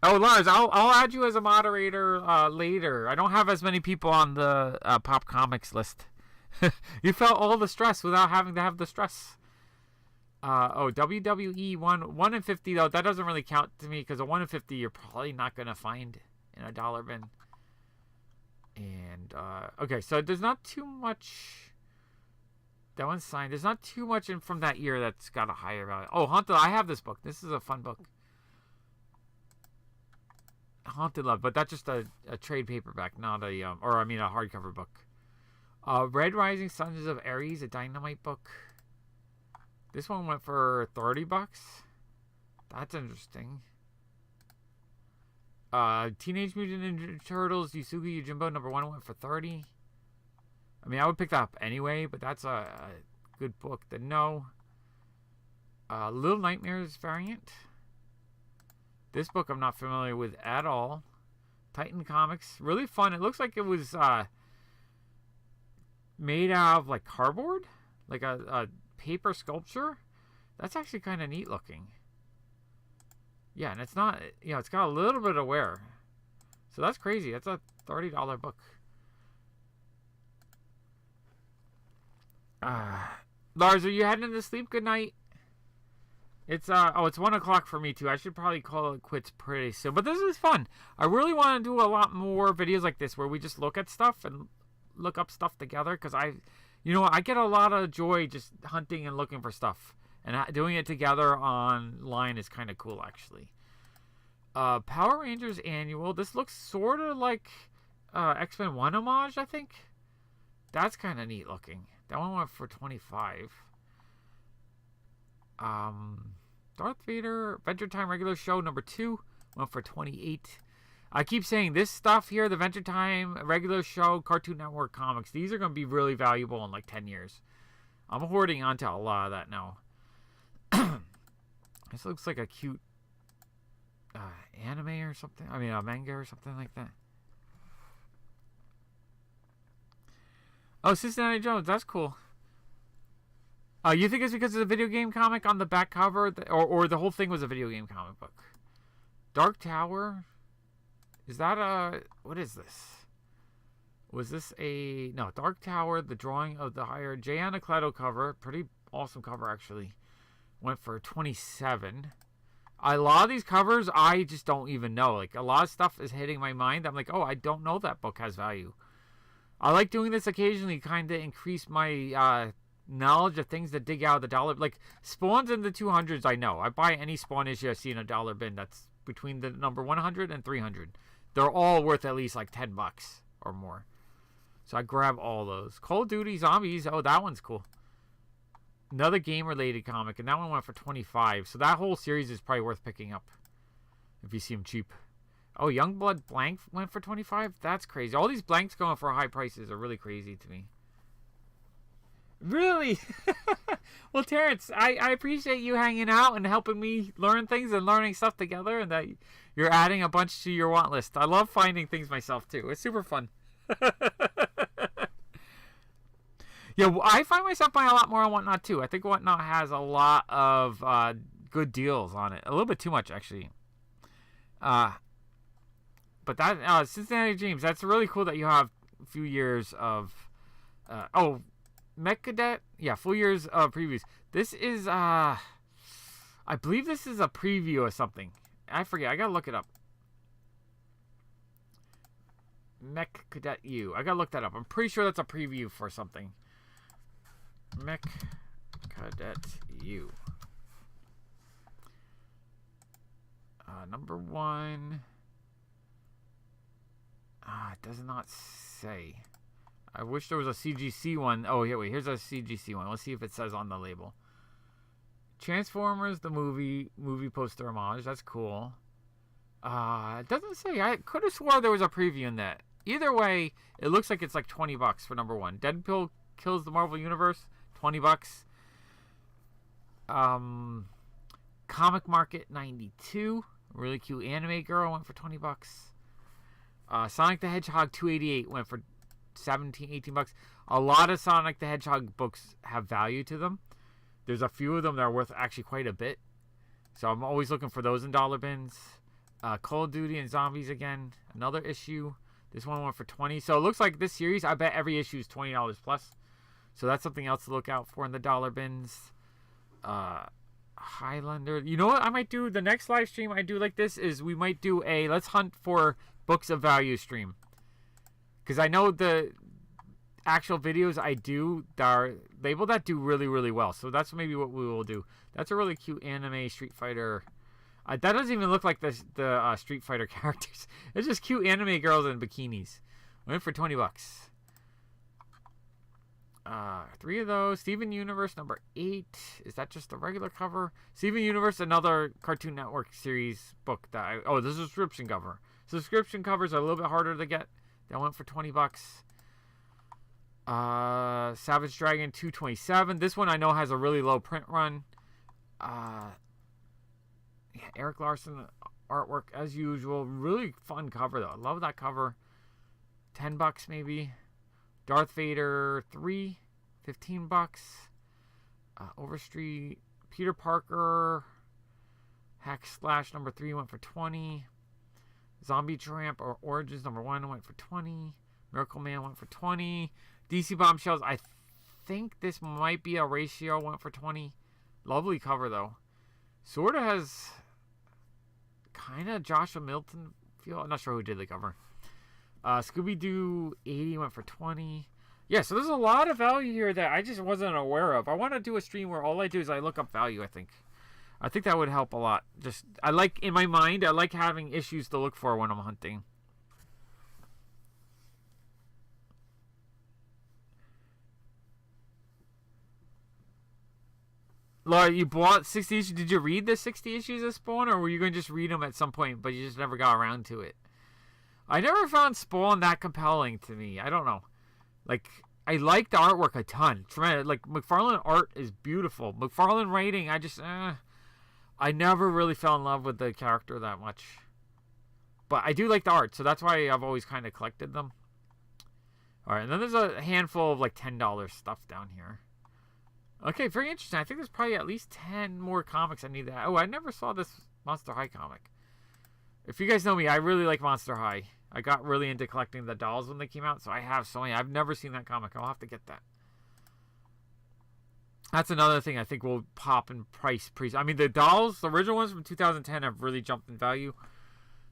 Oh, Lars, I'll add you as a moderator later. I don't have as many people on the Pop Comics list. You felt all the stress without having to have the stress. WWE 1 in 50 though, that doesn't really count to me because a 1 in 50 you're probably not gonna find in a dollar bin. And okay, so there's not too much. That one's signed. There's not too much in from that year that's got a higher value. Oh, Haunted! I have this book. This is a fun book. Haunted Love, but that's just a trade paperback, not a a hardcover book. Red Rising Sons of Ares, a Dynamite book. This one went for $30. That's interesting. Teenage Mutant Ninja Turtles, Yusuke Yojimbo #1 went for $30. I mean, I would pick that up anyway, but that's a good book to know. Little Nightmares variant. This book I'm not familiar with at all. Titan Comics. Really fun. It looks like it was made out of like cardboard. Like a paper sculpture. That's actually kind of neat looking. Yeah, and it's not, it's got a little bit of wear. So that's crazy. That's a $30 book. Lars, are you heading to sleep? Good night. It's 1 o'clock for me too. I should probably call it quits pretty soon. But this is fun. I really want to do a lot more videos like this where we just look at stuff and look up stuff together. Because I get a lot of joy just hunting and looking for stuff. And doing it together online is kind of cool, actually. Power Rangers Annual. This looks sort of like X-Men 1 homage, I think. That's kind of neat looking. That one went for $25. Darth Vader Adventure Time regular show #2 went for $28. I keep saying this stuff here, the Adventure Time regular show, Cartoon Network comics, these are going to be really valuable in like 10 years. I'm hoarding onto a lot of that now. This looks like a cute anime or something. I mean, a manga or something like that. Oh, Cincinnati Jones. That's cool. You think it's because it's a video game comic on the back cover, or the whole thing was a video game comic book? Dark Tower. Is that a... What is this? Was this a... No, Dark Tower, the drawing of the higher... Jay Anacleto cover. Pretty awesome cover, actually. Went for 27. A lot of these covers, I just don't even know. Like, a lot of stuff is hitting my mind. I'm like, oh, I don't know that book has value. I like doing this occasionally, kind of increase my knowledge of things that dig out of the dollar. Like, Spawn's in the 200s, I know. I buy any Spawn issue I see in a dollar bin that's between the number 100 and 300. They're all worth at least like $10 or more. So I grab all those. Call of Duty Zombies. Oh, that one's cool. Another game-related comic, and that one went for 25. So that whole series is probably worth picking up if you see them cheap. Oh, Youngblood Blank went for 25? That's crazy. All these blanks going for high prices are really crazy to me. Really? Well, Terrence, I appreciate you hanging out and helping me learn things and learning stuff together, and that you're adding a bunch to your want list. I love finding things myself, too. It's super fun. Yeah, I find myself buying a lot more on Whatnot, too. I think Whatnot has a lot of good deals on it. A little bit too much, actually. But that, Cincinnati Dreams, that's really cool that you have a few years of... Mech Cadet? Yeah, full years of previews. This is, I believe this is a preview or something. I forget. I gotta look it up. Mech Cadet U. I gotta look that up. I'm pretty sure that's a preview for something. Mech Cadet U. Number 1. It does not say. I wish there was a CGC one. Oh, here, wait. Here's a CGC one. Let's see if it says on the label. Transformers, the movie poster homage. That's cool. It doesn't say. I could have swore there was a preview in that. Either way, it looks like it's like $20 for number 1. Deadpool Kills the Marvel Universe, $20. Comic Market 92. Really cute anime girl went for $20. Sonic the Hedgehog 288 went for 17, $18. A lot of Sonic the Hedgehog books have value to them. There's a few of them that are worth actually quite a bit. So I'm always looking for those in dollar bins. Call of Duty and Zombies again. Another issue. This one went for 20. So it looks like this series, I bet every issue is $20 plus. So that's something else to look out for in the dollar bins. Highlander. You know what I might do? The next live stream I do like this is we might do a let's hunt for books of value stream. Because I know the actual videos I do that are labeled that do really, really well. So that's maybe what we will do. That's a really cute anime Street Fighter. That doesn't even look like the Street Fighter characters. It's just cute anime girls in bikinis. Went for $20. 3 of those. Steven Universe number 8. Is that just a regular cover? Steven Universe, another Cartoon Network series book that the subscription cover. Subscription covers are a little bit harder to get. That went for $20. Savage Dragon 227. This one I know has a really low print run. Eric Larson artwork as usual. Really fun cover though. I love that cover. $10 maybe. Darth Vader 3, $15. Overstreet, Peter Parker, Hack Slash number 3 went for 20. Zombie Tramp or Origins number 1 went for 20. Miracle Man went for 20. DC Bombshells, I think this might be a ratio, went for 20. Lovely cover though. Sorta has kind of Joshua Milton feel. I'm not sure who did the cover. Scooby-Doo 80 went for 20. Yeah, so there's a lot of value here that I just wasn't aware of. I want to do a stream where all I do is I look up value, I think that would help a lot. Just, in my mind, I like having issues to look for when I'm hunting. Laura, you bought 60 issues. Did you read the 60 issues of Spawn, or were you going to just read them at some point, but you just never got around to it? I never found Spawn that compelling to me. I don't know. Like, I like the artwork a ton. Like, McFarlane art is beautiful. McFarlane writing, I I never really fell in love with the character that much. But I do like the art, so that's why I've always kind of collected them. Alright, and then there's a handful of like $10 stuff down here. Okay, very interesting. I think there's probably at least 10 more comics I need to... Oh, I never saw this Monster High comic. If you guys know me, I really like Monster High. I got really into collecting the dolls when they came out, so I have so many. I've never seen that comic. I'll have to get that. That's another thing I think will pop in price. I mean, the dolls, the original ones from 2010 have really jumped in value.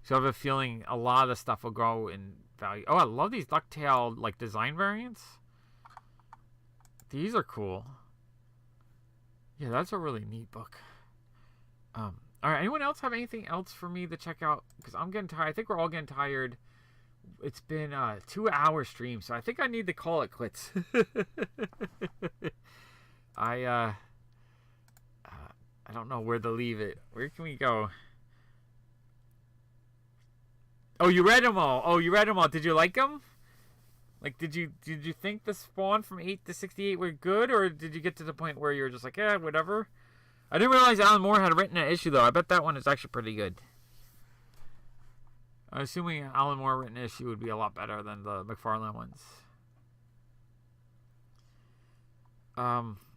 So I have a feeling a lot of the stuff will grow in value. Oh, I love these DuckTale like design variants. These are cool. Yeah, that's a really neat book. All right, anyone else have anything else for me to check out? Because I'm getting tired. I think we're all getting tired. It's been a 2-hour stream, so I think I need to call it quits. I don't know where to leave it. Where can we go? Oh, you read them all. Oh, you read them all. Did you like them? Like, did you think the Spawn from 8 to 68 were good, or did you get to the point where you were just like, yeah, whatever? I didn't realize Alan Moore had written an issue, though. I bet that one is actually pretty good. I'm assuming Alan Moore written issue would be a lot better than the McFarlane ones.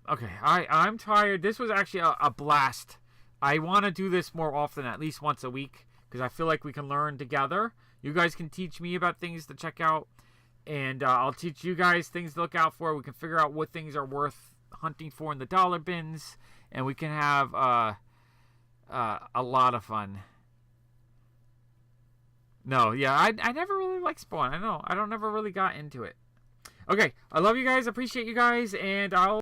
Okay, I'm tired. This was actually a blast. I want to do this more often, at least once a week, because I feel like we can learn together. You guys can teach me about things to check out, and I'll teach you guys things to look out for. We can figure out what things are worth hunting for in the dollar bins, and we can have a lot of fun. No, yeah, I never really liked Spawn. I know. I don't never really got into it. Okay, I love you guys. Appreciate you guys, and I'll